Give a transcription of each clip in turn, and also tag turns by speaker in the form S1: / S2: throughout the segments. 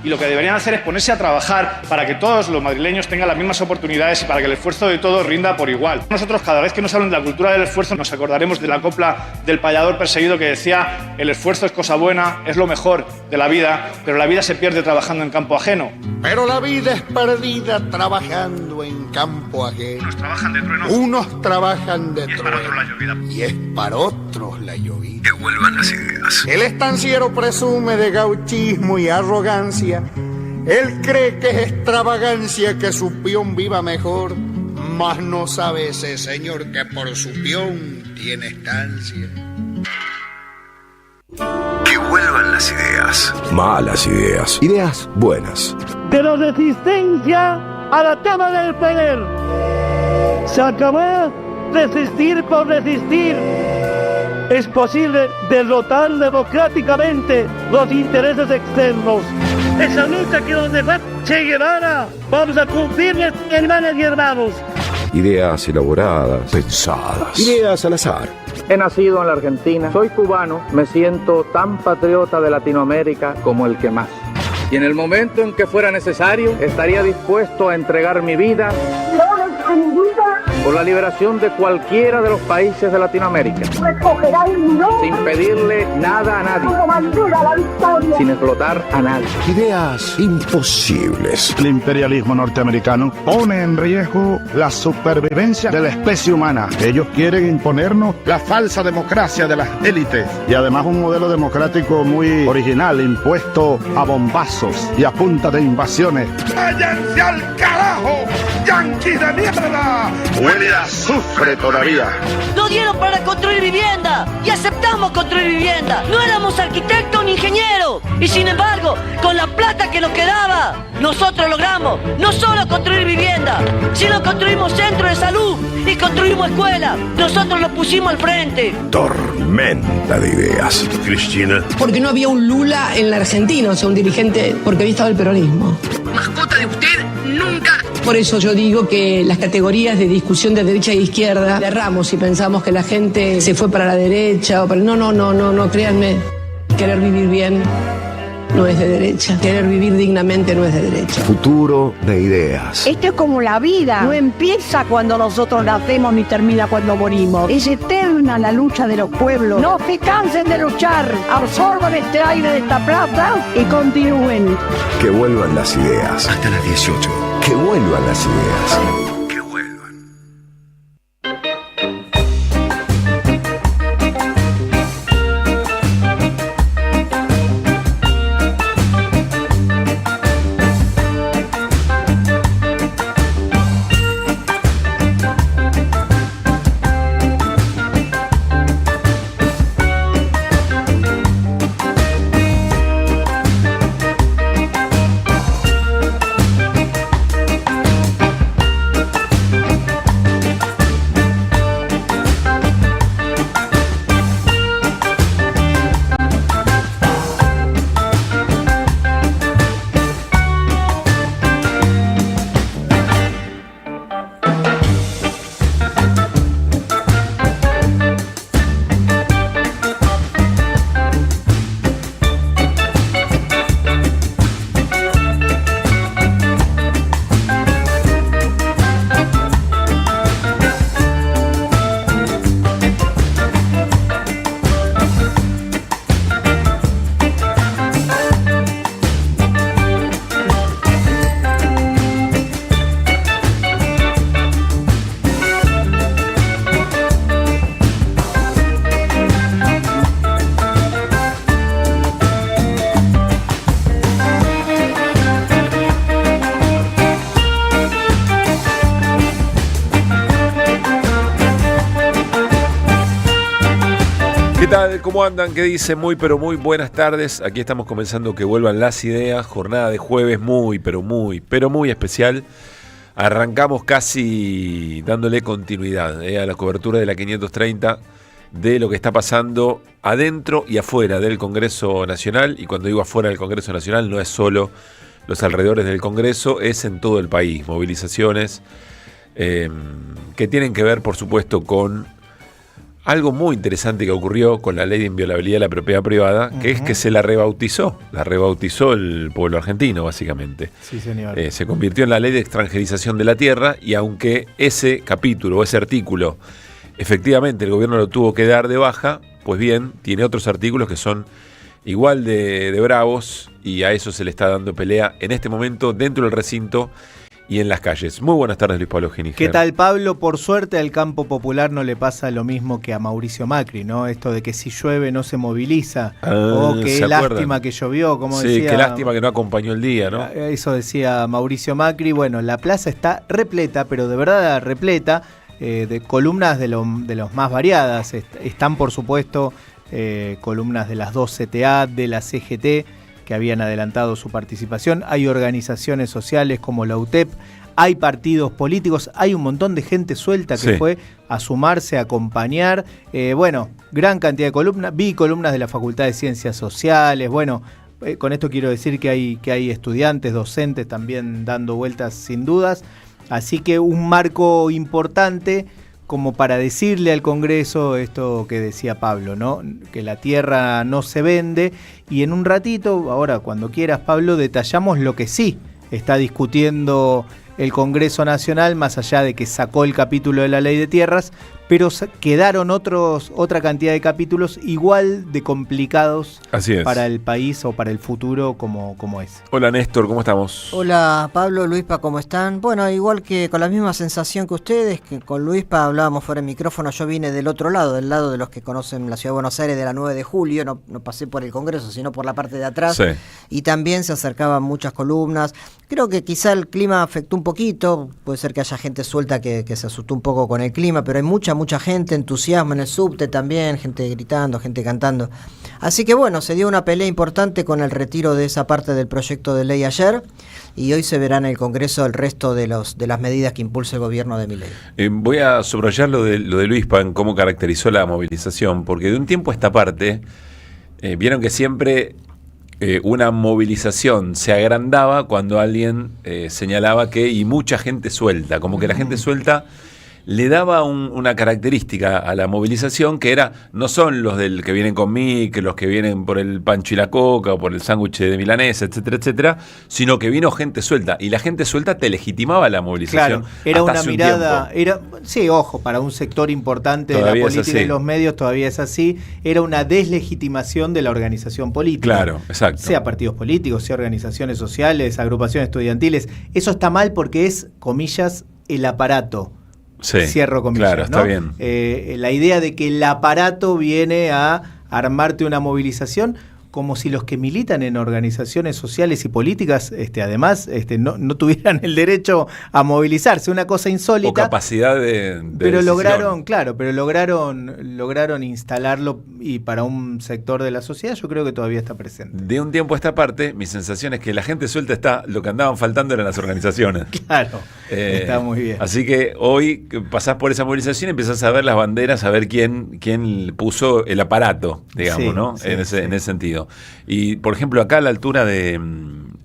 S1: y lo que deberían hacer es ponerse a trabajar para que todos los madrileños tengan las mismas oportunidades y para que el esfuerzo de todos rinda por igual. Nosotros, cada vez que nos hablan de la cultura del esfuerzo, nos acordaremos de la copla del payador perseguido que decía: el esfuerzo es cosa buena, es lo mejor de la vida, pero la vida se pierde trabajando en campo ajeno.
S2: Pero la vida es perdida trabajando en campo ajeno.
S1: Unos trabajan de trueno,
S2: unos trabajan de trueno,
S1: para otros la llovida.
S2: Y es para otros la llovida.
S3: Que vuelvan las ideas.
S2: El estanciero presume de gauchismo y arrogancia. Él cree que es extravagancia que su peón viva mejor, mas no sabe ese señor que por su peón tiene estancia.
S3: Que vuelvan las ideas. Malas ideas. Ideas buenas.
S4: De la resistencia a la toma del poder. Se acabó resistir por resistir. Es posible derrotar democráticamente los intereses externos. Esa lucha que nos dejó Che Guevara, vamos a cumplirla, hermanas y hermanos.
S3: Ideas elaboradas, pensadas. Ideas al azar.
S5: He nacido en la Argentina, soy cubano, me siento tan patriota de Latinoamérica como el que más. Y en el momento en que fuera necesario, estaría dispuesto a entregar mi vida por la liberación de cualquiera de los países de Latinoamérica, sin pedirle nada a nadie, sin explotar a nadie.
S3: Ideas imposibles.
S6: El imperialismo norteamericano pone en riesgo la supervivencia de la especie humana. Ellos quieren imponernos la falsa democracia de las élites y además un modelo democrático muy original, impuesto a bombazos y a punta de invasiones.
S7: ¡Váyanse al carajo, yanquis de mierda!
S6: Huele a azufre todavía.
S8: Nos dieron para construir vivienda y aceptamos construir vivienda. No éramos arquitectos ni ingenieros. Y sin embargo, con la plata que nos quedaba, nosotros logramos no solo construir vivienda, sino construimos centros de salud y construimos escuelas. Nosotros lo pusimos al frente.
S3: Tormenta de ideas. Cristina.
S9: Porque no había un Lula en la Argentina, o sea, un dirigente, porque había estado el peronismo.
S8: Mascota de usted nunca.
S9: Por eso yo digo que las categorías de discusión de derecha e izquierda erramos y pensamos que la gente se fue para la derecha o para... No, créanme, querer vivir bien no es de derecha, querer vivir dignamente no es de derecha.
S3: Futuro de ideas.
S10: Esto es como la vida, no empieza cuando nosotros nacemos ni termina cuando morimos. Es eterna la lucha de los pueblos. No se cansen de luchar, absorban este aire de esta plaza y continúen.
S3: Que vuelvan las ideas. Hasta las 18. Que vuelvan las ideas. Que vuelvan.
S11: ¿Qué tal? ¿Cómo andan? ¿Qué dicen? Muy pero muy buenas tardes. Aquí estamos comenzando Que Vuelvan las Ideas. Jornada de jueves muy especial. Arrancamos casi dándole continuidad a la cobertura de la 530 de lo que está pasando adentro y afuera del Congreso Nacional. Y cuando digo afuera del Congreso Nacional no es solo los alrededores del Congreso, es en todo el país. Movilizaciones que tienen que ver, por supuesto, con algo muy interesante que ocurrió con la ley de inviolabilidad de la propiedad privada, que es que se la rebautizó el pueblo argentino, básicamente.
S12: Sí, señor.
S11: Se convirtió en la ley de extranjerización de la tierra, y aunque ese capítulo o ese artículo, efectivamente el gobierno lo tuvo que dar de baja, pues bien, tiene otros artículos que son igual de bravos, y a eso se le está dando pelea en este momento dentro del recinto y en las calles. Muy buenas tardes, Luis Pablo Giniger.
S12: ¿Qué tal, Pablo? Por suerte al campo popular no le pasa lo mismo que a Mauricio Macri, ¿no? Esto de que si llueve no se moviliza, o qué lástima que llovió, como decía.
S11: Sí, qué lástima que no acompañó el día, ¿no?
S12: Eso decía Mauricio Macri. Bueno, la plaza está repleta, pero de verdad repleta, de columnas de los más variadas. Están, por supuesto, columnas de las dos CTA, de la CGT, que habían adelantado su participación. Hay organizaciones sociales como la UTEP, hay partidos políticos, hay un montón de gente suelta que fue a sumarse, a acompañar. Bueno, gran cantidad de columnas. Vi columnas de la Facultad de Ciencias Sociales. Bueno, con esto quiero decir que hay estudiantes, docentes también dando vueltas sin dudas. Así que un marco importante como para decirle al Congreso esto que decía Pablo, ¿no? Que la tierra no se vende, y en un ratito, ahora cuando quieras, Pablo, detallamos lo que sí está discutiendo el Congreso Nacional, más allá de que sacó el capítulo de la Ley de Tierras, pero quedaron otra cantidad de capítulos igual de complicados para el país o para el futuro como es.
S11: Hola Néstor, ¿cómo estamos?
S13: Hola Pablo, Luispa, ¿cómo están? Bueno, igual que con la misma sensación que ustedes, que con Luispa hablábamos fuera de micrófono, yo vine del otro lado, del lado de los que conocen la Ciudad de Buenos Aires de la 9 de julio, no pasé por el Congreso, sino por la parte de atrás, y también se acercaban muchas columnas. Creo que quizá el clima afectó un poquito, puede ser que haya gente suelta que se asustó un poco con el clima, pero hay mucha gente, entusiasmo en el subte también, gente gritando, gente cantando. Así que bueno, se dio una pelea importante con el retiro de esa parte del proyecto de ley ayer, y hoy se verá en el Congreso el resto de las medidas que impulsa el gobierno de Milei.
S11: Voy a subrayar lo de Luispa en cómo caracterizó la movilización, porque de un tiempo a esta parte, vieron que siempre una movilización se agrandaba cuando alguien señalaba que y mucha gente suelta, como que la gente suelta le daba una característica a la movilización, que era, no son los del que vienen conmigo, que los que vienen por el pancho y la coca o por el sándwich de milanesa, etcétera, etcétera, sino que vino gente suelta, y la gente suelta te legitimaba la movilización.
S12: Claro, era una mirada, ojo, para un sector importante de la política y los medios todavía es así, era una deslegitimación de la organización política.
S11: Claro, exacto.
S12: Sea partidos políticos, sea organizaciones sociales, agrupaciones estudiantiles. Eso está mal porque es, comillas, el aparato. Cierro comillas,
S11: claro, está bien.
S12: La idea de que el aparato viene a armarte una movilización, como si los que militan en organizaciones sociales y políticas, además, no tuvieran el derecho a movilizarse, una cosa insólita.
S11: O capacidad de
S12: pero
S11: decisión.
S12: lograron instalarlo, y para un sector de la sociedad yo creo que todavía está presente.
S11: De un tiempo a esta parte, mi sensación es que la gente suelta está, lo que andaban faltando eran las organizaciones.
S12: Claro, está muy bien.
S11: Así que hoy pasás por esa movilización y empezás a ver las banderas, a ver quién puso el aparato, digamos, ¿no? En ese sentido. Y por ejemplo acá a la altura del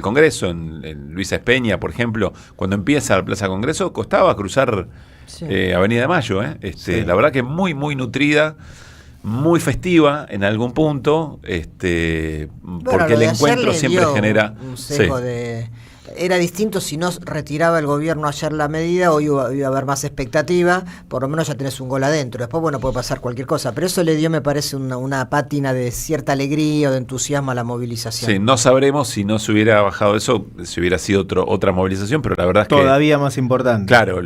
S11: Congreso, en Luisa Espeña, por ejemplo, cuando empieza la Plaza Congreso, costaba cruzar Avenida de Mayo, la verdad que muy nutrida, muy festiva en algún punto, porque el encuentro siempre genera
S13: un sesgo de... Era distinto si no retiraba el gobierno ayer la medida, hoy iba a haber más expectativa, por lo menos ya tenés un gol adentro. Después, bueno, puede pasar cualquier cosa, pero eso le dio, me parece, una pátina de cierta alegría o de entusiasmo a la movilización.
S11: Sí, no sabremos si no se hubiera bajado eso, si hubiera sido otra movilización, pero la verdad es que...
S12: Todavía más importante.
S11: Claro.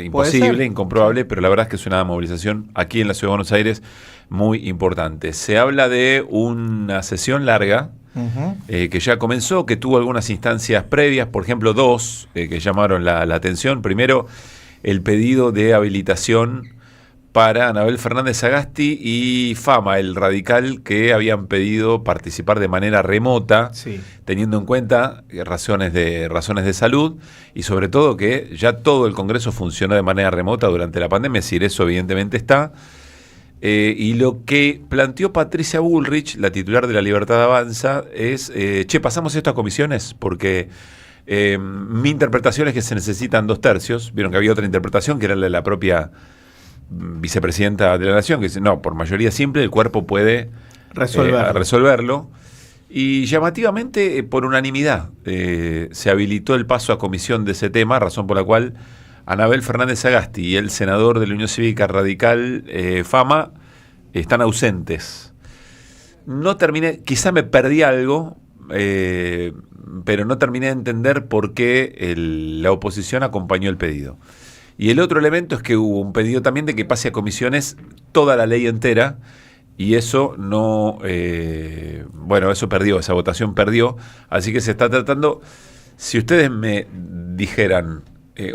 S11: Imposible, incomprobable, pero la verdad es que es una movilización aquí en la Ciudad de Buenos Aires muy importante. Se habla de una sesión larga, que ya comenzó, que tuvo algunas instancias previas, por ejemplo dos que llamaron la atención. Primero, el pedido de habilitación para Anabel Fernández Sagasti y Fama, el radical, que habían pedido participar de manera remota, teniendo en cuenta razones de salud, y sobre todo que ya todo el Congreso funcionó de manera remota durante la pandemia, es decir, eso evidentemente está. Y lo que planteó Patricia Bullrich, la titular de La Libertad Avanza, es, pasamos esto a comisiones, porque mi interpretación es que se necesitan 2/3. Vieron que había otra interpretación, que era la propia vicepresidenta de la Nación, que dice, no, por mayoría simple el cuerpo puede resolverlo. Y llamativamente, por unanimidad, se habilitó el paso a comisión de ese tema, razón por la cual Anabel Fernández Sagasti y el senador de la Unión Cívica Radical, Fama, están ausentes. No terminé, quizá me perdí algo, pero no terminé de entender por qué la oposición acompañó el pedido. Y el otro elemento es que hubo un pedido también de que pase a comisiones toda la ley entera, y eso no, eso perdió, esa votación perdió, así que se está tratando, si ustedes me dijeran,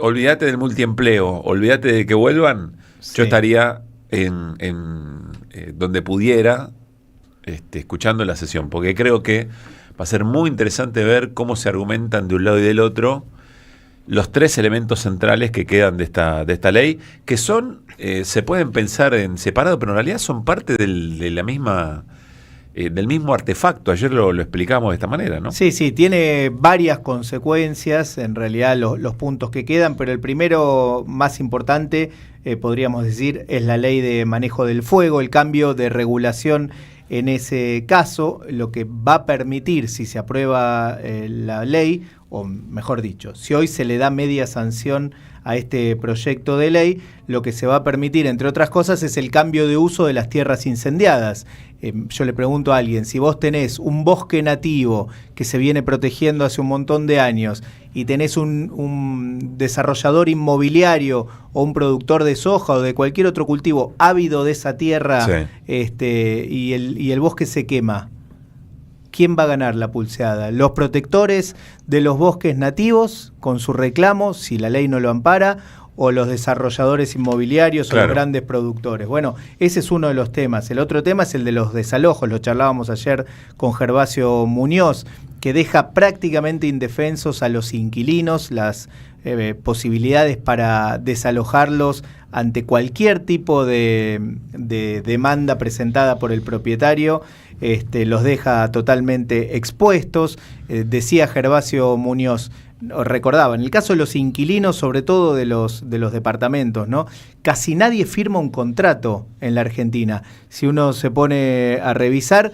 S11: olvídate del multiempleo, olvídate de que vuelvan, yo estaría en donde pudiera, escuchando la sesión, porque creo que va a ser muy interesante ver cómo se argumentan de un lado y del otro los tres elementos centrales que quedan de esta ley, que son, se pueden pensar en separado, pero en realidad son parte de la misma, del mismo artefacto. Ayer lo explicamos de esta manera, ¿no?
S12: Sí, tiene varias consecuencias, en realidad los puntos que quedan, pero el primero más importante, podríamos decir, es la ley de manejo del fuego, el cambio de regulación. En ese caso, lo que va a permitir, si se aprueba la ley, o mejor dicho, si hoy se le da media sanción a este proyecto de ley, lo que se va a permitir, entre otras cosas, es el cambio de uso de las tierras incendiadas. Yo le pregunto a alguien, si vos tenés un bosque nativo que se viene protegiendo hace un montón de años y tenés un desarrollador inmobiliario o un productor de soja o de cualquier otro cultivo ávido de esa tierra, y el bosque se quema, ¿quién va a ganar la pulseada? ¿Los protectores de los bosques nativos con su reclamo, si la ley no lo ampara, o los desarrolladores inmobiliarios o los grandes productores? Bueno, ese es uno de los temas. El otro tema es el de los desalojos, lo charlábamos ayer con Gervasio Muñoz, que deja prácticamente indefensos a los inquilinos, las posibilidades para desalojarlos ante cualquier tipo de demanda presentada por el propietario, los deja totalmente expuestos. Decía Gervasio Muñoz, recordaba, en el caso de los inquilinos, sobre todo de los departamentos, ¿no? Casi nadie firma un contrato en la Argentina. Si uno se pone a revisar,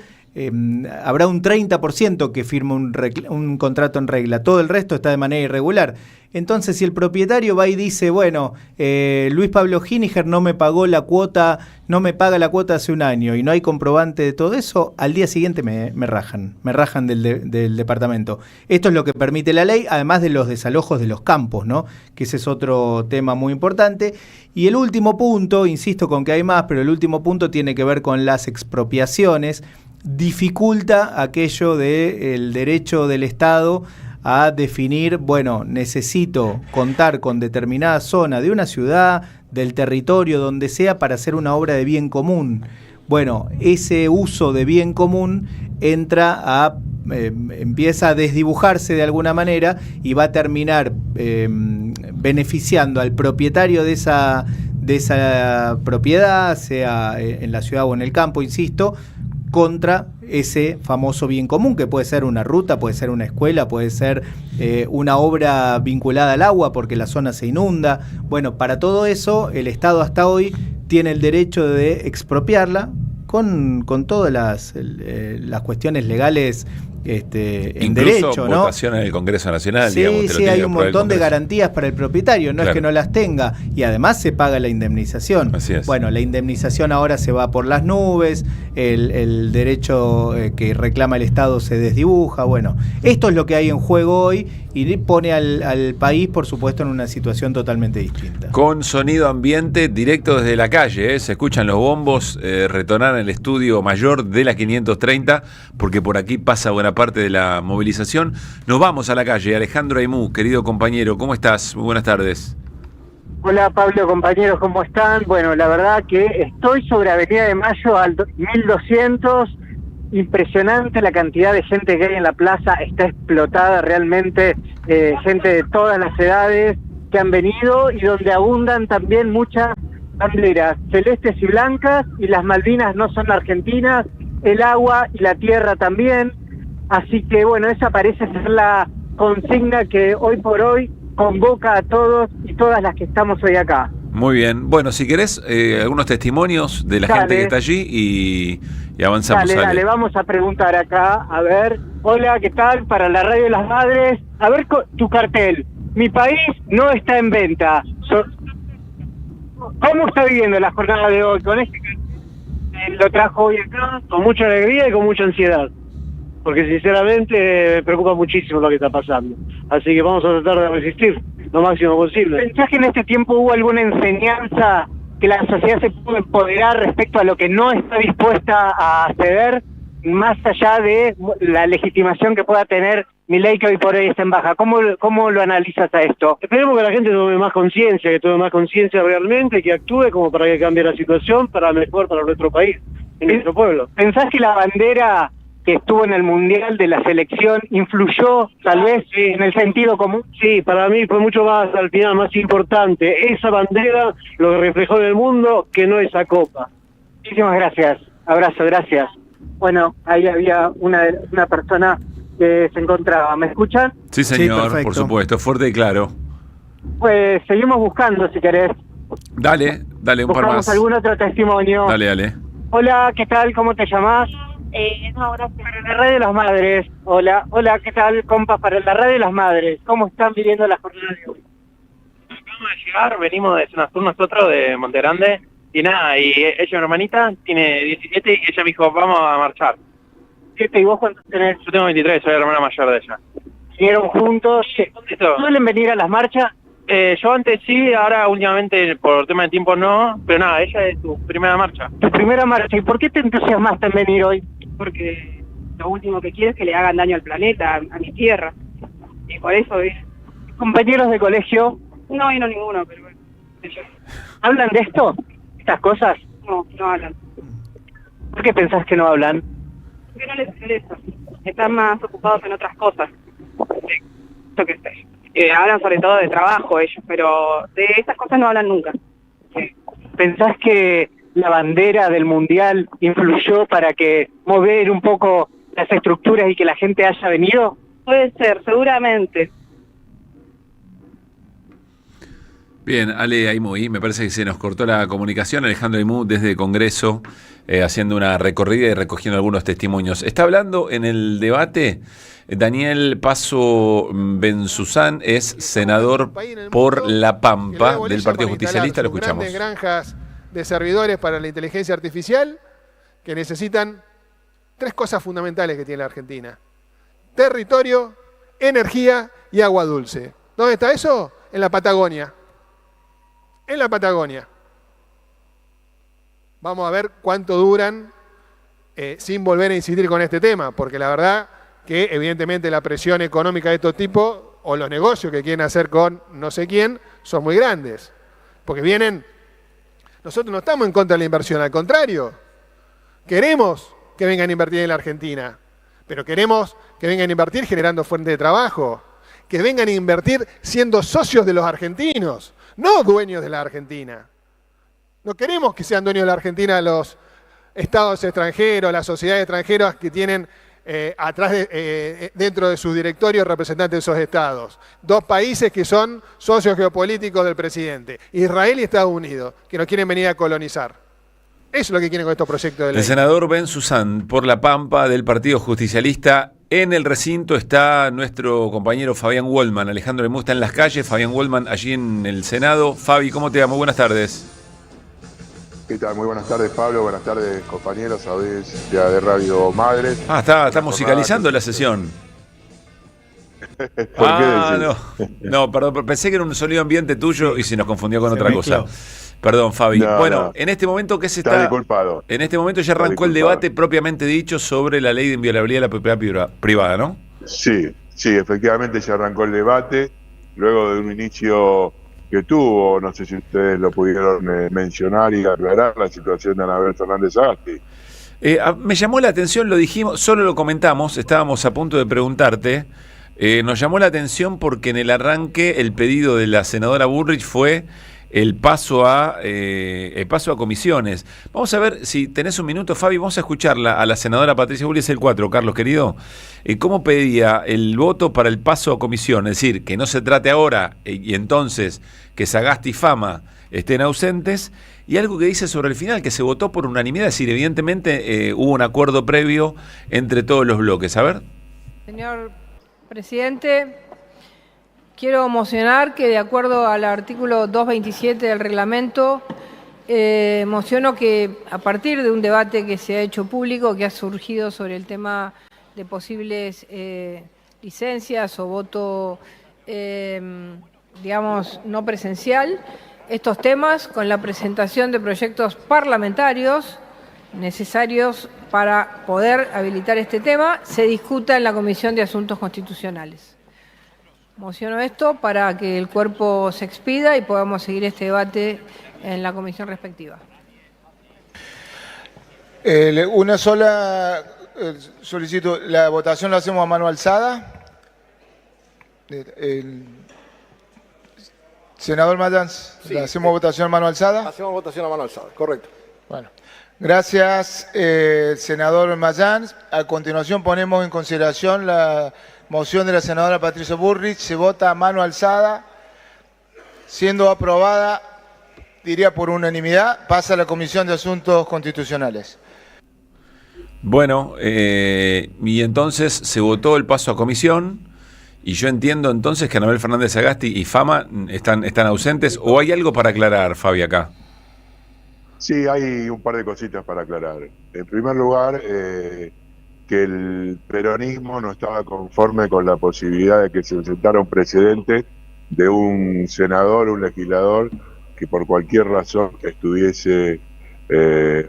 S12: habrá un 30% que firma un contrato en regla, todo el resto está de manera irregular. Entonces, si el propietario va y dice, bueno, Luis Pablo Giniger no me pagó la cuota, no me paga la cuota hace un año y no hay comprobante de todo eso, al día siguiente me rajan del departamento. Esto es lo que permite la ley, además de los desalojos de los campos, ¿no? Que ese es otro tema muy importante. Y el último punto, insisto con que hay más, pero el último punto tiene que ver con las expropiaciones. Dificulta aquello del derecho del Estado a definir, bueno, necesito contar con determinada zona de una ciudad, del territorio, donde sea, para hacer una obra de bien común. Bueno, ese uso de bien común empieza a desdibujarse de alguna manera y va a terminar beneficiando al propietario de esa propiedad, sea en la ciudad o en el campo, insisto, contra ese famoso bien común, que puede ser una ruta, puede ser una escuela, puede ser una obra vinculada al agua porque la zona se inunda. Bueno, para todo eso el Estado hasta hoy tiene el derecho de expropiarla con todas las cuestiones legales en derecho, ¿no?
S11: Votación en el Congreso Nacional,
S12: sí,
S11: digamos,
S12: sí, hay un montón de garantías para el propietario, no es que no las tenga, y además se paga la indemnización.
S11: Así es.
S12: Bueno, la indemnización ahora se va por las nubes, el derecho que reclama el Estado se desdibuja. Bueno, esto es lo que hay en juego hoy y pone al país, por supuesto, en una situación totalmente distinta.
S11: Con sonido ambiente directo desde la calle, se escuchan los bombos retonar en el estudio mayor de la 530, porque por aquí pasa buena parte de la movilización. Nos vamos a la calle. Alejandro Aimú, querido compañero, ¿cómo estás? Muy buenas tardes.
S14: Hola Pablo, compañeros, ¿cómo están? Bueno, la verdad que estoy sobre Avenida de Mayo al 1200. Impresionante la cantidad de gente que hay en la plaza, está explotada realmente, gente de todas las edades que han venido y donde abundan también muchas banderas celestes y blancas, y las Malvinas no son argentinas, el agua y la tierra también. Así que bueno, esa parece ser la consigna que hoy por hoy convoca a todos y todas las que estamos hoy acá.
S11: Muy bien. Bueno, si querés, algunos testimonios de la gente que está allí y avanzamos.
S14: Dale, vamos a preguntar acá. A ver, hola, ¿qué tal? Para la Radio de las Madres. A ver tu cartel. Mi país no está en venta. ¿Cómo está viviendo la jornada de hoy? Con este cartel lo trajo hoy acá con mucha alegría y con mucha ansiedad. Porque sinceramente me preocupa muchísimo lo que está pasando. Así que vamos a tratar de resistir lo máximo posible. ¿Pensás que en este tiempo hubo alguna enseñanza que la sociedad se pudo empoderar respecto a lo que no está dispuesta a ceder, más allá de la legitimación que pueda tener Milei, que hoy por hoy está en baja? ¿Cómo lo analizas a esto?
S15: Esperemos que la gente tome más conciencia, realmente, que actúe como para que cambie la situación para mejor para nuestro país y nuestro pueblo.
S14: ¿Pensás que la bandera que estuvo en el Mundial de la selección influyó tal vez en el sentido común?
S15: Sí, para mí fue mucho más, al final, más importante esa bandera, lo que reflejó en el mundo, que no esa copa.
S14: Muchísimas gracias. Abrazo, gracias. Bueno, ahí había una persona que se encontraba. ¿Me escuchan?
S11: Sí, señor, por supuesto, fuerte y claro.
S14: Pues seguimos buscando, si querés.
S11: Dale, un par más.
S14: Buscamos algún otro testimonio.
S11: Dale.
S14: Hola, ¿qué tal? ¿Cómo te llamás?
S16: No, gracias.
S14: Para la Radio de las Madres. Hola, ¿qué tal, compas? Para la Radio de las Madres, ¿cómo están viviendo la jornada de hoy?
S17: Acabamos de llegar, venimos de Senastur nosotros, de Montegrande, y nada, y ella, mi hermanita, tiene 17 y ella me dijo, vamos a marchar.
S14: 7, ¿y vos cuántos tenés?
S17: Yo tengo 23, soy la hermana mayor de ella.
S14: ¿Vinieron juntos? ¿Suelen venir a las marchas?
S17: Yo antes sí, ahora últimamente por tema de tiempo no, pero nada, ella es tu primera marcha.
S14: Tu primera marcha, ¿y por qué te entusiasmaste en venir hoy?
S16: Porque lo último que quiero es que le hagan daño al planeta, a mi tierra. Y por eso es...
S14: ¿Compañeros de colegio?
S16: No ninguno, pero bueno.
S14: ¿Hablan de esto? ¿Estas cosas?
S16: No hablan.
S14: ¿Por qué pensás que no hablan?
S16: Porque no les interesa. Están más ocupados en otras cosas. Yo qué sé. Hablan sobre todo de trabajo ellos, pero de esas cosas no hablan nunca.
S14: ¿Pensás que la bandera del Mundial influyó para que mover un poco las estructuras y que la gente haya venido?
S16: Puede ser, seguramente.
S11: Bien, Ale Aimui, me parece que se nos cortó la comunicación. Alejandro Aimú desde Congreso, haciendo una recorrida y recogiendo algunos testimonios. Está hablando en el debate Daniel Paso Benzuzán, es senador por La Pampa del Partido Justicialista. Lo escuchamos.
S18: Grandes granjas de servidores para la inteligencia artificial que necesitan 3 cosas fundamentales que tiene la Argentina: territorio, energía y agua dulce. ¿Dónde está eso? En la Patagonia. En la Patagonia. Vamos a ver cuánto duran sin volver a insistir con este tema, porque la verdad que evidentemente la presión económica de estos tipos o los negocios que quieren hacer con no sé quién son muy grandes. Porque vienen... Nosotros no estamos en contra de la inversión, al contrario. Queremos que vengan a invertir en la Argentina, pero queremos que vengan a invertir generando fuentes de trabajo, que vengan a invertir siendo socios de los argentinos, no dueños de la Argentina. No queremos que sean dueños de la Argentina los estados extranjeros, las sociedades extranjeras que tienen dentro de sus directorios representantes de esos estados. 2 países que son socios geopolíticos del presidente, Israel y Estados Unidos, que nos quieren venir a colonizar. Eso es lo que quieren con estos proyectos de ley.
S11: El senador Benzuzán por La Pampa del Partido Justicialista. En el recinto está nuestro compañero Fabián Waldman. Alejandro Aimú está en las calles, Fabián Waldman allí en el Senado. Fabi, ¿cómo te va? Muy buenas tardes.
S19: ¿Qué tal? Muy buenas tardes, Pablo. Buenas tardes, compañeros, audiencia de Radio Madres.
S11: Está musicalizando la sesión.
S19: ¿Por qué
S11: no, perdón, pensé que era un sonido ambiente tuyo y se nos confundió con otra cosa. Perdón, Fabi.
S19: No.
S11: En este momento, ¿qué se
S19: está?
S11: está?
S19: Disculpado.
S11: En este momento ya arrancó el debate propiamente dicho sobre la ley de inviolabilidad de la propiedad privada, ¿no?
S19: Sí, efectivamente ya arrancó el debate, luego de un inicio que tuvo, no sé si ustedes lo pudieron mencionar y aclarar, la situación de Anabel Fernández Agasti.
S11: Me llamó la atención, lo dijimos, solo lo comentamos, estábamos a punto de preguntarte, nos llamó la atención porque en el arranque el pedido de la senadora Bullrich fue el paso a comisiones. Vamos a ver si tenés un minuto, Fabi, vamos a escucharla a la senadora Patricia Bullrich, es el 4, Carlos, querido. ¿Cómo pedía el voto para el paso a comisión? Es decir, que no se trate ahora y entonces que Sagasti y Fama, estén ausentes, y algo que dice sobre el final, que se votó por unanimidad, es decir, evidentemente hubo un acuerdo previo entre todos los bloques. A ver.
S20: Señor presidente, quiero mocionar que de acuerdo al artículo 227 del reglamento, mociono que a partir de un debate que se ha hecho público, que ha surgido sobre el tema de posibles licencias o voto, digamos, no presencial, estos temas con la presentación de proyectos parlamentarios necesarios para poder habilitar este tema, se discuta en la Comisión de Asuntos Constitucionales. Mociono esto para que el cuerpo se expida y podamos seguir este debate en la comisión respectiva.
S21: Una sola solicito, la votación la hacemos a mano alzada. Senador Mayans, sí, ¿hacemos votación a mano alzada?
S22: Hacemos votación a mano alzada, correcto.
S21: Bueno, gracias, senador Mayans. A continuación ponemos en consideración la moción de la senadora Patricia Bullrich. Se vota a mano alzada. Siendo aprobada, diría por unanimidad, pasa a la Comisión de Asuntos Constitucionales.
S11: Bueno, y entonces se votó el paso a comisión. Y yo entiendo entonces que Anabel Fernández Sagasti y Fama están ausentes, ¿o hay algo para aclarar, Fabi, acá?
S19: Sí, hay un par de cositas para aclarar. En primer lugar, que el peronismo no estaba conforme con la posibilidad de que se presentara un precedente de un senador, un legislador, que por cualquier razón estuviese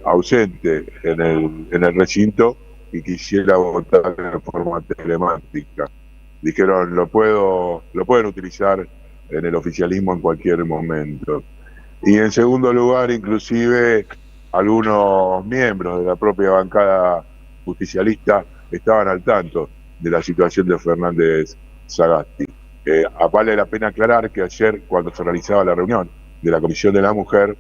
S19: ausente en el recinto y quisiera votar de forma telemática. Dijeron, lo pueden utilizar en el oficialismo en cualquier momento. Y en segundo lugar, inclusive, algunos miembros de la propia bancada justicialista estaban al tanto de la situación de Fernández Sagasti. Vale la pena aclarar que ayer, cuando se realizaba la reunión de la Comisión de la Mujer,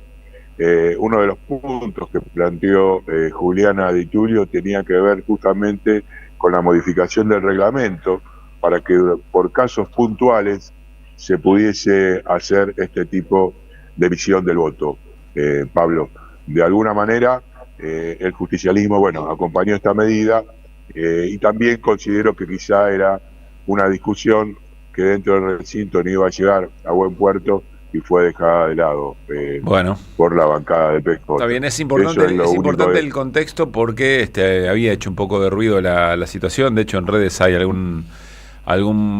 S19: uno de los puntos que planteó Juliana Di Tulio tenía que ver justamente con la modificación del reglamento para que por casos puntuales se pudiese hacer este tipo de visión del voto. Pablo, de alguna manera el justicialismo, bueno, acompañó esta medida y también considero que quizá era una discusión que dentro del recinto no iba a llegar a buen puerto y fue dejada de lado por la bancada de PJ.
S11: Está bien, es importante el contexto porque había hecho un poco de ruido la situación. De hecho, en redes hay algún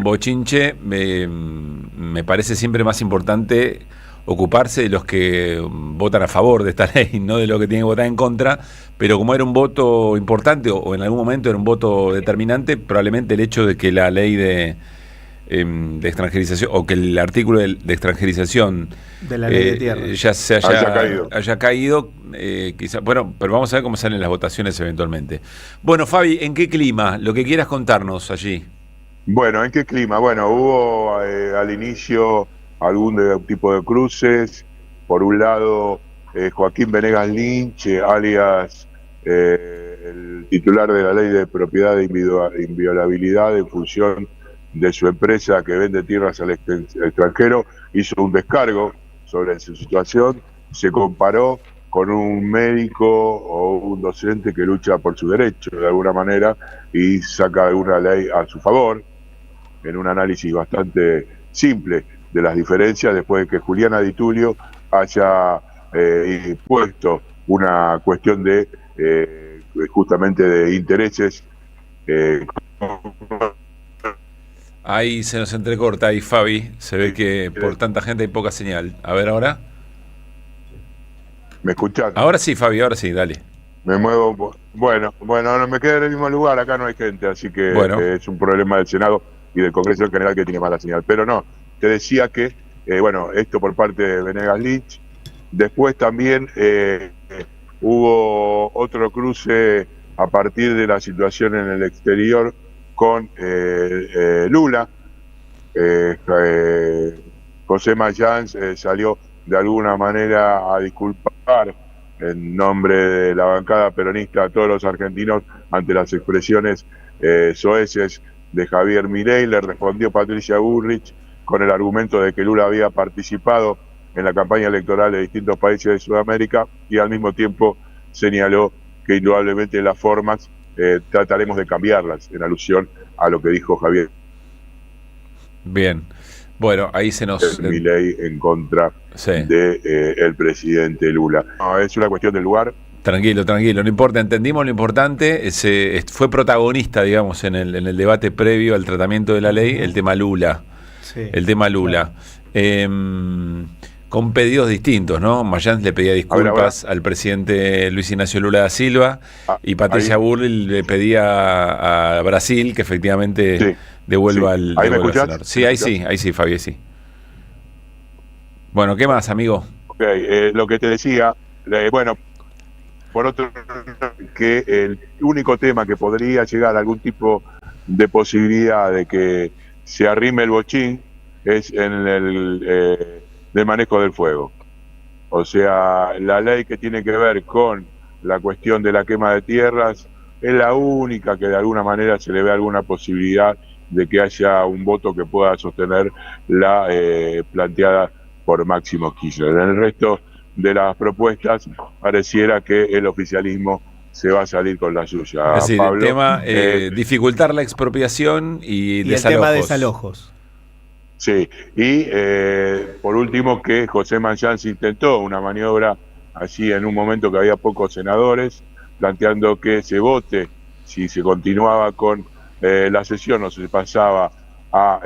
S11: bochinche. Me parece siempre más importante ocuparse de los que votan a favor de esta ley, no de los que tienen que votar en contra, pero como era un voto importante o en algún momento era un voto determinante, probablemente el hecho de que la ley de extranjerización o que el artículo de extranjerización
S12: de la ley de tierra
S11: ya se haya caído, quizá, bueno, pero vamos a ver cómo salen las votaciones eventualmente. Bueno, Fabi, ¿en qué clima? Lo que quieras contarnos allí.
S19: Bueno, ¿en qué clima? Bueno, hubo al inicio algún tipo de cruces. Por un lado, Joaquín Venegas Lynch, alias el titular de la ley de propiedad de inviolabilidad en función de su empresa que vende tierras al extranjero, hizo un descargo sobre su situación, se comparó con un médico o un docente que lucha por su derecho de alguna manera y saca alguna ley a su favor, en un análisis bastante simple de las diferencias, después de que Juliana Di Tulio haya puesto una cuestión de justamente de intereses.
S11: Ahí se nos entrecorta, ahí Fabi, se ve que por tanta gente hay poca señal. A ver ahora.
S19: ¿Me escuchás?
S11: Ahora sí, Fabi, ahora sí, dale.
S19: Me muevo. Bueno, no me quedé en el mismo lugar, acá no hay gente, así que es un problema del Senado y del Congreso en general que tiene mala señal. Pero no, te decía que, esto por parte de Venegas Lynch. Después también hubo otro cruce a partir de la situación en el exterior con Lula. José Mayans salió de alguna manera a disculpar en nombre de la bancada peronista a todos los argentinos ante las expresiones soeces de Javier Milei. Le respondió Patricia Bullrich con el argumento de que Lula había participado en la campaña electoral de distintos países de Sudamérica, y al mismo tiempo señaló que indudablemente las formas trataremos de cambiarlas, en alusión a lo que dijo Javier.
S11: Bien, bueno, ahí se nos...
S19: Milei en contra de el presidente Lula. No, es una cuestión del lugar.
S11: Tranquilo, no importa, entendimos lo importante, fue protagonista, digamos, en el debate previo al tratamiento de la ley, el tema Lula.
S12: Sí,
S11: el tema Lula. Con pedidos distintos, ¿no? Mayans le pedía disculpas al presidente Luis Ignacio Lula da Silva y Patricia Bullrich le pedía a Brasil que efectivamente devuelva al senador. Sí, ahí sí, Fabi, sí. Bueno, ¿qué más, amigo?
S19: Lo que te decía, bueno, por otro que el único tema que podría llegar a algún tipo de posibilidad de que se arrime el bochín es en el del manejo del fuego. O sea, la ley que tiene que ver con la cuestión de la quema de tierras es la única que de alguna manera se le ve alguna posibilidad de que haya un voto que pueda sostener la planteada por Máximo Kirchner. En el resto de las propuestas pareciera que el oficialismo se va a salir con la suya.
S11: Es decir,
S19: Pablo,
S11: el tema dificultar la expropiación y desalojos.
S12: El tema de desalojos.
S19: Sí, y por último que José Mayans intentó una maniobra allí en un momento que había pocos senadores, planteando que se vote si se continuaba con la sesión o se pasaba a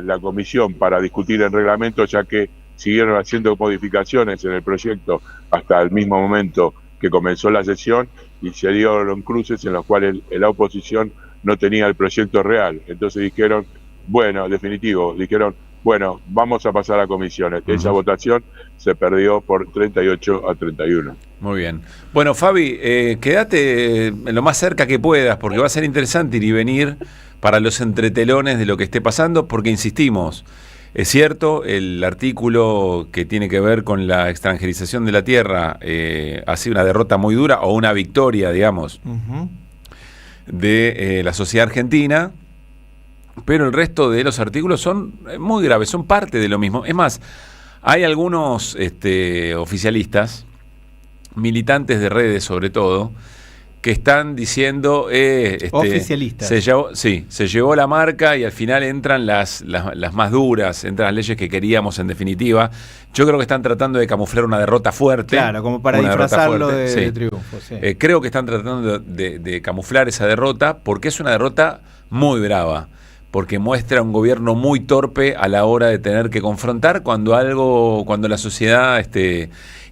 S19: la comisión para discutir el reglamento, ya que siguieron haciendo modificaciones en el proyecto hasta el mismo momento que comenzó la sesión, y se dieron cruces en los cuales la oposición no tenía el proyecto real. Entonces dijeron, vamos a pasar a comisiones. Esa votación se perdió por 38-31.
S11: Muy bien. Bueno, Fabi, quédate en lo más cerca que puedas, porque va a ser interesante ir y venir para los entretelones de lo que esté pasando, porque insistimos, es cierto, el artículo que tiene que ver con la extranjerización de la tierra ha sido una derrota muy dura, o una victoria, digamos, de la sociedad argentina. Pero el resto de los artículos son muy graves, son parte de lo mismo. Es más, hay algunos oficialistas, militantes de redes sobre todo, que están diciendo...
S12: oficialistas.
S11: Se llevó la marca y al final entran las más duras, entran las leyes que queríamos en definitiva. Yo creo que están tratando de camuflar una derrota fuerte.
S12: Claro, como para disfrazarlo de triunfo. Sí.
S11: Creo que están tratando de camuflar esa derrota porque es una derrota muy brava, porque muestra un gobierno muy torpe a la hora de tener que confrontar cuando la sociedad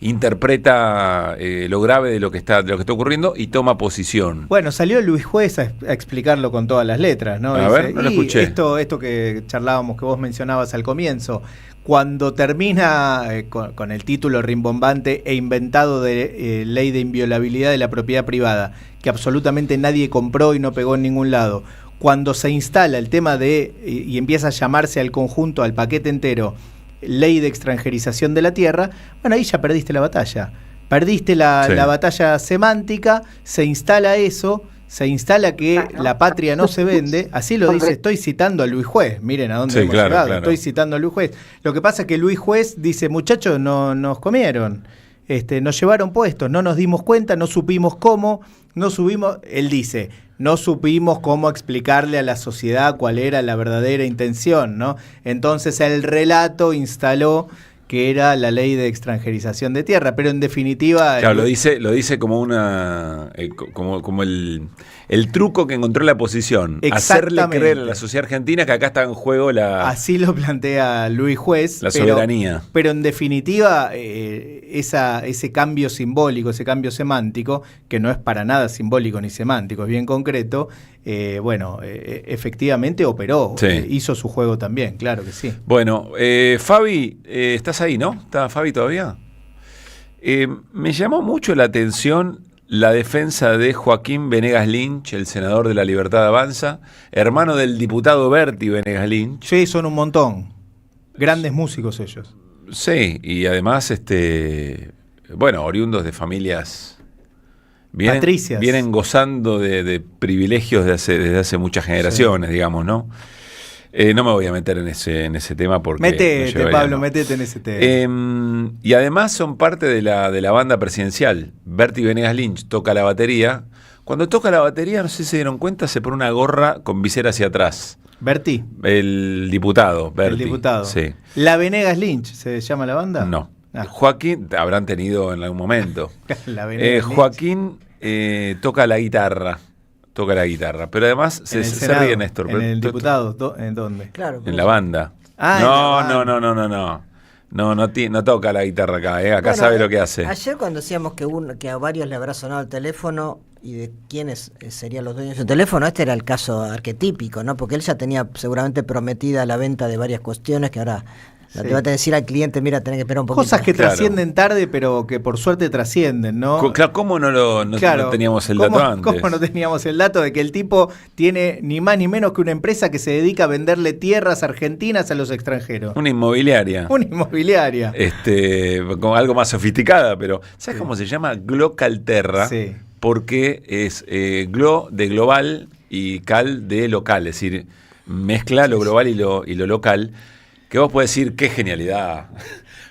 S11: interpreta lo grave de lo que está ocurriendo y toma posición.
S12: Bueno, salió Luis Juez a explicarlo con todas las letras, ¿no?
S11: A ver, no lo escuché.
S12: Esto que charlábamos, que vos mencionabas al comienzo, cuando termina con el título rimbombante e inventado de ley de inviolabilidad de la propiedad privada, que absolutamente nadie compró y no pegó en ningún lado. Cuando se instala el tema y empieza a llamarse al conjunto, al paquete entero, ley de extranjerización de la tierra, bueno, ahí ya perdiste la batalla. Perdiste la batalla semántica, se instala eso, se instala que la patria no se vende, así lo dice, estoy citando a Luis Juez, miren a dónde hemos llegado, estoy citando a Luis Juez. Lo que pasa es que Luis Juez dice, muchachos, no nos comieron, nos llevaron puestos, no nos dimos cuenta, no supimos cómo, él dice, no supimos cómo explicarle a la sociedad cuál era la verdadera intención, ¿no? Entonces el relato instaló que era la ley de extranjerización de tierra, pero en definitiva...
S11: Claro, lo dice como como el truco que encontró la oposición, hacerle creer a la sociedad argentina que acá está en juego
S12: Así lo plantea Luis Juez.
S11: La soberanía.
S12: Pero en definitiva, ese cambio simbólico, ese cambio semántico, que no es para nada simbólico ni semántico, es bien concreto, efectivamente operó, hizo su juego también, claro que sí.
S11: Bueno, Fabi, estás ahí, ¿no? ¿Está Fabi todavía? Me llamó mucho la atención la defensa de Joaquín Venegas Lynch, el senador de La Libertad Avanza, hermano del diputado Berti Venegas Lynch.
S12: Sí, son un montón. Grandes músicos ellos.
S11: Sí, y además, oriundos de familias...
S12: Patricias.
S11: Vienen gozando de privilegios desde hace muchas generaciones, digamos, ¿no? No me voy a meter en ese tema porque...
S12: Métete, Pablo, métete en ese tema.
S11: Y además son parte de la banda presidencial. Berti Venegas Lynch toca la batería. Cuando toca la batería, no sé si se dieron cuenta, se pone una gorra con visera hacia atrás.
S12: ¿Berti?
S11: El diputado, Berti.
S12: El diputado.
S11: Sí.
S12: ¿La Venegas Lynch se llama la banda?
S11: No. Joaquín, habrán tenido en algún momento.
S12: La Venegas
S11: Joaquín toca la guitarra. Pero además se ríe Néstor.
S12: ¿En el diputado? ¿En dónde?
S13: Claro.
S11: En la banda. No toca la guitarra acá, acá
S13: Bueno,
S11: sabe lo que hace.
S13: Ayer cuando decíamos que a varios le habrá sonado el teléfono y de quiénes serían los dueños del teléfono, este era el caso arquetípico, ¿no? Porque él ya tenía seguramente prometida la venta de varias cuestiones que ahora le va a decir al cliente, mira, tenés que esperar un poquito.
S12: Cosas que trascienden tarde, pero que por suerte trascienden, ¿no?
S11: Claro, ¿cómo no teníamos el dato antes?
S12: ¿Cómo no teníamos el dato de que el tipo tiene ni más ni menos que una empresa que se dedica a venderle tierras argentinas a los extranjeros?
S11: Una inmobiliaria.
S12: Una inmobiliaria.
S11: Con algo más sofisticada, pero ¿sabes cómo se llama? Glocalterra.
S12: Sí.
S11: Porque es glo de global y cal de local, es decir, mezcla lo global y lo local, que vos podés decir, qué genialidad.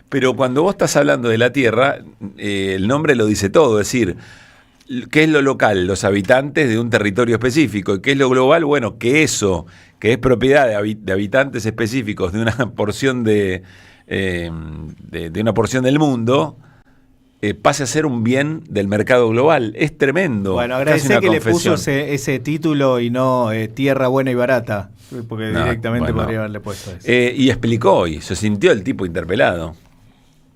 S11: Pero cuando vos estás hablando de la tierra, el nombre lo dice todo, es decir, ¿qué es lo local? Los habitantes de un territorio específico. ¿Y qué es lo global? Bueno, que eso, que es propiedad de habitantes específicos de una porción de una porción del mundo, pase a ser un bien del mercado global. Es tremendo.
S12: Bueno, agradecé que le puso ese título y no tierra buena y barata, porque directamente podría haberle puesto eso.
S11: Y explicó, y se sintió el tipo interpelado.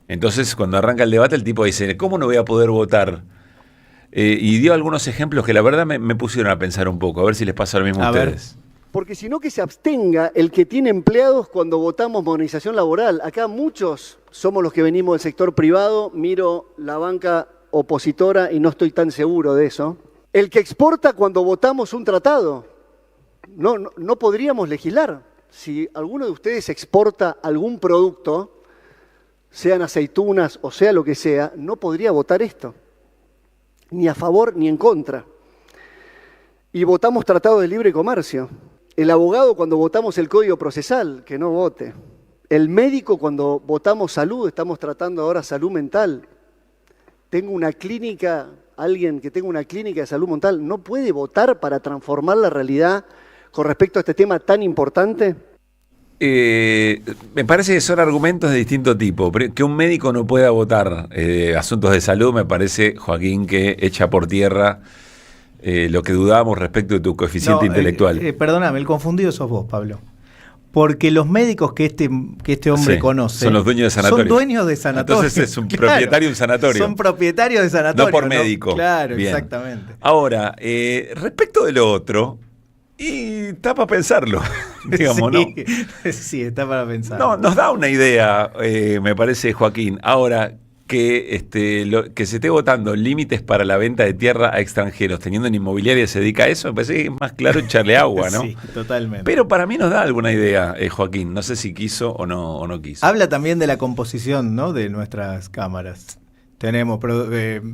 S11: Entonces, cuando arranca el debate, el tipo dice, ¿cómo no voy a poder votar? Y dio algunos ejemplos que la verdad me pusieron a pensar un poco, a ver si les pasa lo mismo a ustedes.
S1: Porque si no, que se abstenga el que tiene empleados cuando votamos modernización laboral. Acá muchos somos los que venimos del sector privado, miro la banca opositora y no estoy tan seguro de eso. El que exporta cuando votamos un tratado. No podríamos legislar. Si alguno de ustedes exporta algún producto, sean aceitunas o sea lo que sea, no podría votar esto. Ni a favor ni en contra. Y votamos tratado de libre comercio. El abogado cuando votamos el código procesal, que no vote. El médico cuando votamos salud, estamos tratando ahora salud mental. Tengo una clínica, alguien que tenga una clínica de salud mental, ¿no puede votar para transformar la realidad con respecto a este tema tan importante?
S11: Me parece que son argumentos de distinto tipo. Que un médico no pueda votar asuntos de salud, me parece, Joaquín, que echa por tierra lo que dudábamos respecto de tu coeficiente intelectual.
S12: Perdóname, el confundido sos vos, Pablo. Porque los médicos que este hombre conoce
S11: son los dueños de sanatorios.
S12: Son dueños de sanatorios.
S11: Entonces es un propietario de un sanatorio.
S12: Son propietarios de sanatorios.
S11: No por médico.
S12: Claro,
S11: bien.
S12: Exactamente.
S11: Ahora, respecto de lo otro, y está para penssarlo, digamos,
S12: sí,
S11: ¿no?
S12: Sí, está para pensar.
S11: No, nos da una idea, me parece, Joaquín. Ahora, que se esté votando límites para la venta de tierra a extranjeros, teniendo una inmobiliaria que se dedica a eso, me parece que es más claro echarle agua, ¿no?
S12: Sí, totalmente.
S11: Pero para mí nos da alguna idea, Joaquín. No sé si quiso o no quiso.
S12: Habla también de la composición, ¿no?, de nuestras cámaras. Tenemos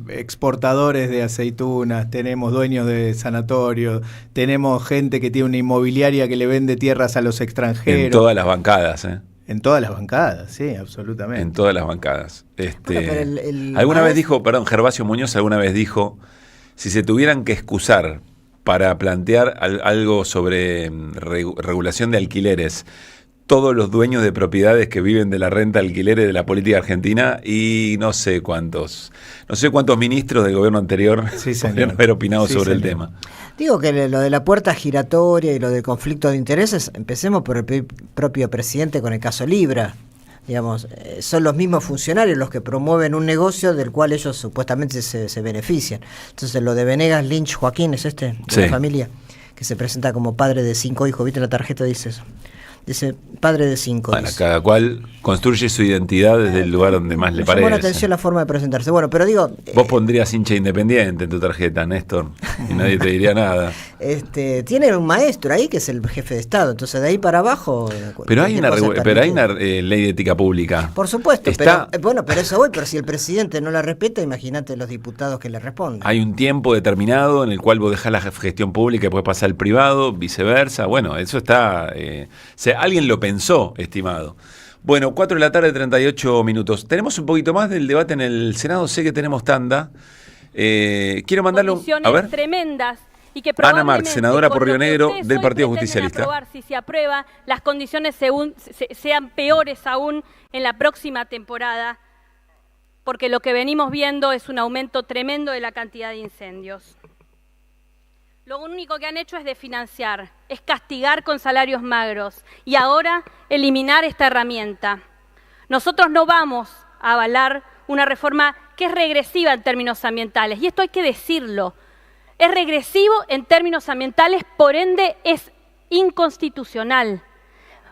S12: exportadores de aceitunas, tenemos dueños de sanatorios, tenemos gente que tiene una inmobiliaria que le vende tierras a los extranjeros.
S11: En todas las bancadas,
S12: En todas las bancadas, sí, absolutamente.
S11: En todas las bancadas.
S13: Bueno,
S11: alguna vez dijo, Gervasio Muñoz alguna vez dijo, si se tuvieran que excusar para plantear algo sobre regulación de alquileres, todos los dueños de propiedades que viven de la renta de alquileres de la podría argentina, y no sé cuántos ministros del gobierno anterior podrían haber opinado sobre el tema.
S13: Digo que lo de la puerta giratoria y lo del conflicto de intereses, empecemos por el propio presidente con el caso Libra. Digamos, son los mismos funcionarios los que promueven un negocio del cual ellos supuestamente se benefician. Entonces lo de Venegas Lynch Joaquín, ¿es de la familia? Que se presenta como padre de 5 hijos, ¿viste la tarjeta? Dice eso. Dice, padre de 5.
S11: Bueno, cada cual construye su identidad desde el lugar donde más le parece.
S13: Llamó la atención la forma de presentarse. Bueno, pero digo...
S11: Vos pondrías hincha independiente en tu tarjeta, Néstor, y nadie te diría nada.
S13: Tiene un maestro ahí que es el jefe de Estado, entonces de ahí para abajo...
S11: Pero hay una ley de ética pública.
S13: Por supuesto, pero eso voy, pero si el presidente no la respeta, imagínate los diputados que le responden.
S11: Hay un tiempo determinado en el cual vos dejás la gestión pública y puedes pasar al privado, viceversa. Bueno, eso está... alguien lo pensó, estimado. Bueno, 4 de la tarde, 38 minutos. Tenemos un poquito más del debate en el Senado. Sé que tenemos tanda. Quiero mandarle
S2: a ver. Tremendas. Y que
S11: Ana Marx, senadora por Río Negro del Partido Justicialista.
S2: Aprobar, si se aprueba, las condiciones sean peores aún en la próxima temporada, porque lo que venimos viendo es un aumento tremendo de la cantidad de incendios. Lo único que han hecho es desfinanciar, es castigar con salarios magros y ahora eliminar esta herramienta. Nosotros no vamos a avalar una reforma que es regresiva en términos ambientales, y esto hay que decirlo. Es regresivo en términos ambientales, por ende es inconstitucional.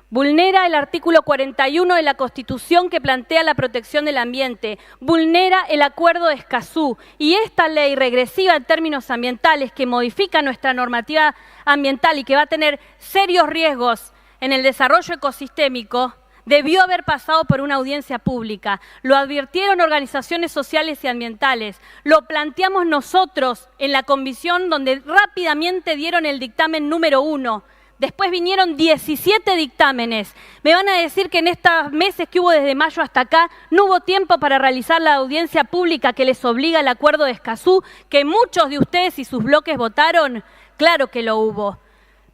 S2: Vulnera el artículo 41 de la Constitución que plantea la protección del ambiente, vulnera el Acuerdo de Escazú, y esta ley regresiva en términos ambientales que modifica nuestra normativa ambiental y que va a tener serios riesgos en el desarrollo ecosistémico, debió haber pasado por una audiencia pública. Lo advirtieron organizaciones sociales y ambientales, lo planteamos nosotros en la comisión donde rápidamente dieron el dictamen número 1. Después vinieron 17 dictámenes. Me van a decir que en estos meses que hubo desde mayo hasta acá no hubo tiempo para realizar la audiencia pública que les obliga el Acuerdo de Escazú, que muchos de ustedes y sus bloques votaron. Claro que lo hubo.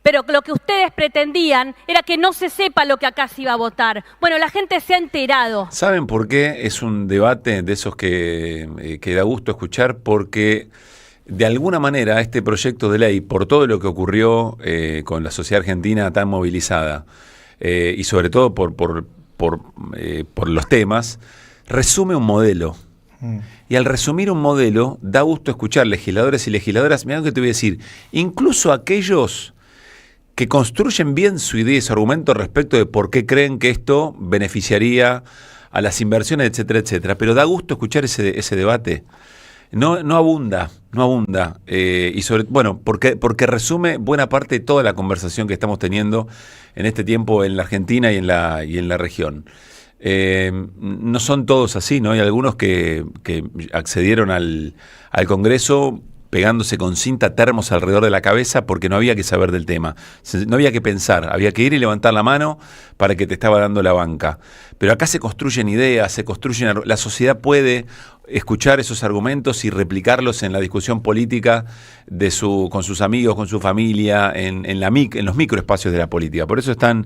S2: Pero lo que ustedes pretendían era que no se sepa lo que acá se iba a votar. Bueno, la gente se ha enterado.
S11: ¿Saben por qué es un debate de esos que da gusto escuchar? Porque de alguna manera este proyecto de ley, por todo lo que ocurrió con la sociedad argentina tan movilizada, y sobre todo por los temas, resume un modelo. Y al resumir un modelo, da gusto escuchar legisladores y legisladoras. Mirá lo que te voy a decir, incluso aquellos que construyen bien su idea y su argumento respecto de por qué creen que esto beneficiaría a las inversiones, etcétera, etcétera. Pero da gusto escuchar ese debate. No abunda. Y porque resume buena parte de toda la conversación que estamos teniendo en este tiempo en la Argentina y en la región. No son todos así, ¿no? Hay algunos que accedieron al Congreso pegándose con cinta termos alrededor de la cabeza porque no había que saber del tema, no había que pensar, había que ir y levantar la mano para que te estaba dando la banca. Pero acá se construyen ideas, la sociedad puede escuchar esos argumentos y replicarlos en la discusión política con sus amigos, con su familia, en los microespacios de la política. Por eso es tan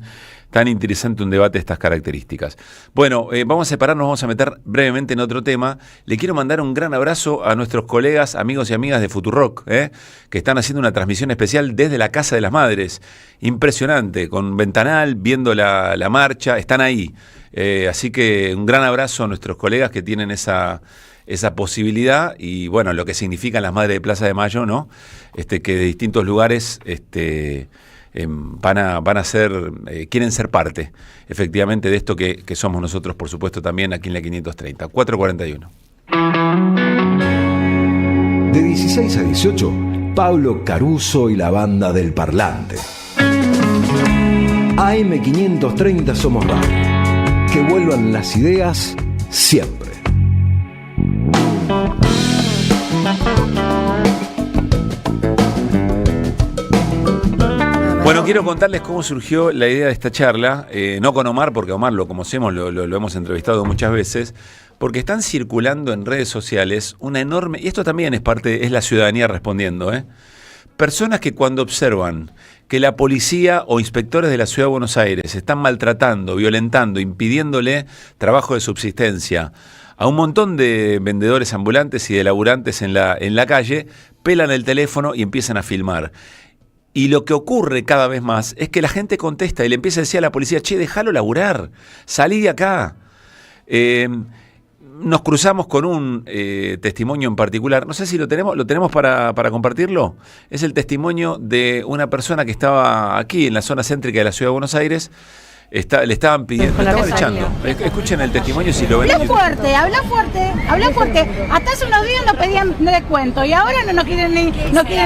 S11: interesante un debate de estas características. Bueno, vamos a separarnos, vamos a meter brevemente en otro tema. Le quiero mandar un gran abrazo a nuestros colegas, amigos y amigas de Futurock, que están haciendo una transmisión especial desde la Casa de las Madres. Impresionante, con ventanal, viendo la marcha, están ahí. Así que un gran abrazo a nuestros colegas que tienen esa posibilidad y bueno, lo que significan las Madres de Plaza de Mayo, ¿no? Que de distintos lugares van a ser, quieren ser parte, efectivamente, de esto que somos nosotros, por supuesto, también aquí en la 530. 441.
S3: De 16 a 18, Pablo Caruso y la banda del Parlante. AM530 Somos Radio. Que vuelvan las ideas siempre.
S11: Bueno, quiero contarles cómo surgió la idea de esta charla, no con Omar, porque Omar lo conocemos, lo hemos entrevistado muchas veces, porque están circulando en redes sociales una enorme, y esto también es la ciudadanía respondiendo, personas que cuando observan que la policía o inspectores de la Ciudad de Buenos Aires están maltratando, violentando, impidiéndole trabajo de subsistencia a un montón de vendedores ambulantes y de laburantes en la calle, pelan el teléfono y empiezan a filmar. Y lo que ocurre cada vez más es que la gente contesta y le empieza a decir a la policía, che, déjalo laburar, salí de acá. nos cruzamos con un testimonio en particular. No sé si lo tenemos para compartirlo. Es el testimonio de una persona que estaba aquí en la zona céntrica de la Ciudad de Buenos Aires. Le estaban pidiendo, le estaban echando. Escuchen el testimonio si lo ven.
S4: Habla fuerte, habla fuerte, habla fuerte. Hasta hace unos días nos pedían descuento y ahora no nos quieren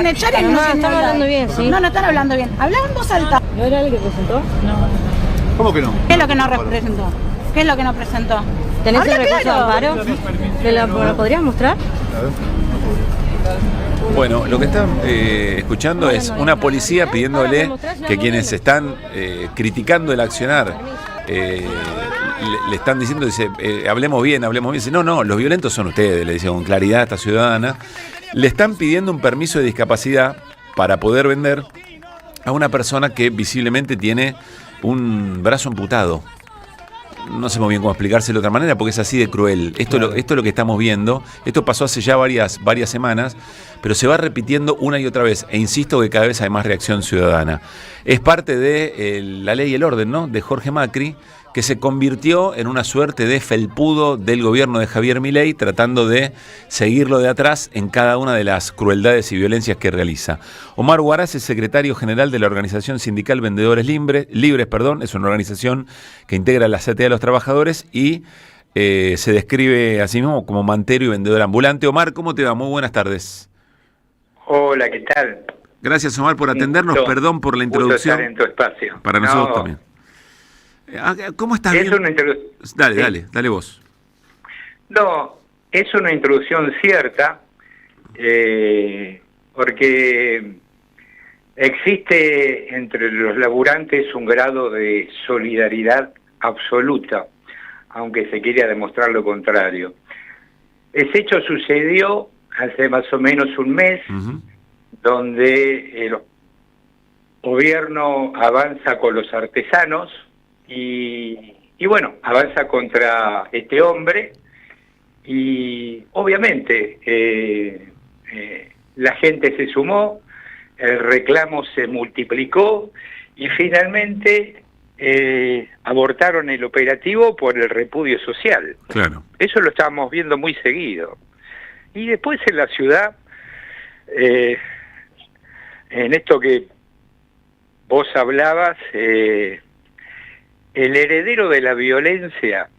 S4: echar y no nos
S22: están hablando bien, ¿sí?
S4: No están hablando bien. Habla en voz alta.
S22: ¿No era el que presentó? No.
S11: ¿Cómo que no?
S4: ¿Qué es lo que no presentó? ¿Qué es lo que no presentó?
S22: ¿Tenés el recurso de
S4: claro.
S22: amparo? ¿Lo podrías mostrar?
S11: Bueno, lo que están escuchando es una policía pidiéndole que quienes están criticando el accionar le están diciendo, dice, hablemos bien. Dice, no, los violentos son ustedes, le dice con claridad a esta ciudadana. Le están pidiendo un permiso de discapacidad para poder vender a una persona que visiblemente tiene un brazo amputado. No sé muy bien cómo explicárselo de otra manera porque es así de cruel. Esto es lo que estamos viendo. Esto pasó hace ya varias semanas, pero se va repitiendo una y otra vez. E insisto que cada vez hay más reacción ciudadana. Es parte de la ley y el orden, ¿no? De Jorge Macri, que se convirtió en una suerte de felpudo del gobierno de Javier Milei, tratando de seguirlo de atrás en cada una de las crueldades y violencias que realiza. Omar Huaraz es secretario general de la organización sindical Vendedores Libres, es una organización que integra la CTA de los trabajadores y se describe a sí mismo como mantero y vendedor ambulante. Omar, ¿cómo te va? Muy buenas tardes.
S23: Hola, ¿qué tal?
S11: Gracias, Omar, por atendernos. Perdón por la introducción.
S23: Estar en tu espacio.
S11: Para nosotros también. ¿Cómo estás? Dale vos.
S23: No, es una introducción cierta, porque existe entre los laburantes un grado de solidaridad absoluta, aunque se quiera demostrar lo contrario. Ese hecho sucedió hace más o menos un mes, donde el gobierno avanza con los artesanos, y bueno, avanza contra este hombre y obviamente la gente se sumó, el reclamo se multiplicó y finalmente abortaron el operativo por el repudio social.
S11: Claro.
S23: Eso lo estamos viendo muy seguido. Y después en la ciudad, en esto que vos hablabas, el heredero de la violencia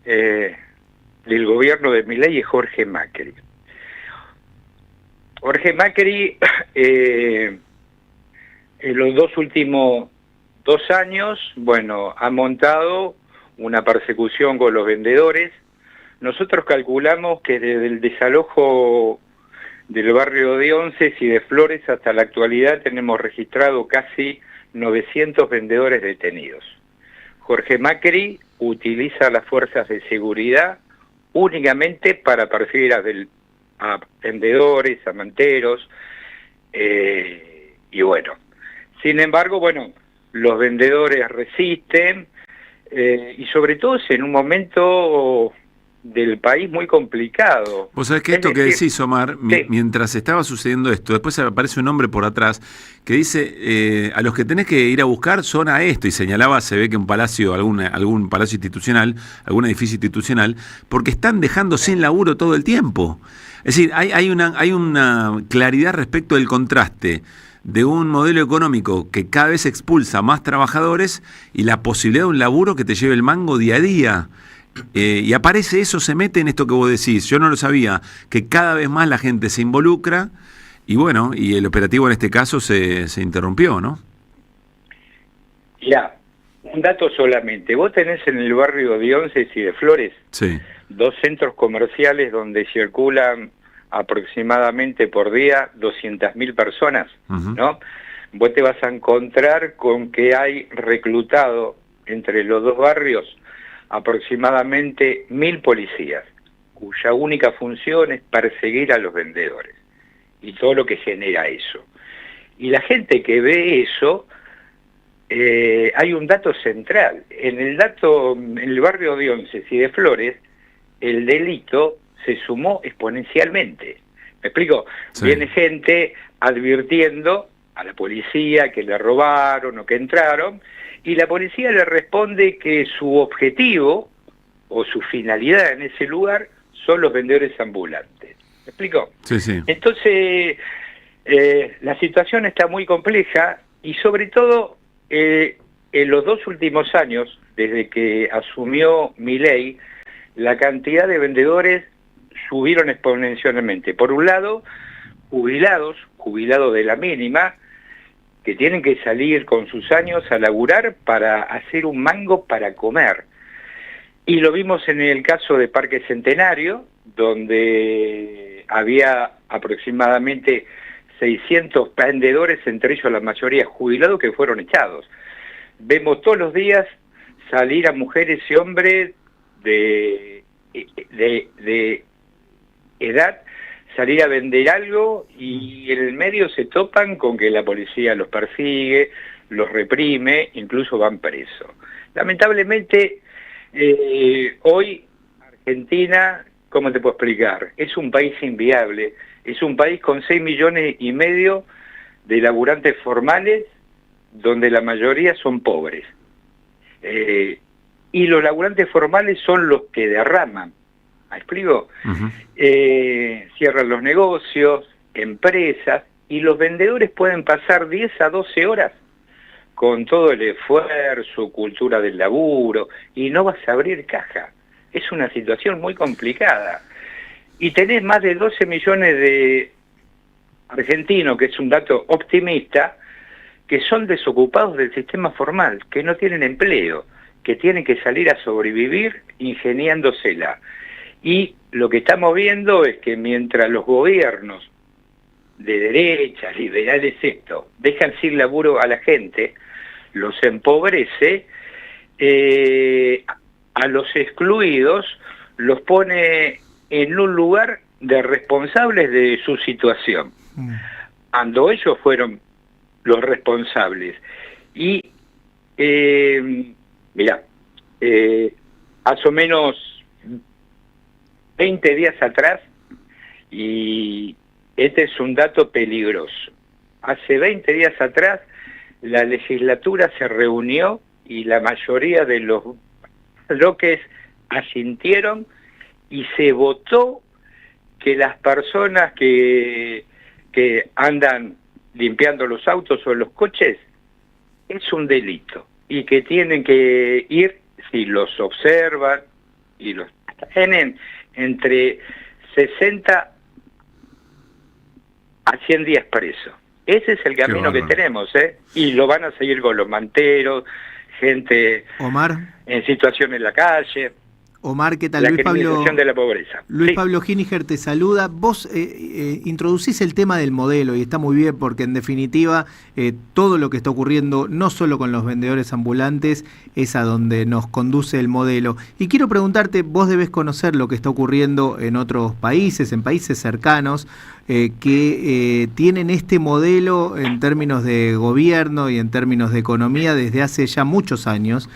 S23: del gobierno de Milei es Jorge Macri. Jorge Macri en los dos últimos 2 años, bueno, ha montado una persecución con los vendedores. Nosotros calculamos que desde el desalojo del barrio de Once y de Flores hasta la actualidad tenemos registrado casi 900 vendedores detenidos. Jorge Macri utiliza las fuerzas de seguridad únicamente para perseguir a vendedores, a manteros, y bueno. Sin embargo, bueno, los vendedores resisten, y sobre todo es en un momento del país muy complicado.
S11: Vos sabés que esto que decís, Omar, mientras estaba sucediendo esto, después aparece un hombre por atrás que dice, a los que tenés que ir a buscar son a esto, y señalaba, se ve que un palacio, algún palacio institucional, algún edificio institucional, porque están dejando sin laburo todo el tiempo. Es decir, hay una claridad respecto del contraste de un modelo económico que cada vez expulsa más trabajadores y la posibilidad de un laburo que te lleve el mango día a día. Y aparece eso, se mete en esto que vos decís. Yo no lo sabía, que cada vez más la gente se involucra y bueno, y el operativo en este caso se interrumpió, ¿no?
S23: Ya, un dato solamente. Vos tenés en el barrio de Once y de Flores 2 centros comerciales donde circulan aproximadamente por día 200.000 personas, ¿no? Vos te vas a encontrar con que hay reclutado entre los 2 barrios aproximadamente 1.000 policías, cuya única función es perseguir a los vendedores y todo lo que genera eso. Y la gente que ve eso, hay un dato central. En el barrio de Once y de Flores, el delito se sumó exponencialmente. ¿Me explico? Sí. Viene gente advirtiendo a la policía que le robaron o que entraron, y la policía le responde que su objetivo o su finalidad en ese lugar son los vendedores ambulantes. ¿Me explico?
S11: Sí, sí.
S23: Entonces, la situación está muy compleja y sobre todo en los 2 últimos años, desde que asumió Milei, la cantidad de vendedores subieron exponencialmente. Por un lado, jubilados de la mínima, que tienen que salir con sus años a laburar para hacer un mango para comer. Y lo vimos en el caso de Parque Centenario, donde había aproximadamente 600 vendedores, entre ellos la mayoría jubilados, que fueron echados. Vemos todos los días salir a mujeres y hombres de edad, salir a vender algo y en el medio se topan con que la policía los persigue, los reprime, incluso van presos. Lamentablemente, hoy Argentina, ¿cómo te puedo explicar? Es un país inviable, es un país con 6,5 millones de laburantes formales, donde la mayoría son pobres. Y los laburantes formales son los que derraman. ¿Me explico? Cierran los negocios, empresas, y los vendedores pueden pasar 10 a 12 horas con todo el esfuerzo, cultura del laburo, y no vas a abrir caja. Es una situación muy complicada. Y tenés más de 12 millones de argentinos, que es un dato optimista, que son desocupados del sistema formal, que no tienen empleo, que tienen que salir a sobrevivir ingeniándosela. Y lo que estamos viendo es que mientras los gobiernos de derecha, liberales esto, dejan sin laburo a la gente, los empobrece, a los excluidos los pone en un lugar de responsables de su situación, cuando ellos fueron los responsables. Y mirá, más o menos 20 días atrás, y este es un dato peligroso, hace 20 días atrás la legislatura se reunió y la mayoría de los bloques asintieron y se votó que las personas que andan limpiando los autos o los coches es un delito y que tienen que ir, si los observan y los tienen, entre 60 a 100 días presos. Ese es el camino que tenemos, y lo van a seguir con los manteros, gente
S12: Omar,
S23: en situación en la calle.
S12: Omar, ¿qué tal?
S23: La
S12: Luis Pablo,
S23: criminalización de la pobreza.
S12: Luis
S23: Sí.
S12: Pablo Giniger te saluda. Vos introducís el tema del modelo y está muy bien porque en definitiva todo lo que está ocurriendo, no solo con los vendedores ambulantes, es a donde nos conduce el modelo. Y quiero preguntarte, vos debés conocer lo que está ocurriendo en otros países, en países cercanos, que tienen este modelo en términos de gobierno y en términos de economía desde hace ya muchos años.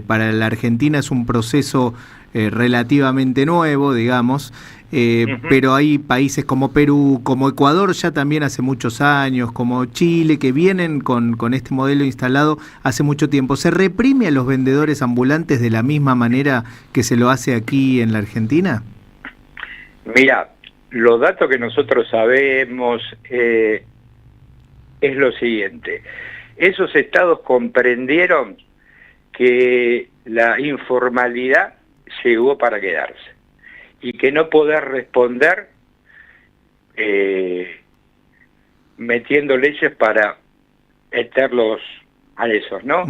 S12: Para la Argentina es un proceso relativamente nuevo, digamos, pero hay países como Perú, como Ecuador ya también hace muchos años, como Chile, que vienen con este modelo instalado hace mucho tiempo. ¿Se reprime a los vendedores ambulantes de la misma manera que se lo hace aquí en la Argentina?
S23: Mira, los datos que nosotros sabemos es lo siguiente. Esos estados comprendieron que la informalidad llegó para quedarse y que no poder responder metiendo leyes para meterlos a esos, ¿no?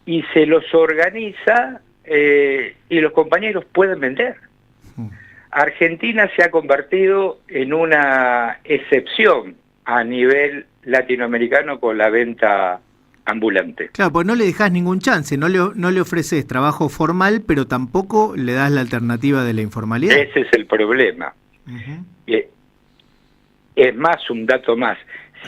S23: Y se los organiza y los compañeros pueden vender. Argentina se ha convertido en una excepción a nivel latinoamericano con la venta ambulante.
S12: Claro, pues no le dejás ningún chance, no le ofreces trabajo formal, pero tampoco le das la alternativa de la informalidad.
S23: Ese es el problema. Es más, un dato más.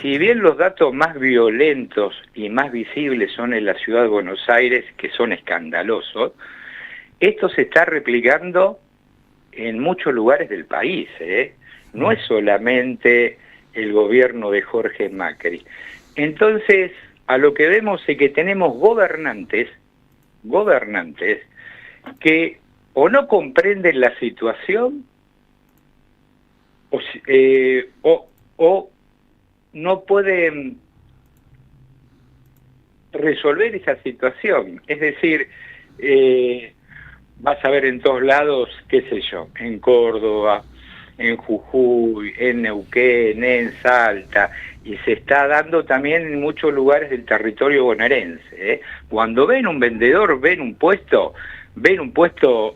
S23: Si bien los datos más violentos y más visibles son en la ciudad de Buenos Aires, que son escandalosos, esto se está replicando en muchos lugares del país, No es solamente el gobierno de Jorge Macri. Entonces, a lo que vemos es que tenemos gobernantes que o no comprenden la situación o no pueden resolver esa situación. Es decir, vas a ver en todos lados, qué sé yo, en Córdoba, en Jujuy, en Neuquén, en Salta, y se está dando también en muchos lugares del territorio bonaerense, ¿eh? Cuando ven un vendedor, ven un puesto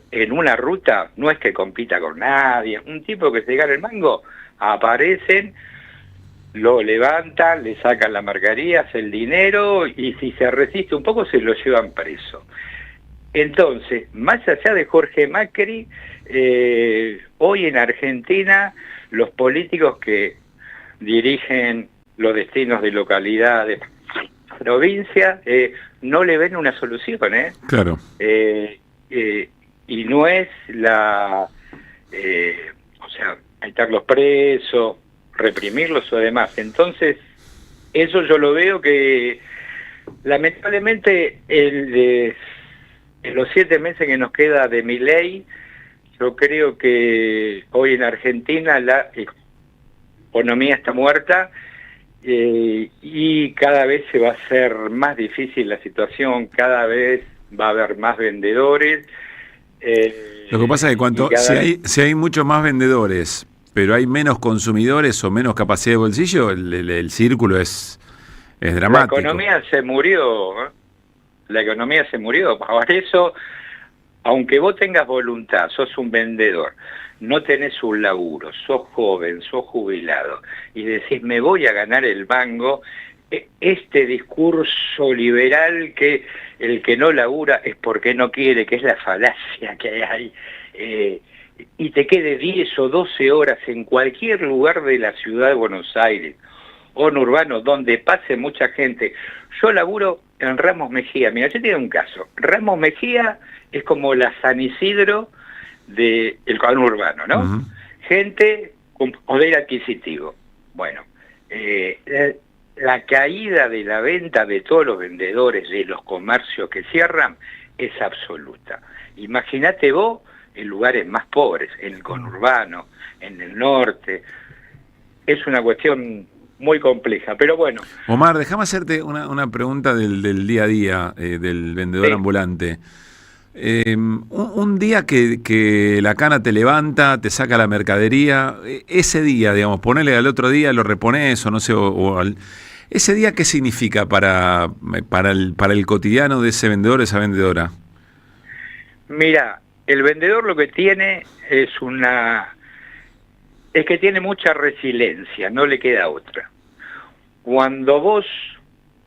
S23: en una ruta, no es que compita con nadie, un tipo que se gana el mango, aparecen, lo levantan, le sacan la mercadería, hace el dinero, y si se resiste un poco se lo llevan preso. Entonces, más allá de Jorge Macri, hoy en Argentina los políticos que dirigen los destinos de localidades, provincias, no le ven una solución, ¿eh?
S11: Claro.
S23: Y no es meterlos presos, reprimirlos o demás. Entonces, eso yo lo veo que lamentablemente en los 7 meses que nos queda de Milei, yo creo que hoy en Argentina la economía está muerta, y cada vez se va a hacer más difícil la situación, cada vez va a haber más vendedores.
S11: Lo que pasa es que si hay muchos más vendedores, pero hay menos consumidores o menos capacidad de bolsillo, el círculo es dramático.
S23: La economía se murió, ¿eh? La economía se murió. Por eso, aunque vos tengas voluntad, sos un vendedor, no tenés un laburo, sos joven, sos jubilado, y decís, me voy a ganar el mango, este discurso liberal que el que no labura es porque no quiere, que es la falacia que hay, y te quede 10 o 12 horas en cualquier lugar de la ciudad de Buenos Aires, o en urbano, donde pase mucha gente. Yo laburo en Ramos Mejía. Mira, yo te doy un caso. Ramos Mejía es como la San Isidro del conurbano, ¿no? Uh-huh. Gente con poder adquisitivo. Bueno, la caída de la venta de todos los vendedores de los comercios que cierran es absoluta. Imagínate vos en lugares más pobres, en el conurbano, en el norte. Es una cuestión muy compleja, pero bueno.
S11: Omar, déjame hacerte una pregunta del día a día, del vendedor ambulante. Un día que la cana te levanta, te saca la mercadería, ese día, digamos, ponele al otro día, lo reponés o no sé, ese día, ¿qué significa para el cotidiano de ese vendedor, esa vendedora?
S23: Mira, el vendedor lo que tiene es que tiene mucha resiliencia, no le queda otra. Cuando vos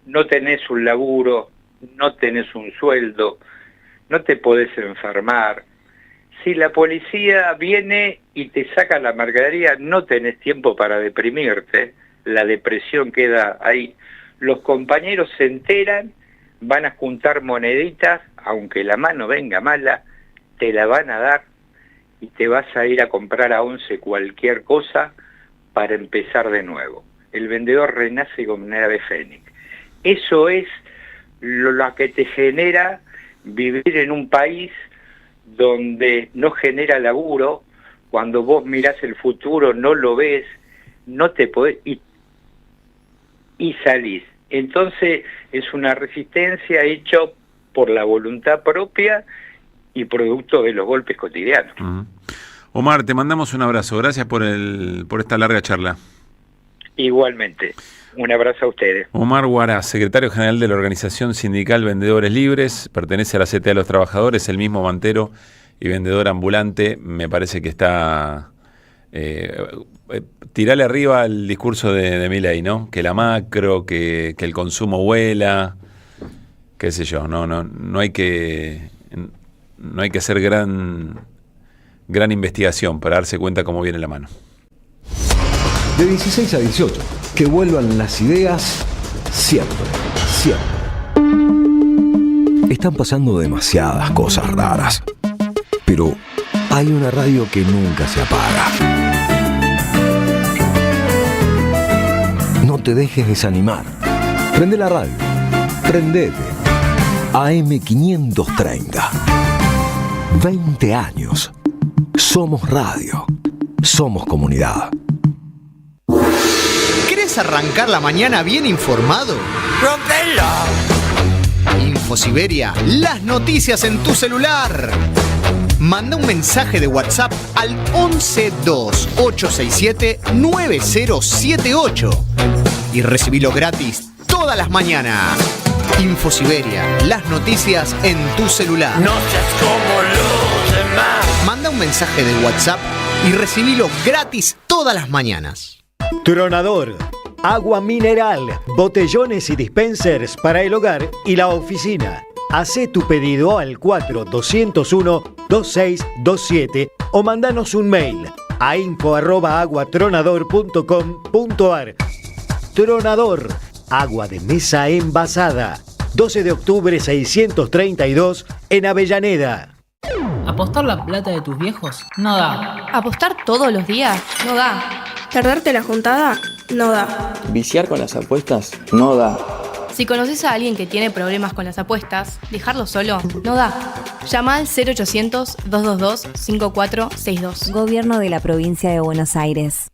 S23: no tenés un laburo, no tenés un sueldo, no te podés enfermar, si la policía viene y te saca la mercadería, no tenés tiempo para deprimirte, la depresión queda ahí. Los compañeros se enteran, van a juntar moneditas, aunque la mano venga mala, te la van a dar, y te vas a ir a comprar a 11 cualquier cosa para empezar de nuevo. El vendedor renace como un ave fénix. Eso es lo que te genera vivir en un país donde no genera laburo. Cuando vos mirás el futuro no lo ves, no te podés y salís. Entonces es una resistencia hecha por la voluntad propia y producto de los golpes cotidianos.
S11: Uh-huh. Omar, te mandamos un abrazo. Gracias por esta larga charla.
S23: Igualmente. Un abrazo a ustedes.
S11: Omar Huaraz, secretario general de la Organización Sindical Vendedores Libres, pertenece a la CTA de los Trabajadores, el mismo mantero y vendedor ambulante. Me parece que está... tirale arriba el discurso de Milei, ¿no? Que la macro, que el consumo vuela, qué sé yo. No hay que hacer gran investigación para darse cuenta cómo viene la mano.
S3: De 16 a 18, que vuelvan las ideas siempre. Están pasando demasiadas cosas raras, pero hay una radio que nunca se apaga. No te dejes desanimar. Prende la radio. Prendete. AM530. 20 años. Somos radio. Somos comunidad.
S5: ¿Querés arrancar la mañana bien informado? ¡Rompelo! Infosiberia, las noticias en tu celular. Manda un mensaje de WhatsApp al 1128679078 y recibilo gratis todas las mañanas. Infosiberia, las noticias en tu celular. No seas como los demás. Manda un mensaje de WhatsApp y recibilo gratis todas las mañanas.
S6: Tronador, agua mineral, botellones y dispensers para el hogar y la oficina. Hacé tu pedido al 4201-2627 o mandanos un mail a info@aguatronador.com.ar. Tronador, agua de mesa envasada. 12 de octubre 632 en Avellaneda.
S7: ¿Apostar la plata de tus viejos? No da.
S22: ¿Apostar todos los días? No da.
S24: ¿Perderte la juntada? No da.
S25: ¿Viciar con las apuestas? No da.
S22: Si conoces a alguien que tiene problemas con las apuestas, dejarlo solo no da. Llama al 0800-222-5462.
S26: Gobierno de la Provincia de Buenos Aires.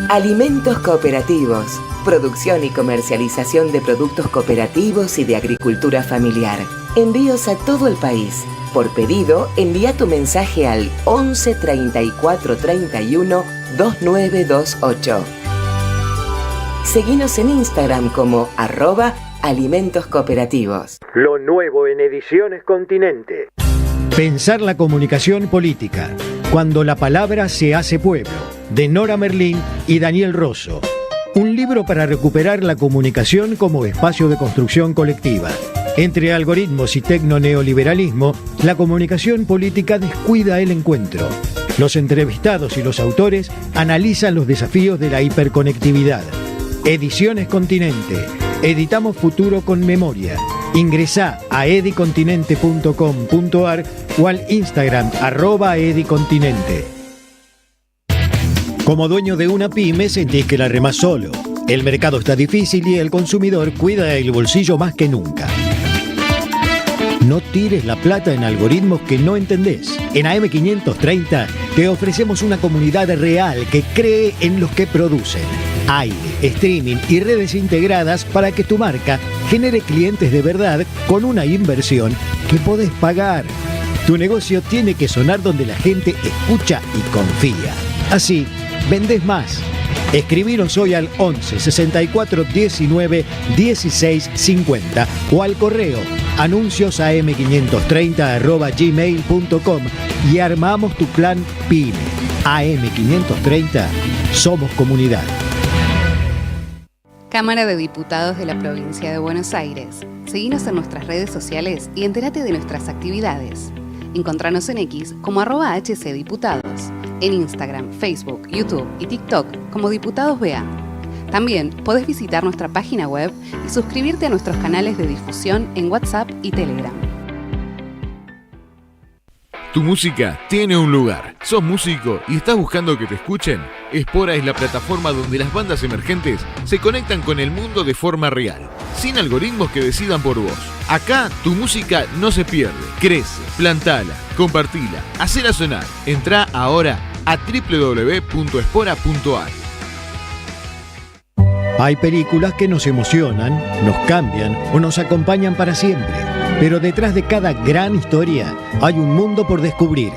S27: Alimentos cooperativos. Producción y comercialización de productos cooperativos y de agricultura familiar. Envíos a todo el país. Por pedido, envía tu mensaje al 11 34 31 2928. Seguinos en Instagram como @alimentos cooperativos.
S6: Lo nuevo en Ediciones Continente. Pensar la comunicación política. Cuando la palabra se hace pueblo. De Nora Merlín y Daniel Rosso. Un libro para recuperar la comunicación como espacio de construcción colectiva. Entre algoritmos y tecno-neoliberalismo, la comunicación política descuida el encuentro. Los entrevistados y los autores analizan los desafíos de la hiperconectividad. Ediciones Continente. Editamos futuro con memoria. Ingresá a edicontinente.com.ar o al Instagram @edicontinente. Como dueño de una pyme sentís que la remás solo. El mercado está difícil y el consumidor cuida el bolsillo más que nunca. No tires la plata en algoritmos que no entendés. En AM530 te ofrecemos una comunidad real que cree en los que producen. Aire, streaming y redes integradas para que tu marca genere clientes de verdad con una inversión que podés pagar. Tu negocio tiene que sonar donde la gente escucha y confía. Así, vendés más. Escribinos hoy al 11 64 19 16 50 o al correo anunciosam530@gmail.com y armamos tu plan PYME. AM530, somos comunidad.
S28: Cámara de Diputados de la Provincia de Buenos Aires. Seguinos en nuestras redes sociales y entérate de nuestras actividades. Encontranos en X como @HCDiputados. En Instagram, Facebook, YouTube y TikTok como Diputados BA. También podés visitar nuestra página web y suscribirte a nuestros canales de difusión en WhatsApp y Telegram.
S29: Tu música tiene un lugar. ¿Sos músico y estás buscando que te escuchen? Espora es la plataforma donde las bandas emergentes se conectan con el mundo de forma real, sin algoritmos que decidan por vos. Acá tu música no se pierde, crece, plantala, compartila, hacela sonar. Entrá ahora a www.espora.ar.
S6: Hay películas que nos emocionan, nos cambian o nos acompañan para siempre. Pero detrás de cada gran historia hay un mundo por descubrir.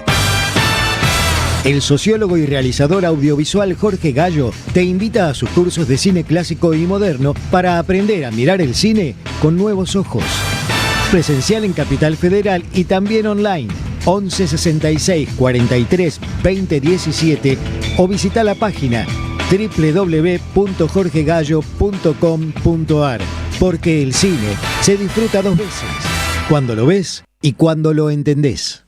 S6: El sociólogo y realizador audiovisual Jorge Gallo te invita a sus cursos de cine clásico y moderno para aprender a mirar el cine con nuevos ojos. Presencial en Capital Federal y también online. 11 66 43 20 17 o visita la página www.jorgegallo.com.ar, porque el cine se disfruta dos veces, cuando lo ves y cuando lo entendés.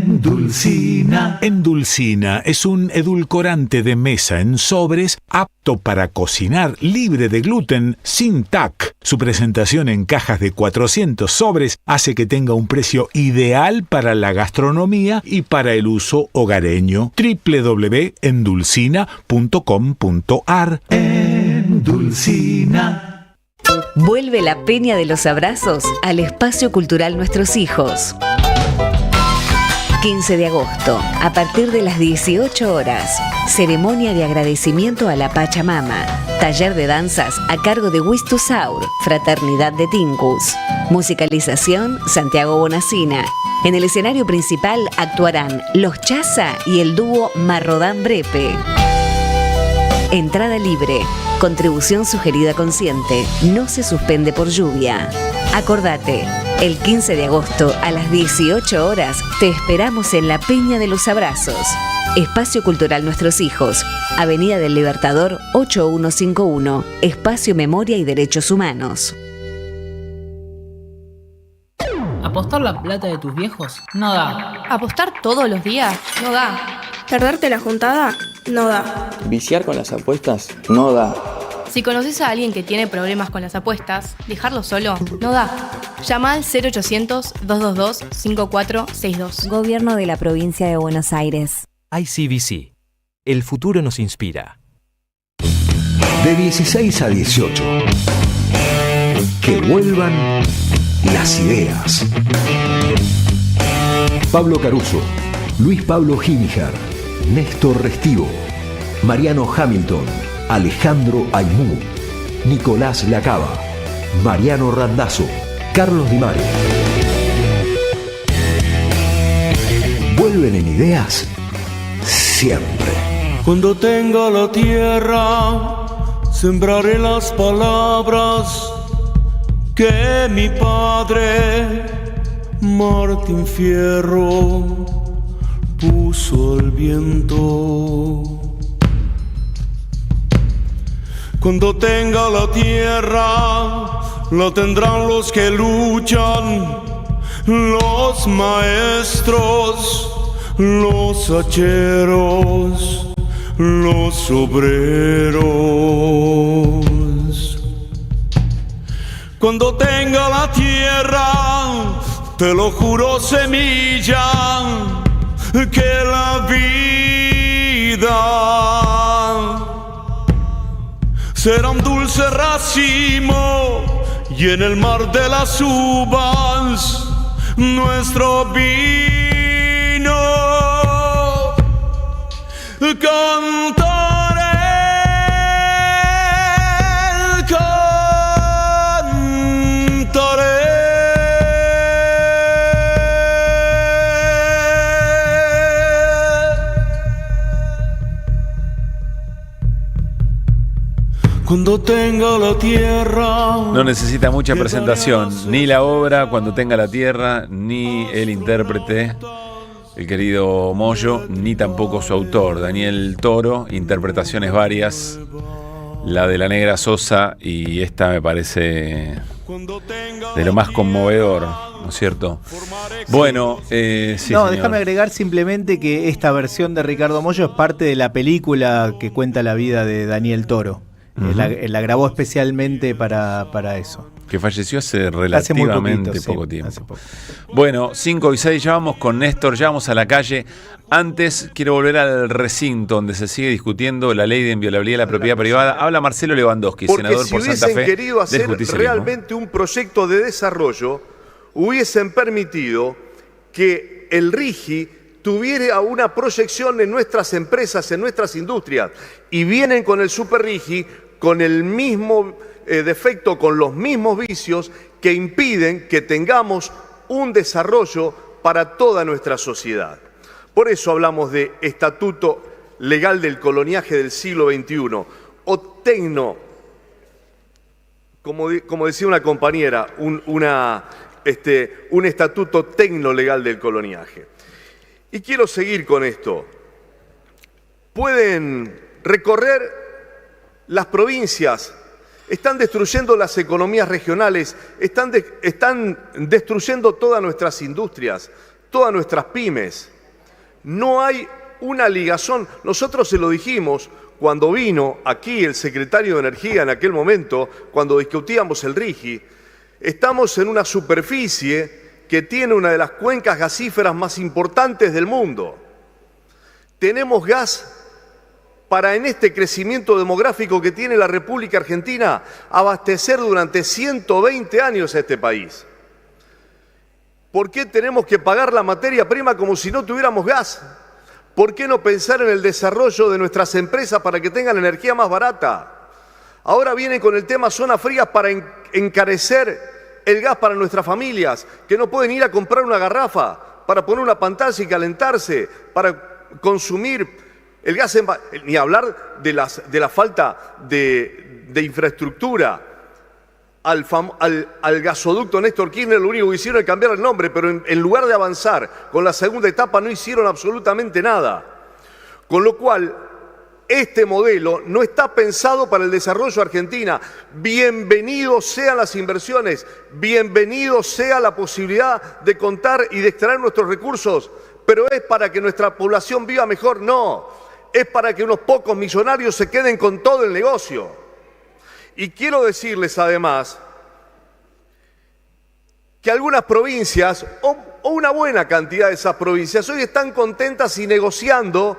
S30: Endulcina. Endulcina es un edulcorante de mesa en sobres apto para cocinar, libre de gluten, sin TAC. Su presentación en cajas de 400 sobres hace que tenga un precio ideal para la gastronomía y para el uso hogareño. www.endulcina.com.ar. Endulcina.
S26: Vuelve la Peña de los Abrazos al espacio cultural Nuestros Hijos. 15 de agosto, a partir de las 18 horas. Ceremonia de agradecimiento a la Pachamama. Taller de danzas a cargo de Wistusaur, Fraternidad de Tincus. Musicalización, Santiago Bonacina. En el escenario principal actuarán Los Chaza y el dúo Marrodán Brepe. Entrada libre. Contribución sugerida consciente. No se suspende por lluvia. Acordate, el 15 de agosto a las 18 horas te esperamos en la Peña de los Abrazos. Espacio Cultural Nuestros Hijos. Avenida del Libertador 8151. Espacio Memoria y Derechos Humanos.
S7: ¿Apostar la plata de tus viejos? No da.
S22: ¿Apostar todos los días? No da.
S24: ¿Perderte la juntada? No da.
S25: ¿Viciar con las apuestas? No da.
S22: Si conoces a alguien que tiene problemas con las apuestas, dejarlo solo no da. Llama al 0800-222-5462.
S26: Gobierno de la Provincia de Buenos Aires.
S8: ICBC. El futuro nos inspira.
S3: De 16 a 18. Que vuelvan las ideas. Pablo Caruso, Luis Pablo Ginijar, Néstor Restivo, Mariano Hamilton, Alejandro Aymú, Nicolás Lacaba, Mariano Randazzo, Carlos Di Mario. ¿Vuelven en ideas? Siempre.
S9: Cuando tenga la tierra, sembraré las palabras que mi padre, Martín Fierro, puso al viento. Cuando tenga la tierra, la tendrán los que luchan, los maestros, los hacheros, los obreros. Cuando tenga la tierra, te lo juro, semilla, que la vida será un dulce racimo y en el mar de las uvas nuestro vino cantaré, cantaré. Cuando tenga la tierra.
S11: No necesita mucha presentación, ni la obra Cuando tenga la tierra, ni el intérprete, el querido Moyo, ni tampoco su autor, Daniel Toro. Interpretaciones varias, la de la Negra Sosa y esta me parece de lo más conmovedor, ¿no es cierto? Bueno, sí,
S12: no,
S11: señor.
S12: déjame agregar simplemente que esta versión de Ricardo Mollo es parte de la película que cuenta la vida de Daniel Toro. La grabó especialmente para eso.
S11: Que falleció hace relativamente poco tiempo.
S12: Hace poco.
S11: Bueno, 5 y 6, ya vamos con Néstor, ya vamos a la calle. Antes quiero volver al recinto donde se sigue discutiendo la ley de inviolabilidad de la propiedad privada. Habla Marcelo Lewandowski, senador por Santa Fe.
S10: Porque si hubiesen querido hacer realmente un proyecto de desarrollo, hubiesen permitido que el RIGI tuviera una proyección en nuestras empresas, en nuestras industrias, y vienen con el Super RIGI con el mismo defecto, con los mismos vicios que impiden que tengamos un desarrollo para toda nuestra sociedad. Por eso hablamos de estatuto legal del coloniaje del siglo XXI, o tecno, como decía una compañera, un estatuto tecno legal del coloniaje. Y quiero seguir con esto. Pueden recorrer las provincias, están destruyendo las economías regionales, están destruyendo todas nuestras industrias, todas nuestras pymes. No hay una ligazón. Nosotros se lo dijimos cuando vino aquí el secretario de Energía en aquel momento, cuando discutíamos el RIGI. Estamos en una superficie que tiene una de las cuencas gasíferas más importantes del mundo. Tenemos gas para, en este crecimiento demográfico que tiene la República Argentina, abastecer durante 120 años a este país. ¿Por qué tenemos que pagar la materia prima como si no tuviéramos gas? ¿Por qué no pensar en el desarrollo de nuestras empresas para que tengan energía más barata? Ahora vienen con el tema zonas frías para encarecer el gas para nuestras familias, que no pueden ir a comprar una garrafa para poner una pantalla y calentarse, para consumir el gas, ni hablar de la falta de infraestructura. Al gasoducto Néstor Kirchner lo único que hicieron es cambiar el nombre, pero en lugar de avanzar con la segunda etapa no hicieron absolutamente nada. Con lo cual, este modelo no está pensado para el desarrollo de Argentina. Bienvenidos sean las inversiones, bienvenidos sea la posibilidad de contar y de extraer nuestros recursos, pero ¿es para que nuestra población viva mejor? No, es para que unos pocos millonarios se queden con todo el negocio. Y quiero decirles además que algunas provincias, o una buena cantidad de esas provincias, hoy están contentas y negociando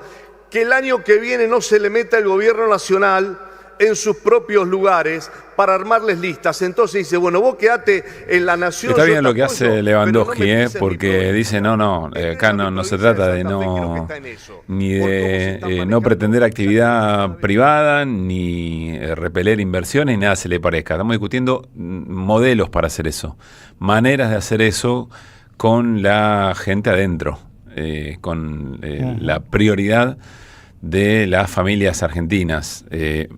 S10: que el año que viene no se le meta el gobierno nacional en sus propios lugares para armarles listas. Entonces dice, bueno, vos quedate en la nación.
S11: Está bien lo que hace Lewandowski, porque dice, acá no se trata de no pretender actividad privada, ni repeler inversiones, ni nada se le parezca. Estamos discutiendo modelos para hacer eso, maneras de hacer eso con la gente adentro, con la prioridad de las familias argentinas.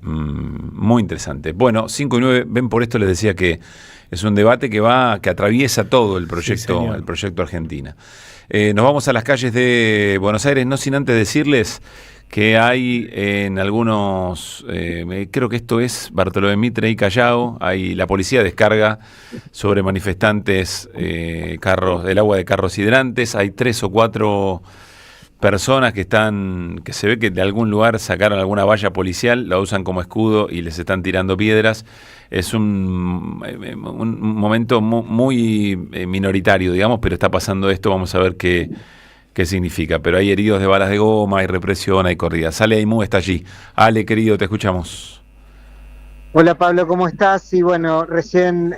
S11: Muy interesante. Bueno, 5 y 9, ven, por esto les decía que es un debate que atraviesa todo el proyecto, el proyecto Argentina. Nos vamos a las calles de Buenos Aires, no sin antes decirles que hay en algunos, creo que esto es Bartolomé Mitre y Callao, la policía descarga sobre manifestantes el agua de carros hidrantes. Hay 3 o 4 personas que se ve que de algún lugar sacaron alguna valla policial, la usan como escudo y les están tirando piedras. Es un momento muy minoritario, digamos, pero está pasando esto, vamos a ver qué significa. Pero hay heridos de balas de goma, hay represión, hay corridas. Ale Aimú está allí. Ale, querido, te escuchamos.
S1: Hola Pablo, ¿cómo estás? Y bueno, recién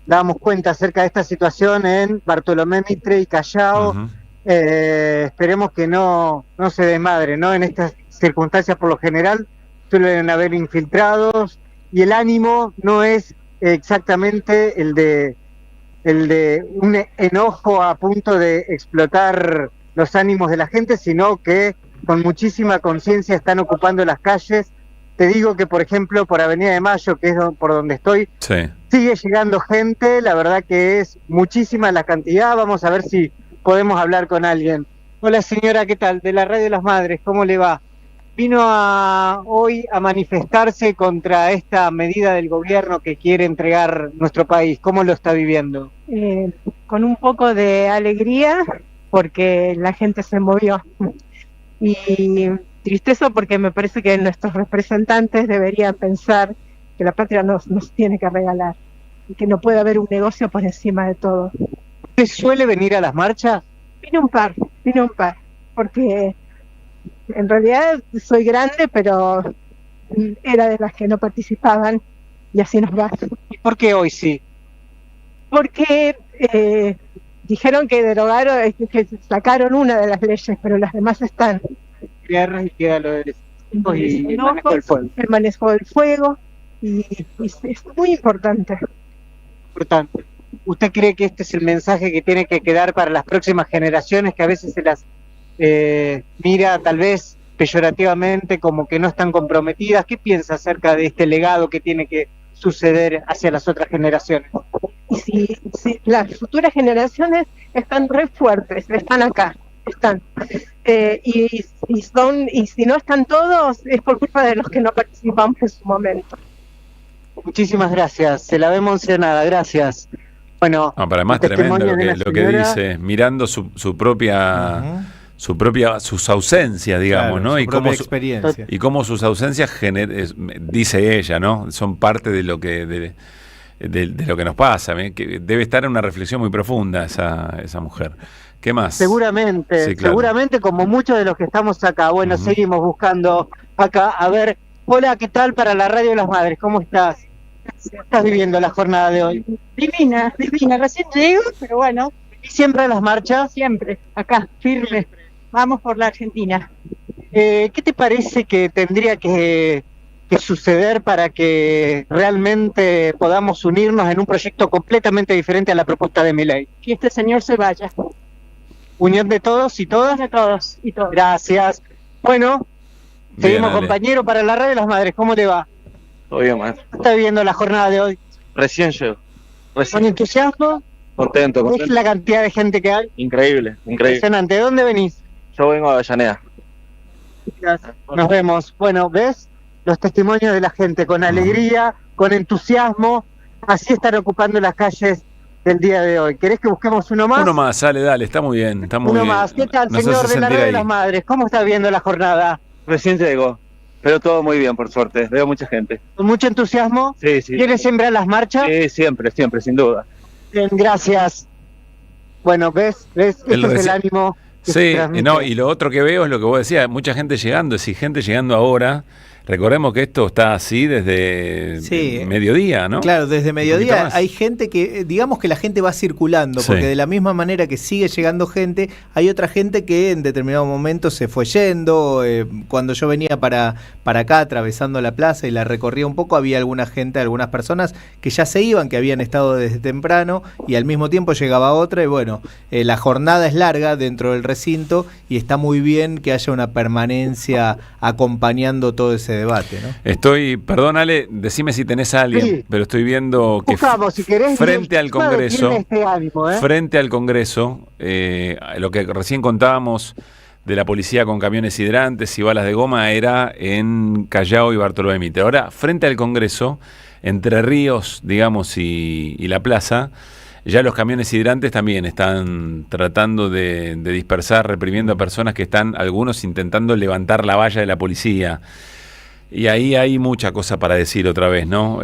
S1: dábamos cuenta acerca de esta situación en Bartolomé Mitre y Callao. Uh-huh. Esperemos que no se desmadre, ¿no? En estas circunstancias, por lo general, suelen haber infiltrados y el ánimo no es exactamente el de un enojo a punto de explotar los ánimos de la gente, sino que con muchísima conciencia están ocupando las calles. Te digo que, por ejemplo, por Avenida de Mayo, que es por donde estoy, sigue llegando gente, la verdad que es muchísima la cantidad. Vamos a ver si podemos hablar con alguien. Hola señora, ¿qué tal? De la Radio de las Madres, ¿cómo le va? Vino hoy a manifestarse contra esta medida del gobierno que quiere entregar nuestro país. ¿Cómo lo está viviendo?
S13: Con un poco de alegría, porque la gente se movió. Y tristeza porque me parece que nuestros representantes deberían pensar que la patria nos tiene que regalar y que no puede haber un negocio por encima de todo.
S1: ¿Usted suele venir a las marchas?
S13: Vino un par, porque en realidad soy grande, pero era de las que no participaban y así nos va.
S1: ¿Y por qué hoy sí?
S13: Porque dijeron que derogaron, que sacaron una de las leyes, pero las demás están.
S1: Y queda lo del manejo del fuego.
S13: El manejo del fuego y es muy importante.
S1: ¿Usted cree que este es el mensaje que tiene que quedar para las próximas generaciones, que a veces se las mira tal vez peyorativamente como que no están comprometidas? ¿Qué piensa acerca de este legado que tiene que suceder hacia las otras generaciones?
S13: Y si las futuras generaciones están re fuertes, están acá, están. Y si no están todos, es por culpa de los que no participamos en su momento.
S1: Muchísimas gracias, se la ve emocionada, gracias. Bueno,
S11: pero además tremendo lo que dice, mirando sus ausencias, digamos,
S12: claro,
S11: ¿no?
S12: Y cómo experiencia.
S11: Y cómo sus ausencias dice ella, ¿no? Son parte de lo que de lo que nos pasa, ¿eh? Que debe estar en una reflexión muy profunda esa mujer. ¿Qué más?
S1: Seguramente,
S11: sí, claro.
S1: Seguramente como muchos de los que estamos acá. Bueno, seguimos buscando acá. A ver, hola, ¿qué tal para la Radio de las Madres? ¿Cómo estás? ¿Estás viviendo la jornada de hoy?
S13: Divina, recién llego, pero bueno,
S1: ¿Siempre a las marchas?
S13: Siempre, acá, firme. Vamos por la Argentina.
S1: ¿Qué te parece que tendría que suceder para que realmente podamos unirnos en un proyecto completamente diferente a la propuesta de Milei?
S13: Que este señor se vaya.
S1: ¿Unión de todos y todas?
S13: De todos y todas.
S1: Gracias. Bueno, seguimos,
S11: Ale.
S1: compañero, para la Radio de las Madres. ¿Cómo te va?
S2: Todo bien, maestro.
S1: ¿Cómo está viviendo la jornada de hoy?
S2: Recién llego.
S1: ¿Con entusiasmo?
S2: Contento.
S1: ¿Es la cantidad de gente que hay?
S2: Increíble.
S1: Impresionante. ¿De dónde venís?
S2: Yo vengo de Avellaneda.
S1: Nos vemos. Bueno, ¿ves? Los testimonios de la gente con alegría, con entusiasmo. Así están ocupando las calles del día de hoy. ¿Querés que busquemos uno más?
S11: Uno más, dale, está muy bien.
S1: Uno más. ¿Qué tal,
S11: Nos
S1: señor
S11: hace
S1: de la
S11: sentir
S1: Radio de
S11: ahí.
S1: las Madres? ¿Cómo está viendo la jornada?
S2: Recién llegó. Pero todo muy bien, por suerte. Veo mucha gente.
S1: ¿Con mucho entusiasmo?
S2: Sí.
S1: ¿Quieres siempre a las marchas?
S2: Sí, siempre, sin duda.
S1: Bien, gracias. Bueno, ¿ves? Este es el ánimo que se
S11: Sí,
S1: transmite.
S11: no, y lo otro que veo es lo que vos decías, mucha gente llegando, gente llegando ahora. Recordemos que esto está así desde mediodía, ¿no?
S12: Claro, desde
S11: Un
S12: mediodía
S11: poquito más.
S12: hay gente que, digamos que la gente va circulando,
S11: Sí.
S12: porque de la misma manera que sigue llegando gente, hay otra gente que en determinado momento se fue yendo. Cuando yo venía para acá atravesando la plaza y la recorría un poco, había alguna gente, algunas personas que ya se iban, que habían estado desde temprano, y al mismo tiempo llegaba otra, y bueno, la jornada es larga dentro del recinto y está muy bien que haya una permanencia acompañando todo ese debate, ¿no?
S11: Perdón Ale, decime si tenés a alguien,
S1: Sí.
S11: pero estoy viendo que
S1: Buscamos, si querés,
S11: frente al Congreso,
S1: tiene este ánimo,
S11: frente al Congreso, lo que recién contábamos de la policía con camiones hidrantes y balas de goma era en Callao y Bartolomé Mitre. Ahora, frente al Congreso, Entre Ríos, digamos, y la plaza, ya los camiones hidrantes también están tratando de dispersar, reprimiendo a personas que están, algunos intentando levantar la valla de la policía. Y ahí hay mucha cosa para decir otra vez, ¿no?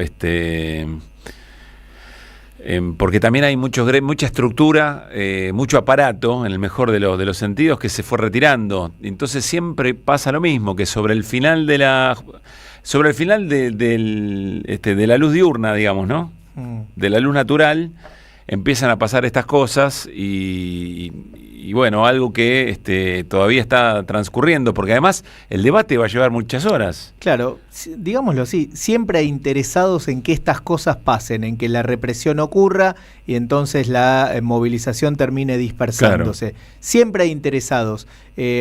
S11: Porque también hay mucha estructura, mucho aparato, en el mejor de los sentidos, que se fue retirando. Entonces siempre pasa lo mismo, que sobre el final de la luz diurna, digamos, ¿no? De la luz natural, empiezan a pasar estas cosas y bueno, algo que todavía está transcurriendo, porque además el debate va a llevar muchas horas.
S12: Claro, digámoslo así, siempre hay interesados en que estas cosas pasen, en que la represión ocurra y entonces la movilización termine dispersándose. Claro. Siempre hay interesados.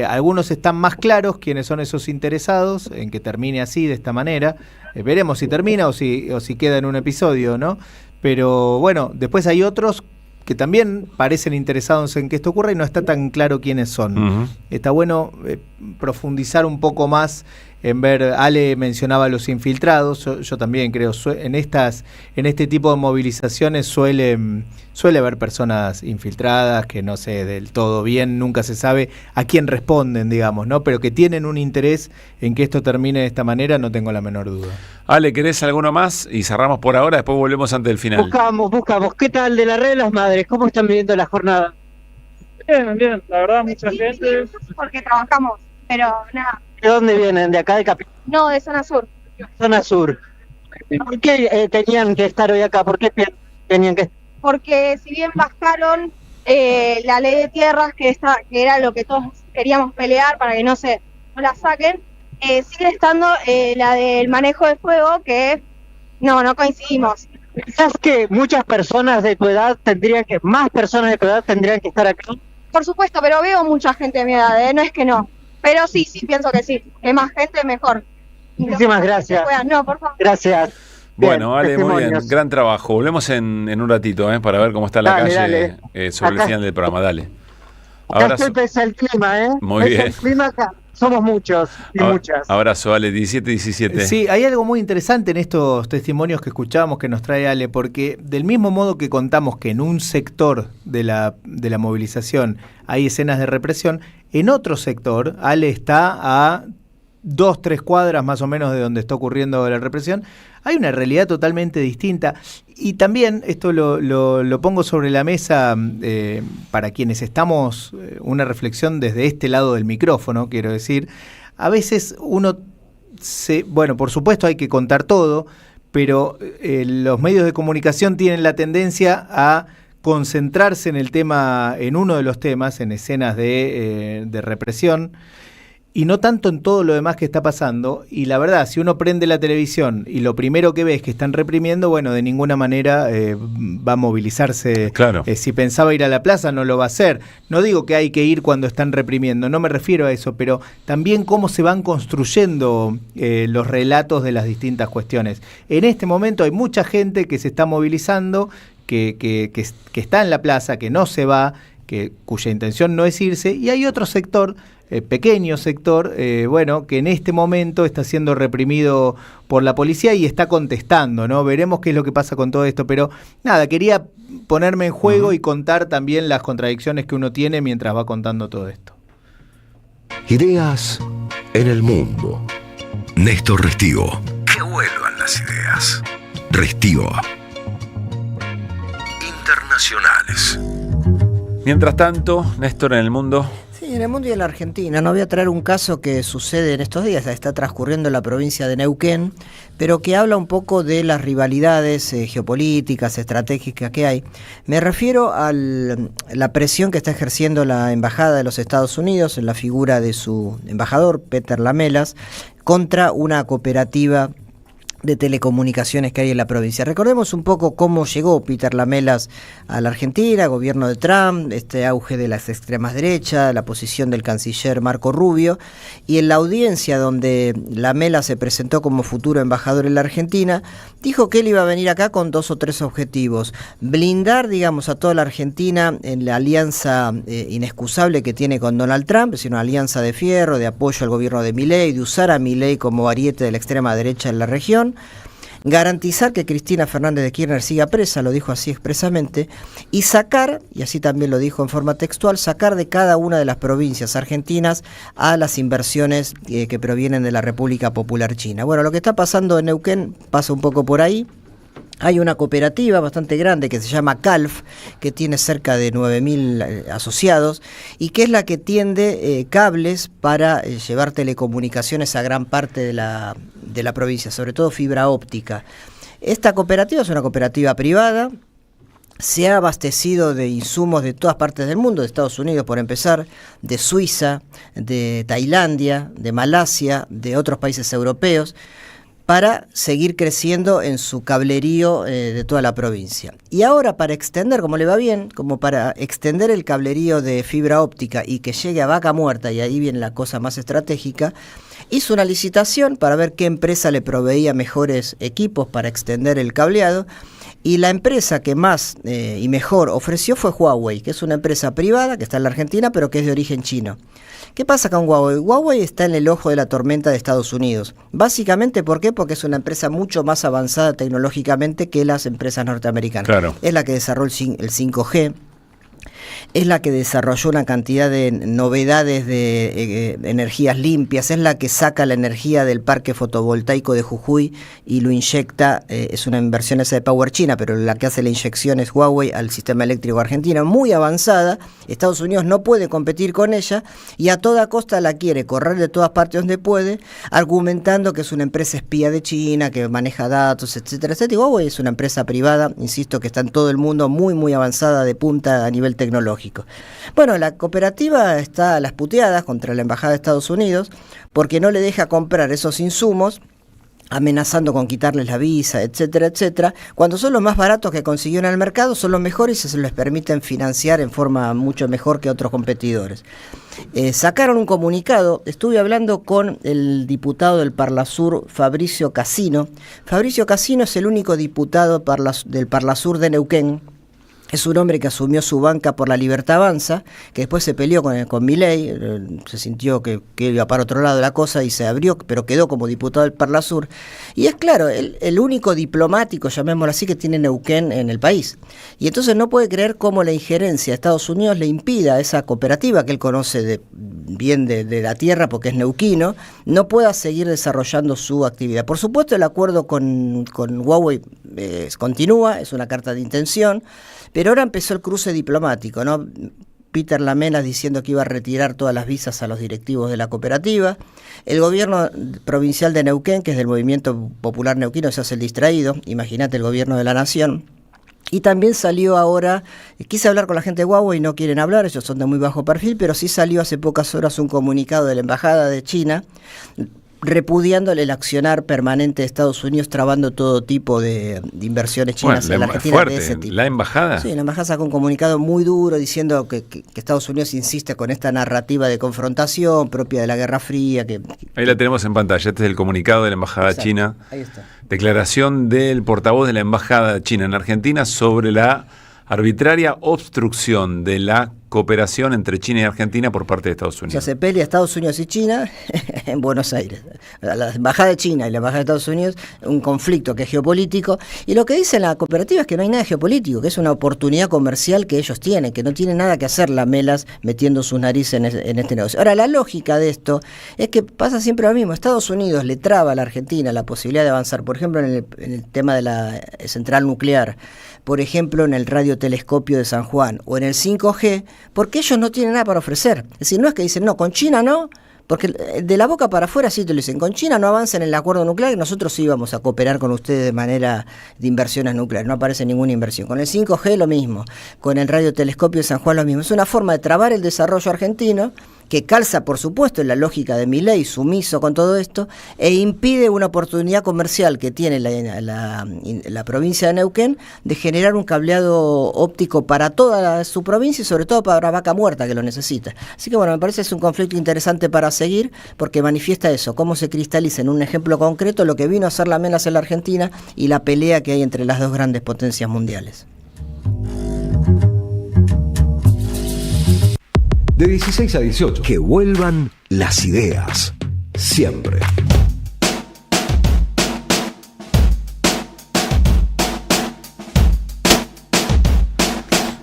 S12: Algunos están más claros quiénes son esos interesados en que termine así, de esta manera. Veremos si termina o si queda en un episodio, ¿no? Pero bueno, después hay otros que también parecen interesados en que esto ocurra y no está tan claro quiénes son. Uh-huh. Está bueno profundizar un poco más en ver. Ale mencionaba a los infiltrados, yo también creo, en este tipo de movilizaciones suele haber personas infiltradas que no sé del todo bien, nunca se sabe a quién responden, digamos, ¿no? Pero que tienen un interés en que esto termine de esta manera, no tengo la menor duda.
S11: Ale, ¿querés alguno más? Y cerramos por ahora, después volvemos antes del final.
S1: Buscamos. ¿Qué tal de la Red de las Madres? ¿Cómo están viviendo la jornada?
S4: Bien, la verdad, mucha gente.
S24: Porque trabajamos, pero nada.
S1: ¿De dónde vienen? ¿De acá de Capital?
S24: No, de zona sur.
S1: Zona sur. ¿Por qué tenían que estar hoy acá? ¿Por qué tenían que estar?
S24: Porque si bien bajaron la ley de tierras, que era lo que todos queríamos pelear para que no la saquen, sigue estando la del manejo de fuego, que no coincidimos.
S1: ¿Pensás que muchas personas de tu edad más personas de tu edad tendrían que estar acá?
S24: Por supuesto, pero veo mucha gente de mi edad, no es que no. Pero sí, pienso que sí. Que más gente, mejor.
S1: Muchísimas gracias.
S24: No, por favor.
S1: Gracias.
S11: Bueno, Ale, muy bien. Gran trabajo. Volvemos en un ratito, para ver cómo está la calle sobre el final del programa. Dale.
S1: Abrazo. Pesa el clima,
S11: Muy bien.
S1: El clima acá. Somos muchos y muchas.
S11: Abrazo, Ale. 17.
S12: Sí, hay algo muy interesante en estos testimonios que escuchamos que nos trae Ale, porque del mismo modo que contamos que en un sector de la movilización hay escenas de represión, en otro sector, Ale está a 2-3 cuadras más o menos de donde está ocurriendo la represión, hay una realidad totalmente distinta. Y también, esto lo pongo sobre la mesa para quienes estamos, una reflexión desde este lado del micrófono, quiero decir, a veces uno bueno, por supuesto hay que contar todo, pero los medios de comunicación tienen la tendencia a concentrarse en el tema, en uno de los temas, en escenas de represión, y no tanto en todo lo demás que está pasando. Y la verdad, si uno prende la televisión y lo primero que ve es que están reprimiendo, bueno, de ninguna manera va a movilizarse.
S11: Claro.
S12: Si pensaba ir a la plaza, no lo va a hacer. No digo que hay que ir cuando están reprimiendo, no me refiero a eso, pero también cómo se van construyendo los relatos de las distintas cuestiones. En este momento hay mucha gente que se está movilizando, que está en la plaza, que no se va, cuya intención no es irse, y hay otro sector, pequeño sector, que en este momento está siendo reprimido por la policía y está contestando, ¿no? Veremos qué es lo que pasa con todo esto, pero nada, quería ponerme en juego y contar también las contradicciones que uno tiene mientras va contando todo esto.
S3: Ideas en el mundo. Néstor Restivo. Que vuelvan las ideas. Restivo. Internacionales.
S11: Mientras tanto, Néstor, en el mundo.
S5: Sí, en el mundo y en la Argentina. No voy a traer un caso que sucede en estos días, está transcurriendo en la provincia de Neuquén, pero que habla un poco de las rivalidades geopolíticas, estratégicas que hay. Me refiero a la presión que está ejerciendo la Embajada de los Estados Unidos en la figura de su embajador, Peter Lamelas, contra una cooperativa de telecomunicaciones que hay en la provincia. Recordemos un poco cómo llegó Peter Lamelas a la Argentina, gobierno de Trump, este auge de las extremas derechas, la posición del canciller Marco Rubio, y en la audiencia donde Lamelas se presentó como futuro embajador en la Argentina, dijo que él iba a venir acá con 2 o 3 objetivos: blindar, digamos, a toda la Argentina en la alianza inexcusable que tiene con Donald Trump, es decir, una alianza de fierro, de apoyo al gobierno de Milei, de usar a Milei como ariete de la extrema derecha en la región, garantizar que Cristina Fernández de Kirchner siga presa, lo dijo así expresamente, y sacar, y así también lo dijo en forma textual, sacar de cada una de las provincias argentinas a las inversiones que provienen de la República Popular China. Bueno, lo que está pasando en Neuquén pasa un poco por ahí. Hay una cooperativa bastante grande que se llama CALF, que tiene cerca de 9.000 asociados y que es la que tiende cables para llevar telecomunicaciones a gran parte de la provincia, sobre todo fibra óptica. Esta cooperativa es una cooperativa privada, se ha abastecido de insumos de todas partes del mundo, de Estados Unidos por empezar, de Suiza, de Tailandia, de Malasia, de otros países europeos, para seguir creciendo en su cablerío de toda la provincia. Y ahora, para extender, como le va bien, como para extender el cablerío de fibra óptica y que llegue a Vaca Muerta, y ahí viene la cosa más estratégica, hizo una licitación para ver qué empresa le proveía mejores equipos para extender el cableado, y la empresa que más y mejor ofreció fue Huawei, que es una empresa privada que está en la Argentina, pero que es de origen chino. ¿Qué pasa con Huawei? Huawei está en el ojo de la tormenta de Estados Unidos. Básicamente, ¿por qué? Porque es una empresa mucho más avanzada tecnológicamente que las empresas norteamericanas. Claro. Es la que desarrolló el 5G. Es la que desarrolló una cantidad de novedades de energías limpias, es la que saca la energía del parque fotovoltaico de Jujuy y lo inyecta, es una inversión esa de Power China, pero la que hace la inyección es Huawei al sistema eléctrico argentino, muy avanzada. Estados Unidos no puede competir con ella y a toda costa la quiere correr de todas partes donde puede, argumentando que es una empresa espía de China, que maneja datos, etcétera, etcétera. Y Huawei es una empresa privada, insisto, que está en todo el mundo, muy, muy avanzada, de punta a nivel tecnológico. Bueno, la cooperativa está a las puteadas contra la Embajada de Estados Unidos porque no le deja comprar esos insumos, amenazando con quitarles la visa, etcétera, etcétera, cuando son los más baratos que consiguió en el mercado, son los mejores y se les permiten financiar en forma mucho mejor que otros competidores. Sacaron un comunicado, estuve hablando con el diputado del Parlasur, Fabricio Casino. Fabricio Casino es el único diputado del Parlasur de Neuquén. Es un hombre que asumió su banca por La Libertad Avanza, que después se peleó con Milei, se sintió que iba para otro lado la cosa y se abrió, pero quedó como diputado del Parlasur. Y es claro, el único diplomático, llamémoslo así, que tiene Neuquén en el país. Y entonces no puede creer cómo la injerencia de Estados Unidos le impida a esa cooperativa, que él conoce bien de la tierra porque es neuquino, no pueda seguir desarrollando su actividad. Por supuesto, el acuerdo con Huawei continúa, es una carta de intención, pero ahora empezó el cruce diplomático, ¿no? Peter Lamelas diciendo que iba a retirar todas las visas a los directivos de la cooperativa. El gobierno provincial de Neuquén, que es del Movimiento Popular Neuquino, se hace el distraído. Imagínate el gobierno de la nación. Y también salió ahora, quise hablar con la gente de Huawei y no quieren hablar, ellos son de muy bajo perfil, pero sí salió hace pocas horas un comunicado de la Embajada de China repudiándole el accionar permanente de Estados Unidos, trabando todo tipo de inversiones chinas en la Argentina
S11: fuerte,
S5: de ese tipo.
S11: ¿La embajada?
S5: Sí, la embajada sacó un comunicado muy duro diciendo que Estados Unidos insiste con esta narrativa de confrontación propia de la Guerra Fría.
S11: Ahí la tenemos en pantalla, este es el comunicado de la Embajada China.
S5: Ahí está.
S11: Declaración del portavoz de la Embajada China en Argentina sobre la arbitraria obstrucción de la cooperación entre China y Argentina por parte de Estados Unidos.
S5: O sea, se pelea Estados Unidos y China en Buenos Aires. La Embajada de China y la Embajada de Estados Unidos, un conflicto que es geopolítico. Y lo que dice la cooperativa es que no hay nada geopolítico, que es una oportunidad comercial que ellos tienen, que no tienen nada que hacer Lamelas metiendo sus narices en este negocio. Ahora, la lógica de esto es que pasa siempre lo mismo. Estados Unidos le traba a la Argentina la posibilidad de avanzar, por ejemplo, en el tema de la central nuclear, por ejemplo, en el radiotelescopio de San Juan o en el 5G, porque ellos no tienen nada para ofrecer. Es decir, no es que dicen, no, con China no, porque de la boca para afuera sí te lo dicen, con China no avanzan en el acuerdo nuclear y nosotros sí vamos a cooperar con ustedes de manera de inversiones nucleares, no aparece ninguna inversión. Con el 5G lo mismo, con el radiotelescopio de San Juan lo mismo. Es una forma de trabar el desarrollo argentino, que calza, por supuesto, en la lógica de Milei, sumiso con todo esto, e impide una oportunidad comercial que tiene la provincia de Neuquén de generar un cableado óptico para toda su provincia y sobre todo para Vaca Muerta, que lo necesita. Así que bueno, me parece que es un conflicto interesante para seguir, porque manifiesta eso, cómo se cristaliza en un ejemplo concreto lo que vino a ser la amenaza en la Argentina y la pelea que hay entre las dos grandes potencias mundiales.
S3: De 16 a 18. Que vuelvan las ideas. Siempre.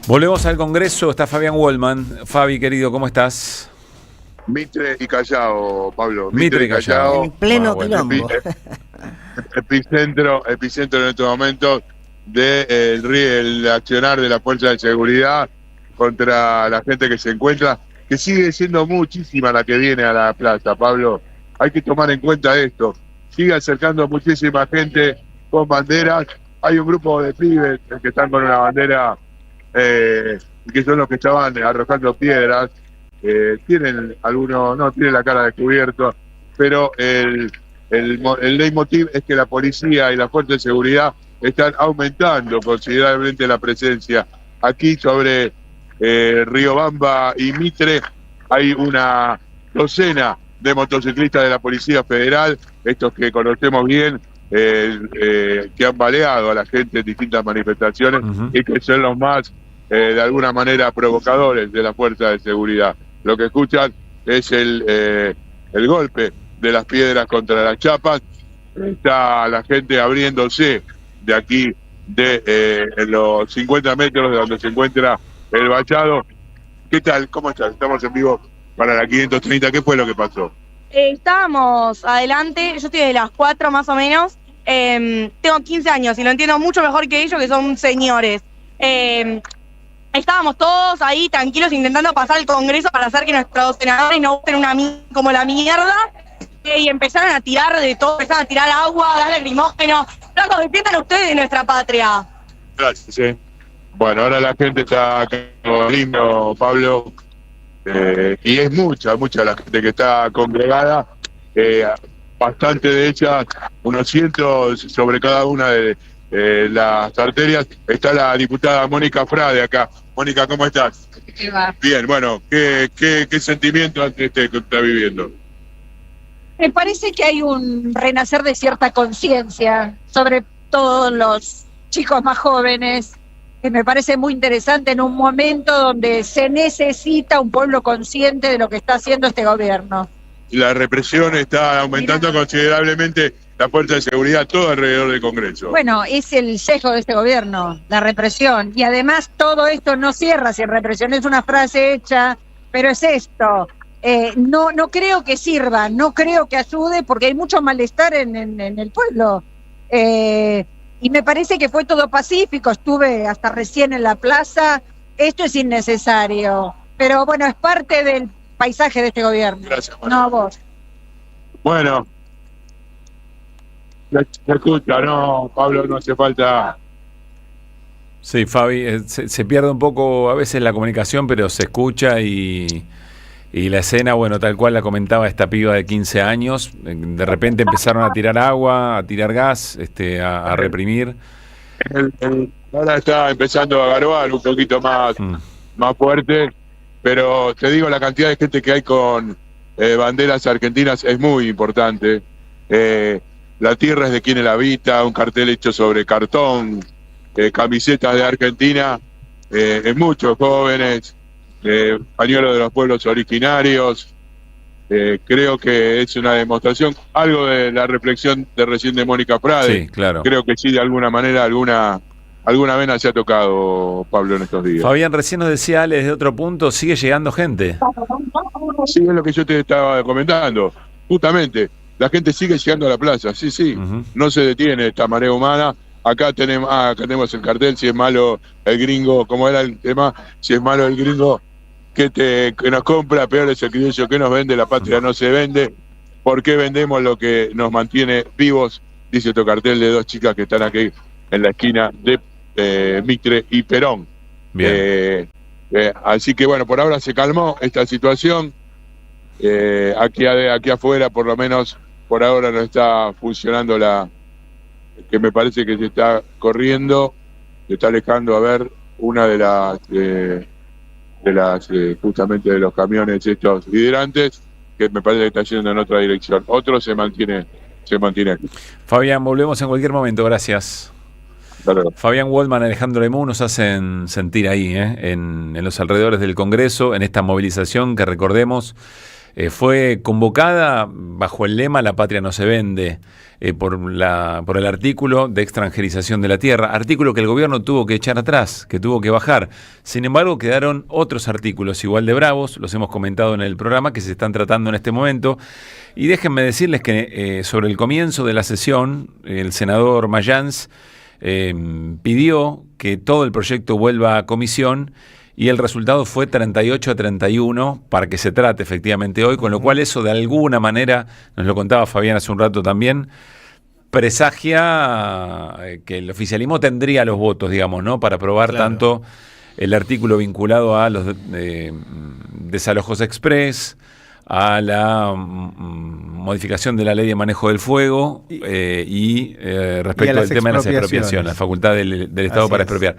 S11: Volvemos al Congreso, está Fabián Wallman. Fabi, querido, ¿cómo estás?
S14: Mitre y Callao, Pablo.
S11: Mitre y Callao.
S5: En pleno quilombo.
S14: Epicentro en estos momentos del accionar de la fuerza de seguridad contra la gente que se encuentra, que sigue siendo muchísima la que viene a la plaza, Pablo. Hay que tomar en cuenta esto. Sigue acercando muchísima gente con banderas. Hay un grupo de pibes que están con una bandera, que son los que estaban arrojando piedras. Tienen algunos, no tienen la cara descubierto, pero el leitmotiv es que la policía y la fuerza de seguridad están aumentando considerablemente la presencia. Aquí sobre Riobamba y Mitre hay una docena de motociclistas de la Policía Federal, estos que conocemos bien, que han baleado a la gente en distintas manifestaciones y que son los más, de alguna manera, provocadores de la fuerza de seguridad. Lo que escuchan es el golpe de las piedras contra las chapas. Está la gente abriéndose de aquí, en los 50 metros de donde se encuentra el Vallado. ¿Qué tal? ¿Cómo estás? Estamos en vivo para la 530. ¿Qué fue lo que pasó?
S24: Estábamos adelante, yo estoy de las 4 más o menos. Tengo 15 años y lo entiendo mucho mejor que ellos, que son señores. Estábamos todos ahí tranquilos intentando pasar el Congreso para hacer que nuestros senadores no voten como la mierda. Y empezaron a tirar de todo, empezaron a tirar agua, gas lacrimógeno. Flacos, defiendan ustedes de nuestra patria.
S14: Gracias, Bueno, ahora la gente está acá lindo, Pablo, y es mucha la gente que está congregada, bastante de ellas, unos cientos sobre cada una de las arterias. Está la diputada Mónica Frade acá. Mónica, ¿cómo estás?
S24: ¿Qué va?
S14: Bien, bueno, ¿qué sentimiento ante este que está viviendo?
S15: Me parece que hay un renacer de cierta conciencia, sobre todo los chicos más jóvenes, que me parece muy interesante en un momento donde se necesita un pueblo consciente de lo que está haciendo este gobierno.
S14: La represión está aumentando considerablemente la fuerza de seguridad todo alrededor del Congreso.
S15: Bueno, es el sesgo de este gobierno, la represión. Y además todo esto no cierra sin represión, es una frase hecha, pero es esto. No creo que sirva, no creo que ayude, porque hay mucho malestar en el pueblo. Y me parece que fue todo pacífico, estuve hasta recién en la plaza. Esto es innecesario, pero bueno, es parte del paisaje de este gobierno.
S14: Gracias,
S15: no a vos.
S14: Bueno, se escucha, no, Pablo, no hace falta
S11: Sí, Fabi, se pierde un poco a veces la comunicación, pero se escucha y la escena, bueno, tal cual la comentaba esta piba de 15 años, de repente empezaron a tirar agua, a tirar gas, a reprimir.
S14: Ahora está empezando a garoar un poquito más fuerte, pero te digo, la cantidad de gente que hay con banderas argentinas es muy importante. La tierra es de quien la habita, un cartel hecho sobre cartón, camisetas de Argentina, muchos jóvenes, pañuelos de los pueblos originarios. Creo que es una demostración, algo de la reflexión de recién de Mónica Prade.
S11: Sí, claro.
S14: Creo que sí, de alguna manera, alguna vena se ha tocado, Pablo, en estos días.
S11: Fabián, recién nos decía Ale desde otro punto, sigue llegando gente.
S14: Sí, es lo que yo te estaba comentando. Justamente, la gente sigue llegando a la plaza, sí. No se detiene esta marea humana. Acá tenemos el cartel, si es malo el gringo, como era el tema, si es malo el gringo que nos compra, peor es el criollo que nos vende, la patria no se vende. ¿Por qué vendemos lo que nos mantiene vivos? Dice este cartel de dos chicas que están aquí en la esquina de Mitre y Perón.
S11: Bien.
S14: Así que bueno, por ahora se calmó esta situación. Aquí afuera, por lo menos, por ahora no está funcionando que me parece que se está corriendo, se está alejando a ver una de las justamente de los camiones estos hidrantes, que me parece que está yendo en otra dirección. Otro se mantiene aquí.
S11: Fabián, volvemos en cualquier momento, gracias.
S14: Claro.
S11: Fabián Waldman, Alejandro Lemú nos hacen sentir ahí, en los alrededores del Congreso, en esta movilización que, recordemos, fue convocada bajo el lema "La patria no se vende", por el artículo de extranjerización de la tierra, artículo que el gobierno tuvo que echar atrás, que tuvo que bajar. Sin embargo, quedaron otros artículos igual de bravos, los hemos comentado en el programa, que se están tratando en este momento. Y déjenme decirles que sobre el comienzo de la sesión, el senador Mayans pidió que todo el proyecto vuelva a comisión, y el resultado fue 38-31 para que se trate efectivamente hoy, con lo cual eso de alguna manera, nos lo contaba Fabián hace un rato también, presagia que el oficialismo tendría los votos, digamos, ¿no?, para aprobar tanto el artículo vinculado a los desalojos express, a la modificación de la ley de manejo del fuego y respecto al tema de las expropiaciones, la facultad del Estado para expropiar.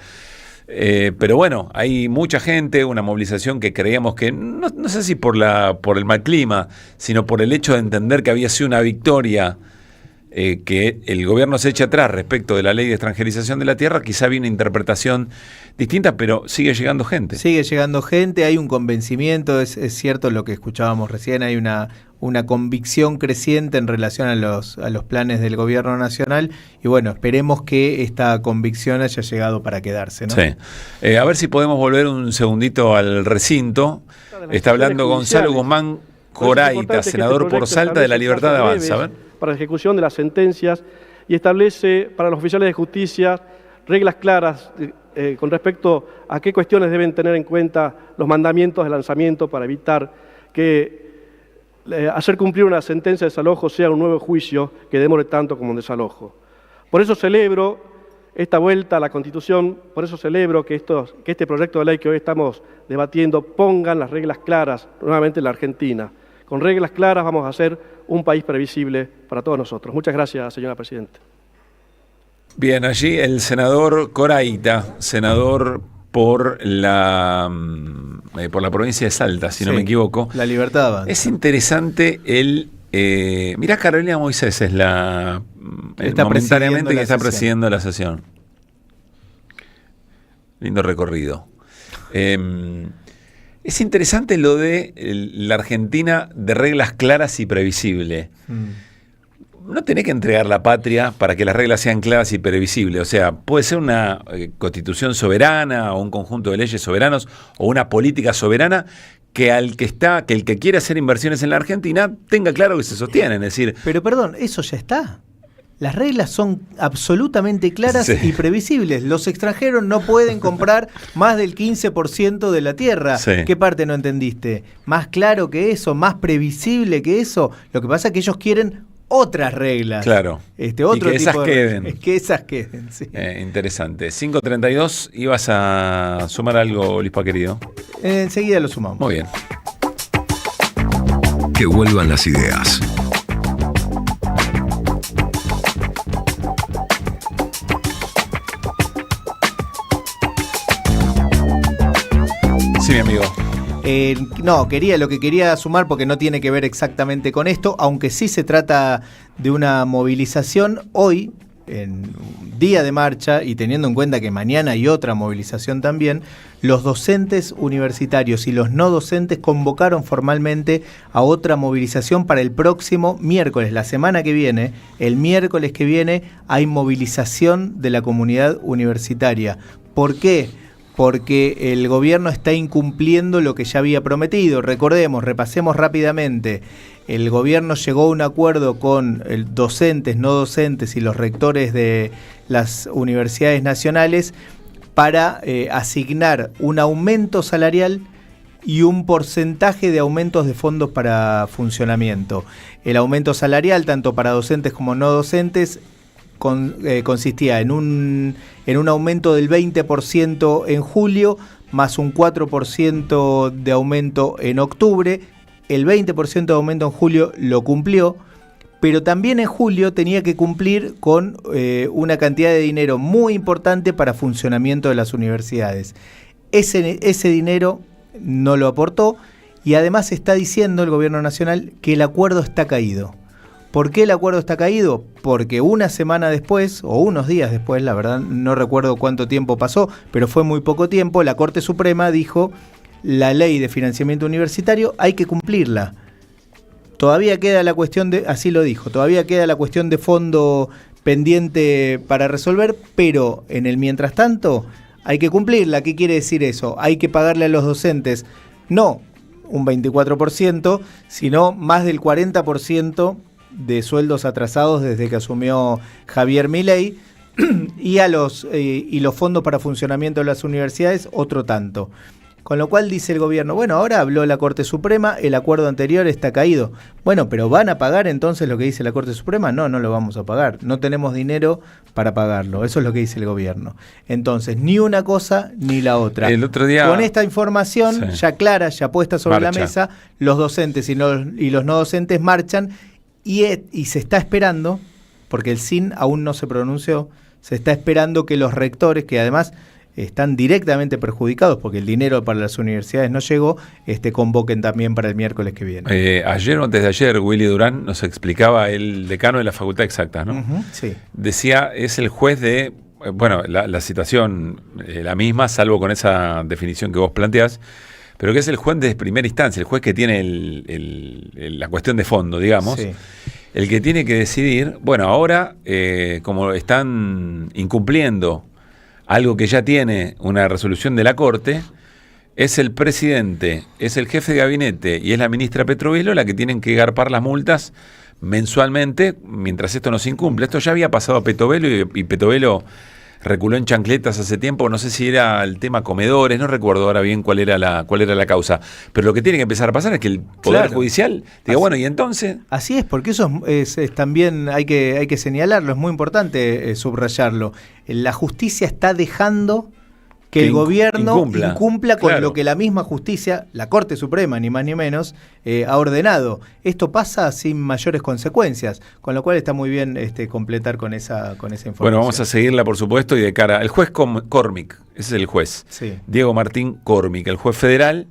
S11: Pero bueno, hay mucha gente, una movilización que creíamos que, no sé si por el mal clima, sino por el hecho de entender que había sido una victoria, que el gobierno se eche atrás respecto de la ley de extranjerización de la tierra. Quizá había una interpretación distinta, pero sigue llegando gente. Sigue llegando gente, hay un convencimiento, es cierto lo que escuchábamos recién, hay una convicción creciente en relación a los planes del gobierno nacional, y bueno, esperemos que esta convicción haya llegado para quedarse, ¿no? Sí. A ver si podemos volver un segundito al recinto. Está hablando Gonzalo Guzmán Coraita, senador por Salta de la Libertad de Avanza. A ver.
S16: Para la ejecución de las sentencias, y establece para los oficiales de justicia reglas claras con respecto a qué cuestiones deben tener en cuenta los mandamientos de lanzamiento para evitar que hacer cumplir una sentencia de desalojo sea un nuevo juicio que demore tanto como un desalojo. Por eso celebro esta vuelta a la Constitución, por eso celebro que este proyecto de ley que hoy estamos debatiendo pongan las reglas claras nuevamente en la Argentina. Con reglas claras vamos a hacer un país previsible para todos nosotros. Muchas gracias, señora Presidenta.
S11: Bien, allí el senador Coraita, senador por la provincia de Salta, si no me equivoco. La Libertad. Es interesante mirá, Carolina Moisés es momentáneamente que está presidiendo la sesión. Lindo recorrido. Es interesante lo de la Argentina de reglas claras y previsibles. No tenés que entregar la patria para que las reglas sean claras y previsibles. O sea, puede ser una constitución soberana o un conjunto de leyes soberanos o una política soberana que el que quiera hacer inversiones en la Argentina tenga claro que se sostienen. Es decir,
S12: pero perdón, eso ya está. Las reglas son absolutamente claras y previsibles. Los extranjeros no pueden comprar más del 15% de la tierra. ¿Qué parte no entendiste? ¿Más claro que eso? ¿Más previsible que eso? Lo que pasa es que ellos quieren otras reglas.
S11: Claro.
S12: Otro
S11: y que esas
S12: tipo de
S11: queden.
S12: reglas. Que esas queden, sí.
S11: Interesante. 5:32, ¿ibas a sumar algo, Lispa querido?
S12: Enseguida lo sumamos.
S11: Muy bien.
S3: Que vuelvan las ideas.
S11: Sí, mi amigo.
S12: Lo que quería sumar, porque no tiene que ver exactamente con esto, aunque sí se trata de una movilización hoy, en día de marcha, y teniendo en cuenta que mañana hay otra movilización también, los docentes universitarios y los no docentes convocaron formalmente a otra movilización para el próximo miércoles, la semana que viene. El miércoles que viene hay movilización de la comunidad universitaria. ¿Por qué? Porque el gobierno está incumpliendo lo que ya había prometido. Repasemos rápidamente. El gobierno llegó a un acuerdo con docentes, no docentes y los rectores de las universidades nacionales para asignar un aumento salarial y un porcentaje de aumentos de fondos para funcionamiento. El aumento salarial, tanto para docentes como no docentes, consistía en un aumento del 20% en julio, más un 4% de aumento en octubre. El 20% de aumento en julio lo cumplió, pero también en julio tenía que cumplir con una cantidad de dinero muy importante para funcionamiento de las universidades. Ese dinero no lo aportó, y además está diciendo el gobierno nacional que el acuerdo está caído. ¿Por qué el acuerdo está caído? Porque una semana después, o unos días después, la verdad no recuerdo cuánto tiempo pasó, pero fue muy poco tiempo, la Corte Suprema dijo: la ley de financiamiento universitario hay que cumplirla. Todavía queda la cuestión de, así lo dijo, todavía queda la cuestión de fondo pendiente para resolver, pero en el mientras tanto hay que cumplirla. ¿Qué quiere decir eso? Hay que pagarle a los docentes no un 24%, sino más del 40% de sueldos atrasados desde que asumió Javier Milei, y los fondos para funcionamiento de las universidades otro tanto. Con lo cual dice el gobierno, bueno, ahora habló la Corte Suprema, el acuerdo anterior está caído. Bueno, pero ¿van a pagar entonces lo que dice la Corte Suprema? No, no lo vamos a pagar. No tenemos dinero para pagarlo. Eso es lo que dice el gobierno. Entonces, ni una cosa ni la otra.
S11: El otro día,
S12: con esta información ya clara, ya puesta sobre la mesa, los docentes y los no docentes marchan, y se está esperando, porque el SIN aún no se pronunció, se está esperando que los rectores, que además están directamente perjudicados porque el dinero para las universidades no llegó, convoquen también para el miércoles que viene.
S11: Ayer o antes de ayer, Willy Durán nos explicaba, el decano de la Facultad de Exactas, ¿no?
S12: Sí.
S11: Decía, es el juez de, bueno, la situación la misma, salvo con esa definición que vos planteás, pero que es el juez de primera instancia, el juez que tiene la cuestión de fondo, digamos, sí, el que tiene que decidir, bueno, ahora, como están incumpliendo algo que ya tiene una resolución de la Corte, es el presidente, es el jefe de gabinete y es la ministra Petrovelo la que tienen que garpar las multas mensualmente mientras esto no se incumple. Esto ya había pasado a Petovelo y Petovelo reculó en chancletas hace tiempo, no sé si era el tema comedores, no recuerdo ahora bien cuál era la causa, pero lo que tiene que empezar a pasar es que el Poder Judicial diga, bueno, y entonces... Así
S12: es, porque eso es también hay que señalarlo, es muy importante subrayarlo. La justicia está dejando que el gobierno incumpla con lo que la misma justicia, la Corte Suprema, ni más ni menos, ha ordenado. Esto pasa sin mayores consecuencias, con lo cual está muy bien completar con esa información.
S11: Bueno, vamos a seguirla, por supuesto, y de cara... El juez Cormick, ese es el juez.
S12: Sí.
S11: Diego Martín Cormick, el juez federal,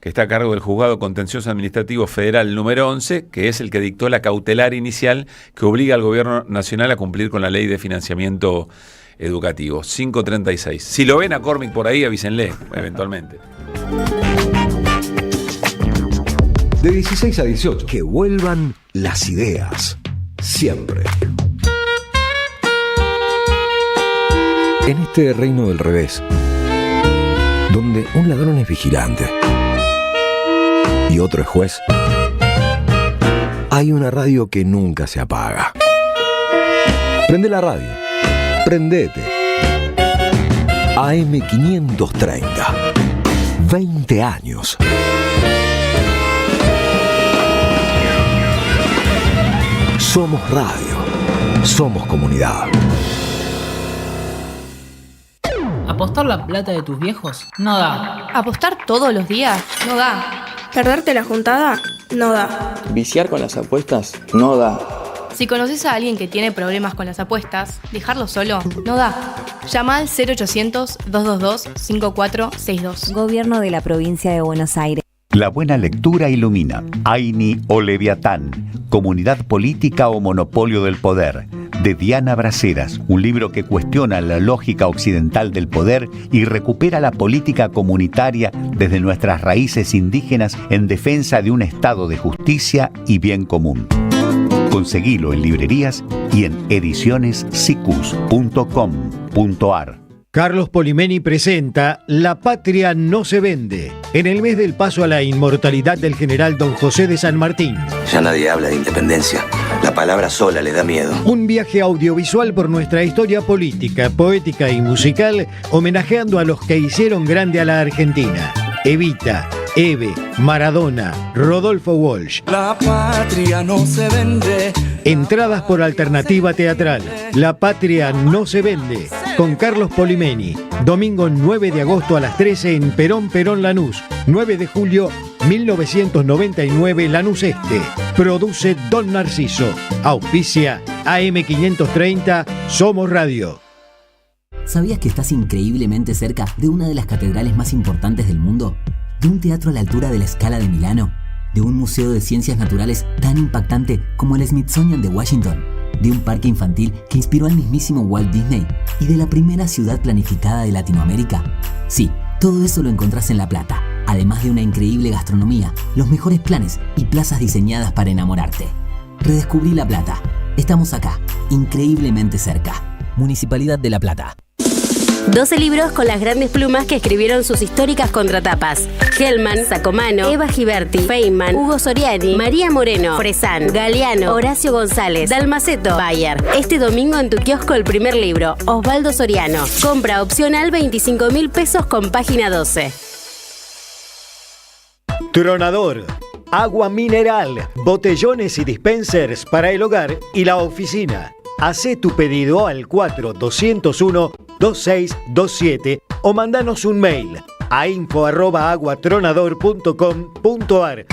S11: que está a cargo del Juzgado Contencioso Administrativo Federal número 11, que es el que dictó la cautelar inicial que obliga al Gobierno Nacional a cumplir con la Ley de Financiamiento Educativo. 5:36. Si lo ven a Cormick por ahí, avísenle, eventualmente.
S3: De 16 a 18. Que vuelvan las ideas. Siempre. En este reino del revés, donde un ladrón es vigilante y otro es juez, hay una radio que nunca se apaga. Prende la radio. Prendete. AM530. 20 años. Somos radio. Somos comunidad.
S7: ¿Apostar la plata de tus viejos? No da.
S22: ¿Apostar todos los días? No da.
S24: ¿Perderte la juntada? No da.
S25: Viciar con las apuestas no da.
S22: Si conoces a alguien que tiene problemas con las apuestas, dejarlo solo no da. Llama al 0800-222-5462.
S26: Gobierno de la Provincia de Buenos Aires.
S6: La buena lectura ilumina. Aini o Leviatán, Comunidad Política o Monopolio del Poder, de Diana Braceras, un libro que cuestiona la lógica occidental del poder y recupera la política comunitaria desde nuestras raíces indígenas en defensa de un estado de justicia y bien común. Conseguilo en librerías y en edicionessicus.com.ar.
S17: Carlos Polimeni presenta La Patria no se vende, en el mes del paso a la inmortalidad del general Don José de San Martín.
S18: Ya nadie habla de independencia. La palabra sola le da miedo.
S17: Un viaje audiovisual por nuestra historia política, poética y musical, homenajeando a los que hicieron grande a la Argentina. Evita, Eve, Maradona, Rodolfo Walsh.
S9: La patria no se vende.
S17: Entradas por Alternativa Teatral. La Patria no se vende. Con Carlos Polimeni. Domingo 9 de agosto a las 13 en Perón Lanús. 9 de julio 1999 Lanús Este. Produce Don Narciso. Auspicia AM530 Somos Radio.
S19: ¿Sabías que estás increíblemente cerca de una de las catedrales más importantes del mundo? ¿De un teatro a la altura de la Scala de Milano? ¿De un museo de ciencias naturales tan impactante como el Smithsonian de Washington? ¿De un parque infantil que inspiró al mismísimo Walt Disney? ¿Y de la primera ciudad planificada de Latinoamérica? Sí, todo eso lo encontrás en La Plata, además de una increíble gastronomía, los mejores planes y plazas diseñadas para enamorarte. Redescubrí La Plata. Estamos acá, increíblemente cerca. Municipalidad de La Plata.
S20: 12 libros con las grandes plumas que escribieron sus históricas contratapas. Hellman, Sacomano, Eva Giberti, Feynman, Hugo Soriani, María Moreno, Fresán, Galeano, Horacio González, Dalmaceto, Bayer. Este domingo en tu kiosco el primer libro, Osvaldo Soriano. Compra opcional 25.000 pesos con página 12.
S17: Tronador. Agua mineral, botellones y dispensers para el hogar y la oficina. Hacé tu pedido al 4201-2627 o mandanos un mail a info@aguatronador.com.ar.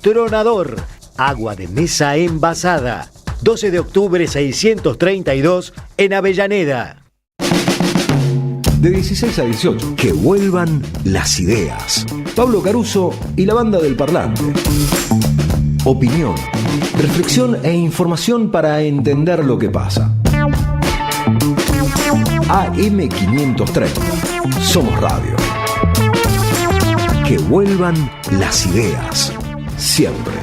S17: Tronador, agua de mesa envasada. 12 de octubre 632 en Avellaneda.
S3: De 16 a 18, que vuelvan las ideas. Pablo Caruso y la banda del Parlante. Opinión, reflexión e información para entender lo que pasa. AM530. Somos Radio. Que vuelvan las ideas. Siempre.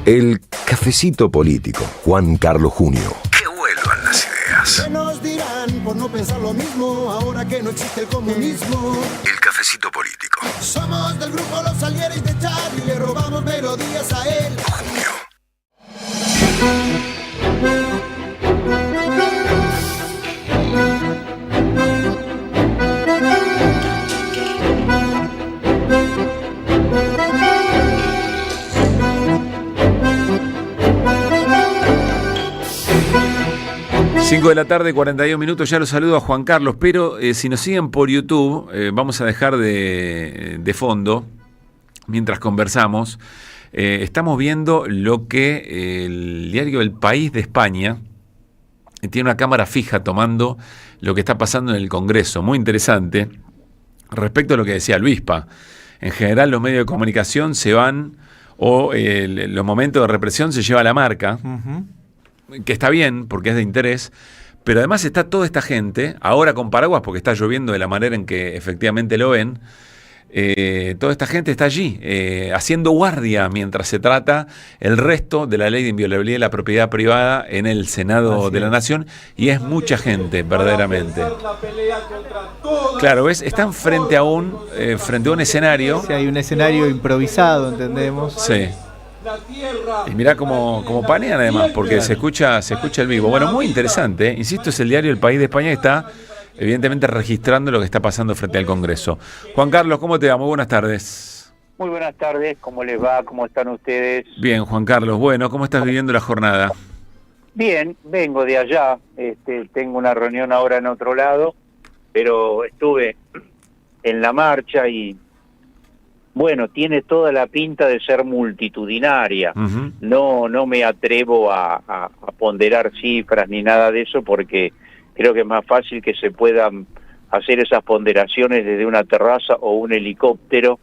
S3: El cafecito político. Juan Carlos Junio. Que vuelvan las ideas.
S21: ¿Qué nos dirán por no pensar lo mismo ahora que no existe el comunismo?
S3: El cafecito político.
S21: Somos del grupo Los Salieres de Charlie y le robamos melodías a él.
S11: Cinco de la tarde, 41 minutos, ya los saludo a Juan Carlos, pero si nos siguen por YouTube, vamos a dejar de fondo, mientras conversamos, estamos viendo lo que el diario El País de España tiene una cámara fija tomando lo que está pasando en el Congreso, muy interesante, respecto a lo que decía Luispa. En general los medios de comunicación se van, o los momentos de represión se lleva la marca, que está bien, porque es de interés, pero además está toda esta gente, ahora con paraguas, porque está lloviendo de la manera en que efectivamente lo ven, toda esta gente está allí, haciendo guardia mientras se trata el resto de la ley de inviolabilidad de la propiedad privada en el Senado de la Nación, y es mucha gente, verdaderamente. Claro, ¿ves? Están frente a un escenario.
S12: Sí, hay un escenario improvisado, entendemos.
S11: Sí. Y mirá cómo panean además, porque se escucha el vivo. Bueno, muy interesante, insisto, es el diario El País de España que está evidentemente registrando lo que está pasando frente al Congreso. Juan Carlos, ¿cómo te va? Muy buenas tardes.
S2: Muy buenas tardes, ¿cómo les va? ¿Cómo están ustedes?
S11: Bien, Juan Carlos. Bueno, ¿cómo estás viviendo la jornada?
S2: Bien, vengo de allá. Tengo una reunión ahora en otro lado, pero estuve en la marcha y, bueno, tiene toda la pinta de ser multitudinaria. No me atrevo a ponderar cifras ni nada de eso, porque creo que es más fácil que se puedan hacer esas ponderaciones desde una terraza o un helicóptero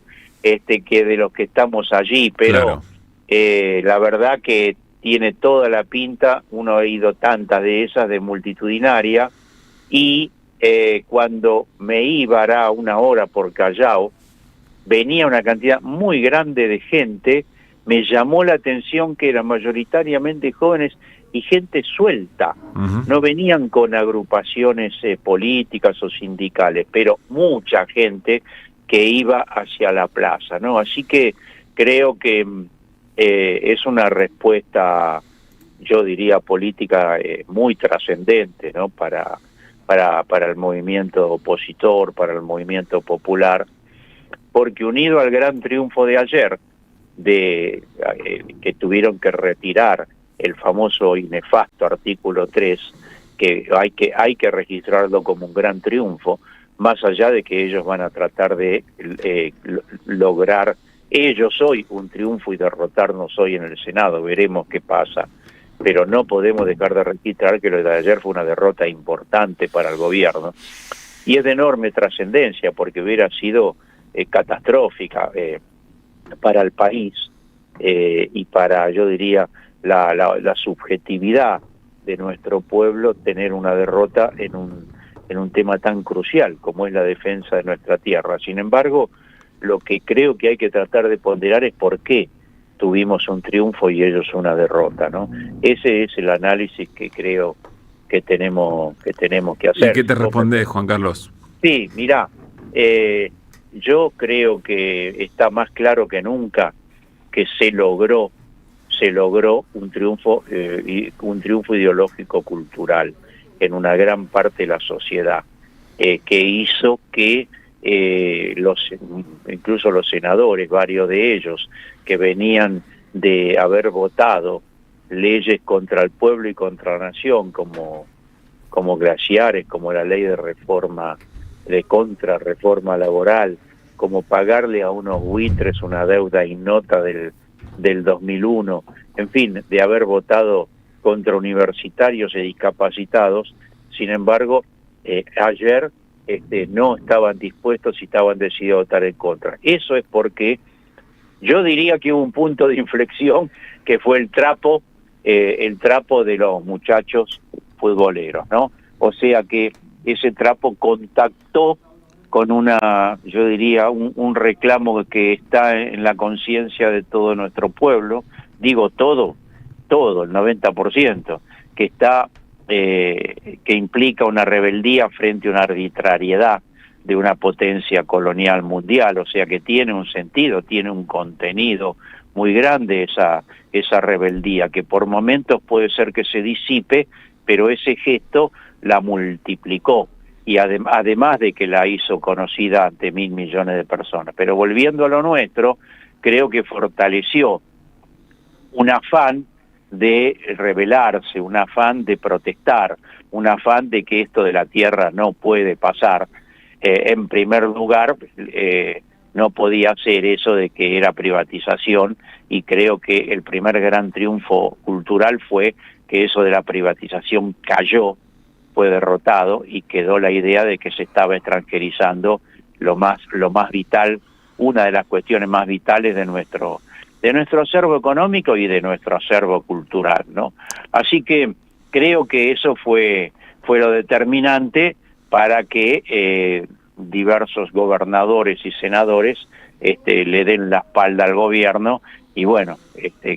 S2: que de los que estamos allí, pero claro. La verdad que tiene toda la pinta, uno ha oído tantas de esas, de multitudinaria, y cuando me iba a una hora por Callao, venía una cantidad muy grande de gente, me llamó la atención que eran mayoritariamente jóvenes y gente suelta, no venían con agrupaciones políticas o sindicales, pero mucha gente que iba hacia la plaza, ¿no? Así que creo que es una respuesta, yo diría, política muy trascendente, ¿no? Para el movimiento opositor, para el movimiento popular, porque unido al gran triunfo de ayer, que tuvieron que retirar el famoso y nefasto artículo 3, que hay que registrarlo como un gran triunfo, más allá de que ellos van a tratar de lograr ellos hoy un triunfo y derrotarnos hoy en el Senado, veremos qué pasa, pero no podemos dejar de registrar que lo de ayer fue una derrota importante para el gobierno, y es de enorme trascendencia, porque hubiera sido catastrófica para el país y para, yo diría, la subjetividad de nuestro pueblo, tener una derrota en un tema tan crucial como es la defensa de nuestra tierra. Sin embargo, lo que creo que hay que tratar de ponderar es por qué tuvimos un triunfo y ellos una derrota, ¿no? Ese es el análisis que creo que tenemos que hacer.
S11: ¿Y qué te responde, Juan Carlos?
S2: Sí, mirá, yo creo que está más claro que nunca que se logró un triunfo ideológico cultural en una gran parte de la sociedad, que hizo que incluso los senadores, varios de ellos, que venían de haber votado leyes contra el pueblo y contra la nación, como glaciares, como la ley de contrarreforma laboral, como pagarle a unos buitres una deuda innota del 2001, en fin, de haber votado contra universitarios y discapacitados. Sin embargo, ayer no estaban dispuestos y estaban decididos a votar en contra. Eso es porque yo diría que hubo un punto de inflexión que fue el trapo de los muchachos futboleros, ¿no? O sea que ese trapo contactó con yo diría, un reclamo que está en la conciencia de todo nuestro pueblo, digo todo, el 90%, que implica una rebeldía frente a una arbitrariedad de una potencia colonial mundial, o sea que tiene un sentido, tiene un contenido muy grande esa rebeldía, que por momentos puede ser que se disipe, pero ese gesto la multiplicó, y además de que la hizo conocida ante 1.000 millones de personas. Pero volviendo a lo nuestro, creo que fortaleció un afán de rebelarse, un afán de protestar, un afán de que esto de la tierra no puede pasar. En primer lugar, no podía ser eso de que era privatización, y creo que el primer gran triunfo cultural fue que eso de la privatización cayó, fue derrotado, y quedó la idea de que se estaba extranjerizando lo más vital, una de las cuestiones más vitales de nuestro acervo económico y de nuestro acervo cultural, ¿no? Así que creo que eso fue lo determinante para que diversos gobernadores y senadores le den la espalda al gobierno. Y bueno,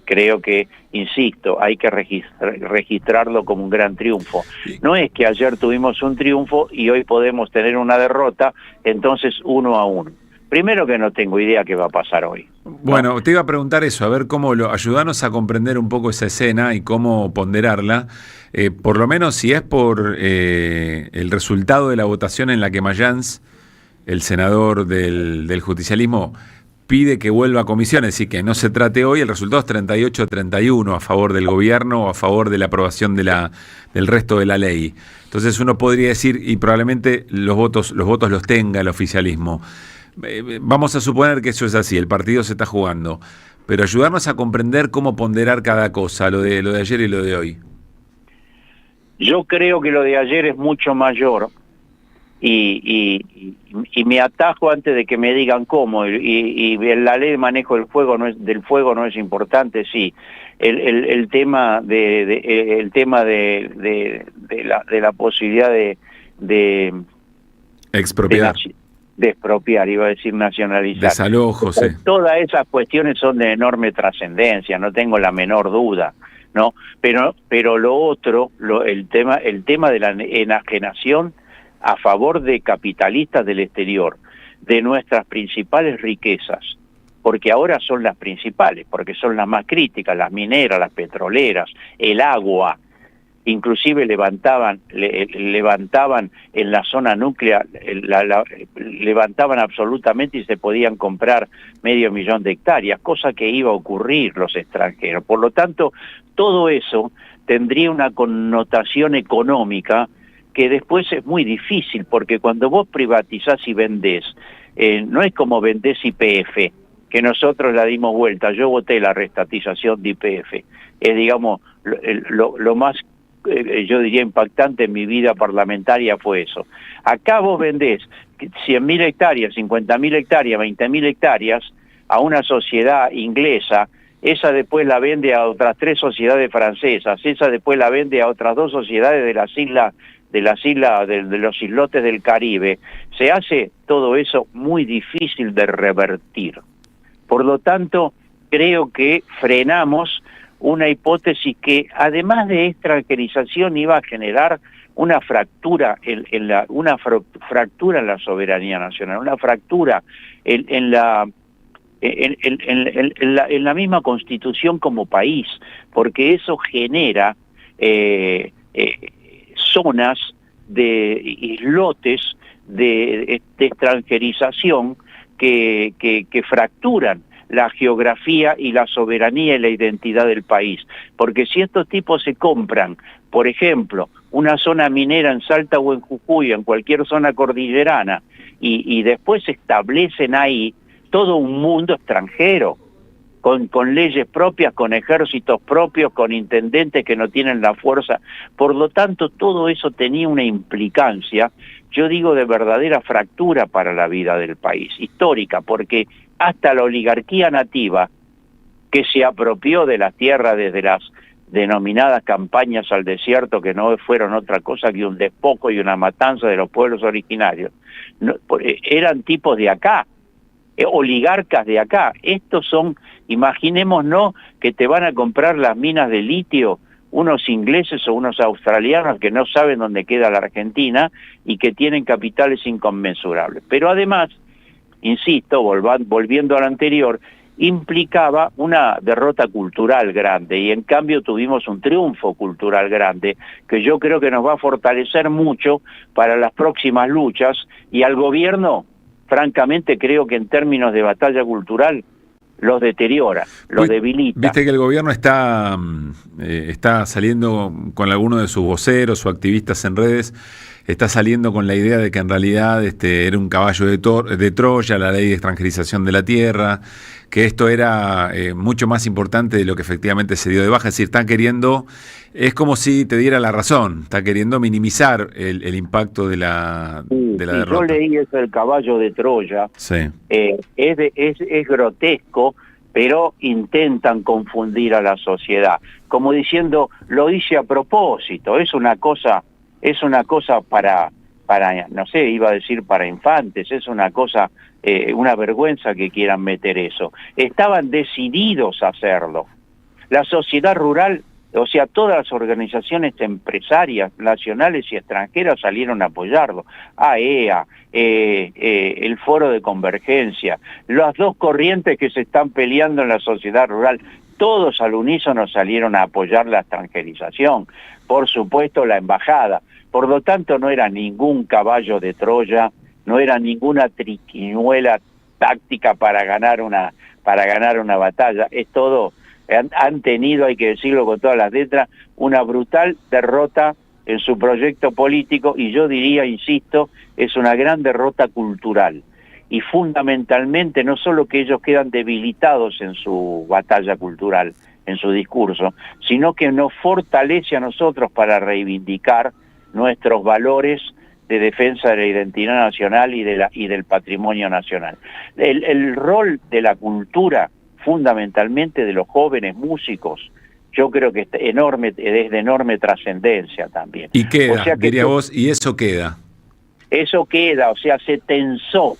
S2: creo que, insisto, hay que registrarlo como un gran triunfo. No es que ayer tuvimos un triunfo y hoy podemos tener una derrota, entonces 1-1. Primero que no tengo idea qué va a pasar hoy.
S11: Bueno, te iba a preguntar eso, a ver ayudanos a comprender un poco esa escena y cómo ponderarla, por lo menos si es por el resultado de la votación en la que Mayans, el senador del justicialismo, pide que vuelva a comisiones y que no se trate hoy, el resultado es 38-31 a favor del gobierno o a favor de la aprobación del resto de la ley. Entonces uno podría decir, y probablemente los votos los tenga el oficialismo. Vamos a suponer que eso es así, el partido se está jugando, pero ayudarnos a comprender cómo ponderar cada cosa, lo de ayer y lo de hoy.
S2: Yo creo que lo de ayer es mucho mayor y me atajo antes de que me digan cómo, y la ley de manejo del fuego no es importante, sí. El tema de la posibilidad de
S11: expropiar.
S2: De expropiar, iba a decir nacionalizar.
S11: Desalojo, sí.
S2: Todas esas cuestiones son de enorme trascendencia, no tengo la menor duda, ¿no? Pero lo otro, el tema de la enajenación a favor de capitalistas del exterior, de nuestras principales riquezas, porque ahora son las principales, porque son las más críticas, las mineras, las petroleras, el agua. Inclusive levantaban en la zona núclea, levantaban absolutamente y se podían comprar 500.000 de hectáreas, cosa que iba a ocurrir los extranjeros. Por lo tanto, todo eso tendría una connotación económica que después es muy difícil, porque cuando vos privatizás y vendés, no es como vendés YPF, que nosotros la dimos vuelta. Yo voté la restatización de YPF. Es, digamos, lo más, yo diría, impactante en mi vida parlamentaria fue eso. Acá vos vendés 100.000 hectáreas, 50.000 hectáreas, 20.000 hectáreas a una sociedad inglesa, esa después la vende a otras 3 sociedades francesas, esa después la vende a otras 2 sociedades de los islotes del Caribe. Se hace todo eso muy difícil de revertir. Por lo tanto, creo que frenamos una hipótesis que, además de extranjerización, iba a generar una fractura en la soberanía nacional, una fractura en la misma Constitución como país, porque eso genera zonas de islotes de extranjerización que fracturan la geografía y la soberanía y la identidad del país. Porque si estos tipos se compran, por ejemplo, una zona minera en Salta o en Jujuy, en cualquier zona cordillerana, y después se establecen ahí todo un mundo extranjero, con leyes propias, con ejércitos propios, con intendentes que no tienen la fuerza. Por lo tanto, todo eso tenía una implicancia, yo digo, de verdadera fractura para la vida del país, histórica, porque hasta la oligarquía nativa, que se apropió de la tierra desde las denominadas campañas al desierto, que no fueron otra cosa que un despojo y una matanza de los pueblos originarios, eran tipos de acá, oligarcas de acá. Estos son, imaginémonos que te van a comprar las minas de litio unos ingleses o unos australianos que no saben dónde queda la Argentina y que tienen capitales inconmensurables. Pero además, insisto, volviendo al anterior, implicaba una derrota cultural grande, y en cambio tuvimos un triunfo cultural grande que yo creo que nos va a fortalecer mucho para las próximas luchas, y al gobierno, francamente, creo que en términos de batalla cultural los deteriora, los debilita.
S11: Viste que el gobierno está saliendo con algunos de sus voceros o activistas en redes, está saliendo con la idea de que en realidad era un caballo de Troya, la ley de extranjerización de la tierra, que esto era mucho más importante de lo que efectivamente se dio de baja. Es decir, están queriendo, es como si te diera la razón, está queriendo minimizar el impacto de la derrota.
S2: Yo leí eso del caballo de Troya,
S11: sí.
S2: Es grotesco, pero intentan confundir a la sociedad, como diciendo, lo hice a propósito, es una cosa para, no sé, iba a decir para infantes, es una cosa, una vergüenza que quieran meter eso. Estaban decididos a hacerlo. La sociedad rural, o sea, todas las organizaciones empresarias nacionales y extranjeras salieron a apoyarlo. AEA, el Foro de Convergencia, las dos corrientes que se están peleando en la sociedad rural, todos al unísono salieron a apoyar la extranjerización. Por supuesto, la embajada. Por lo tanto, no era ningún caballo de Troya, no era ninguna triquiñuela táctica para ganar una batalla. Es todo, han tenido, hay que decirlo con todas las letras, una brutal derrota en su proyecto político, y yo diría, insisto, es una gran derrota cultural. Y fundamentalmente no solo que ellos quedan debilitados en su batalla cultural, en su discurso, sino que nos fortalece a nosotros para reivindicar nuestros valores de defensa de la identidad nacional y del patrimonio nacional. El rol de la cultura, fundamentalmente de los jóvenes músicos, yo creo que es de enorme trascendencia también.
S11: Y queda,
S2: o sea que
S11: diría vos, y eso queda.
S2: Eso queda, o sea, se tensó,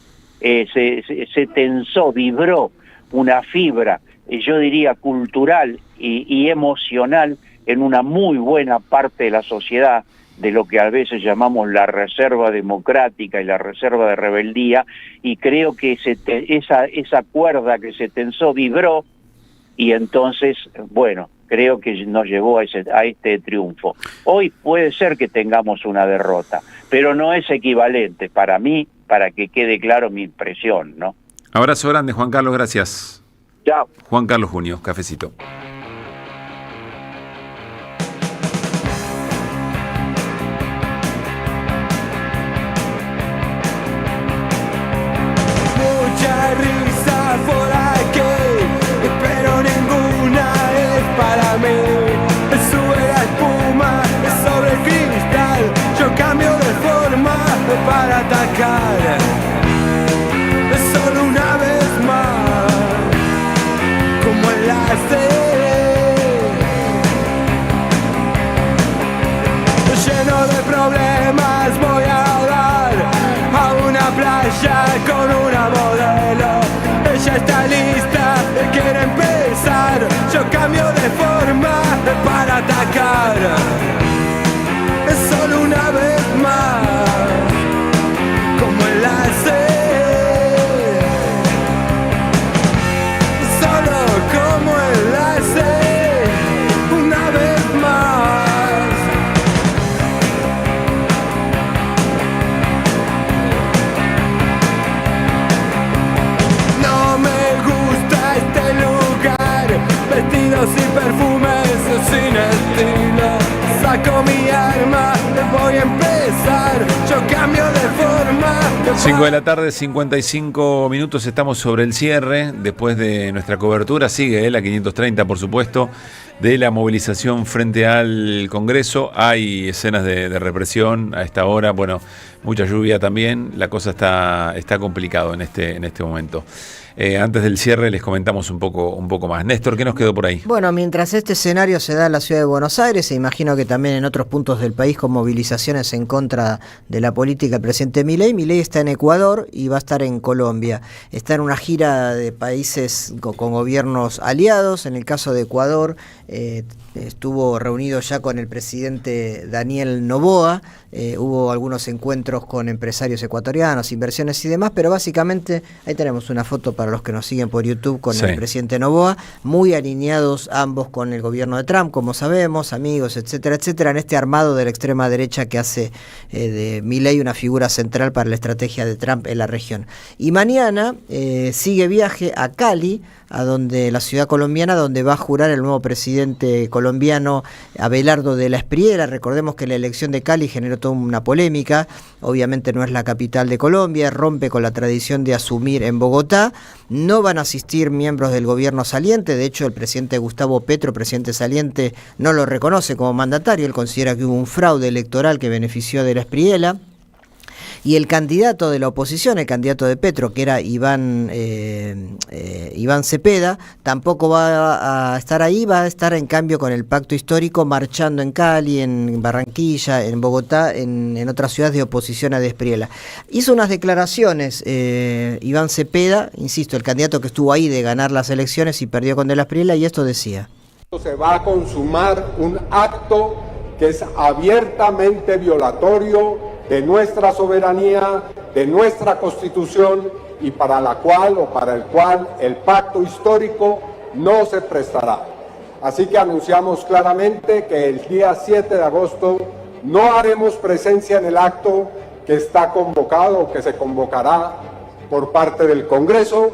S2: vibró una fibra, yo diría cultural y emocional en una muy buena parte de la sociedad, de lo que a veces llamamos la reserva democrática y la reserva de rebeldía, y creo que esa cuerda que se tensó vibró, y entonces, bueno, creo que nos llevó a este triunfo. Hoy puede ser que tengamos una derrota, pero no es equivalente para mí, para que quede claro mi impresión, ¿no?
S11: Abrazo grande, Juan Carlos, gracias.
S2: Chao.
S11: Juan Carlos Junio, cafecito.
S9: Mucha risa por aquí, pero ninguna es para mí. Sube la espuma sobre el cristal, yo cambio de forma para atacar. Solo una vez más, como el lleno de problemas voy a dar a una playa con una modelo. Ella está lista, quiere empezar. Yo cambio de forma para atacar. Solo una vez más, como el solo como el una vez más. No me gusta este lugar, vestidos y perfumes sin estilo. Saco mi arma, voy a empezar, yo cambio de forma.
S11: 5 de la tarde, 55 minutos, estamos sobre el cierre, después de nuestra cobertura, sigue la 530 por supuesto, de la movilización frente al Congreso. Hay escenas de represión a esta hora, bueno, mucha lluvia también, la cosa está complicado en este momento. Antes del cierre les comentamos un poco más. Néstor, ¿qué nos quedó por ahí?
S5: Bueno, mientras este escenario se da en la ciudad de Buenos Aires, e imagino que también en otros puntos del país con movilizaciones en contra de la política del presidente Milei. Milei está en Ecuador y va a estar en Colombia. Está en una gira de países con gobiernos aliados. En el caso de Ecuador, estuvo reunido ya con el presidente Daniel Noboa. Hubo algunos encuentros con empresarios ecuatorianos, inversiones y demás, pero básicamente ahí tenemos una foto para los que nos siguen por YouTube con el presidente Noboa, muy alineados ambos con el gobierno de Trump, como sabemos, amigos, etcétera, etcétera, en este armado de la extrema derecha que hace de Milei una figura central para la estrategia de Trump en la región. Y mañana sigue viaje a Cali, a donde la ciudad colombiana, donde va a jurar el nuevo presidente colombiano Abelardo de la Espriella. Recordemos que la elección de Cali generó toda una polémica, obviamente no es la capital de Colombia, rompe con la tradición de asumir en Bogotá. No van a asistir miembros del gobierno saliente, de hecho el presidente Gustavo Petro, presidente saliente, no lo reconoce como mandatario, él considera que hubo un fraude electoral que benefició de la Espriella. Y el candidato de la oposición, el candidato de Petro, que era Iván Cepeda, tampoco va a estar ahí, va a estar en cambio con el pacto histórico marchando en Cali, en Barranquilla, en Bogotá, en otras ciudades de oposición a de Espriella. Hizo unas declaraciones Iván Cepeda, insisto, el candidato que estuvo ahí de ganar las elecciones y perdió con de la Espriella, y esto decía.
S1: Se va a consumar un acto que es abiertamente violatorio de nuestra soberanía, de nuestra Constitución, y para el cual el pacto histórico no se prestará. Así que anunciamos claramente que el día 7 de agosto no haremos presencia en el acto que está convocado o que se convocará por parte del Congreso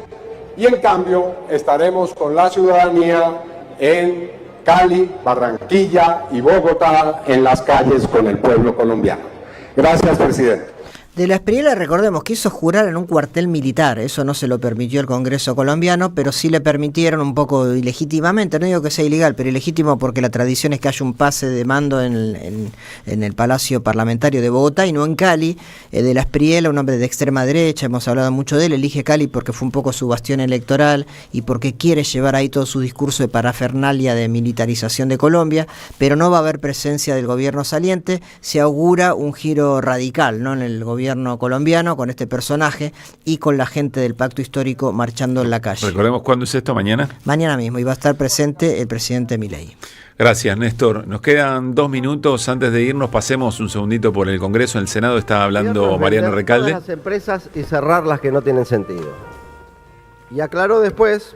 S1: y en cambio estaremos con la ciudadanía en Cali, Barranquilla y Bogotá en las calles con el pueblo colombiano. Gracias, presidente.
S5: De la Espriella, recordemos, quiso jurar en un cuartel militar. Eso no se lo permitió el Congreso colombiano, pero sí le permitieron un poco ilegítimamente. No digo que sea ilegal, pero ilegítimo porque la tradición es que haya un pase de mando en el Palacio Parlamentario de Bogotá y no en Cali. De la Espriella, un hombre de extrema derecha, hemos hablado mucho de él, elige Cali porque fue un poco su bastión electoral y porque quiere llevar ahí todo su discurso de parafernalia de militarización de Colombia, pero no va a haber presencia del gobierno saliente. Se augura un giro radical, ¿no?, en el gobierno colombiano con este personaje y con la gente del Pacto Histórico marchando en la calle.
S11: Recordemos cuándo es esto, mañana.
S5: Mañana mismo, y va a estar presente el presidente Milei.
S11: Gracias, Néstor. Nos quedan 2 minutos antes de irnos. Pasemos un segundito por el Congreso. En el Senado está hablando Mariano Recalde.
S4: Todas las empresas y cerrar las que no tienen sentido. Y aclaró después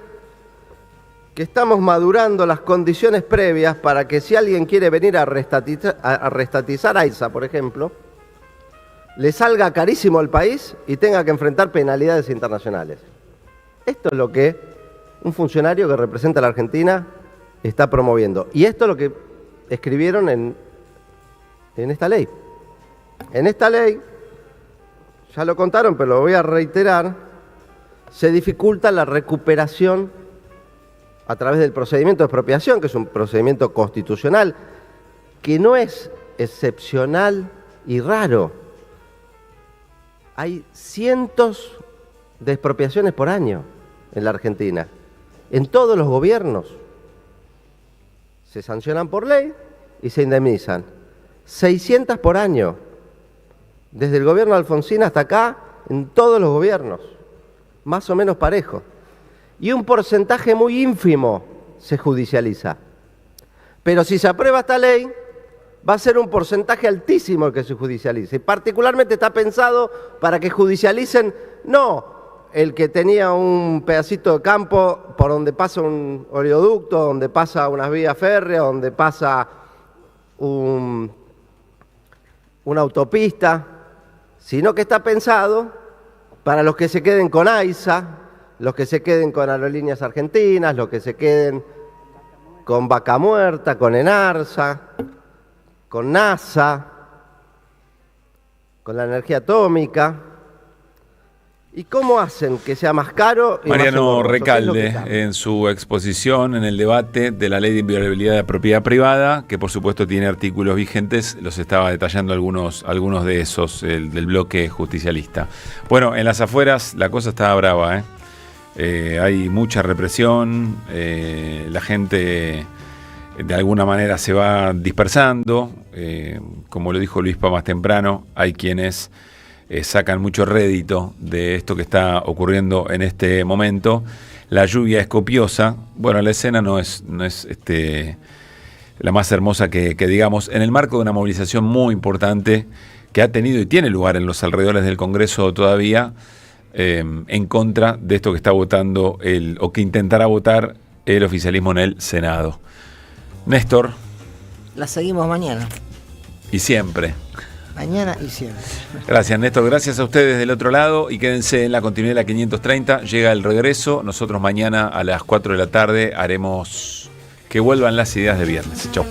S4: que estamos madurando las condiciones previas para que si alguien quiere venir a restatizar a AISA, por ejemplo, le salga carísimo al país y tenga que enfrentar penalidades internacionales. Esto es lo que un funcionario que representa a la Argentina está promoviendo. Y esto es lo que escribieron en esta ley. En esta ley, ya lo contaron, pero lo voy a reiterar, se dificulta la recuperación a través del procedimiento de expropiación, que es un procedimiento constitucional, que no es excepcional y raro. Hay cientos de expropiaciones por año en la Argentina, en todos los gobiernos. Se sancionan por ley y se indemnizan. 600 por año, desde el gobierno de Alfonsín hasta acá, en todos los gobiernos, más o menos parejo. Y un porcentaje muy ínfimo se judicializa. Pero si se aprueba esta ley, va a ser un porcentaje altísimo el que se judicialice. Y particularmente está pensado para que judicialicen no el que tenía un pedacito de campo por donde pasa un oleoducto, donde pasa unas vías férreas, donde pasa una autopista, sino que está pensado para los que se queden con AISA, los que se queden con Aerolíneas Argentinas, los que se queden con Vaca Muerta, con Enarsa, con NASA, con la energía atómica. ¿Y cómo hacen que sea más caro? Y
S11: Mariano Recalde, en su exposición en el debate de la Ley de Inviolabilidad de Propiedad Privada, que por supuesto tiene artículos vigentes, los estaba detallando algunos de esos, del bloque justicialista. Bueno, en las afueras la cosa está brava, hay mucha represión, la gente de alguna manera se va dispersando, como lo dijo Luispa más temprano, hay quienes sacan mucho rédito de esto que está ocurriendo en este momento. La lluvia es copiosa, bueno, la escena no es la más hermosa que digamos, en el marco de una movilización muy importante que ha tenido y tiene lugar en los alrededores del Congreso todavía, en contra de esto que está votando o que intentará votar el oficialismo en el Senado. Néstor.
S5: La seguimos mañana.
S11: Y siempre.
S5: Mañana y siempre.
S11: Gracias, Néstor. Gracias a ustedes del otro lado y quédense en la continuidad de la 530. Llega el regreso. Nosotros mañana a las 4 de la tarde haremos que vuelvan las ideas de viernes. Chau.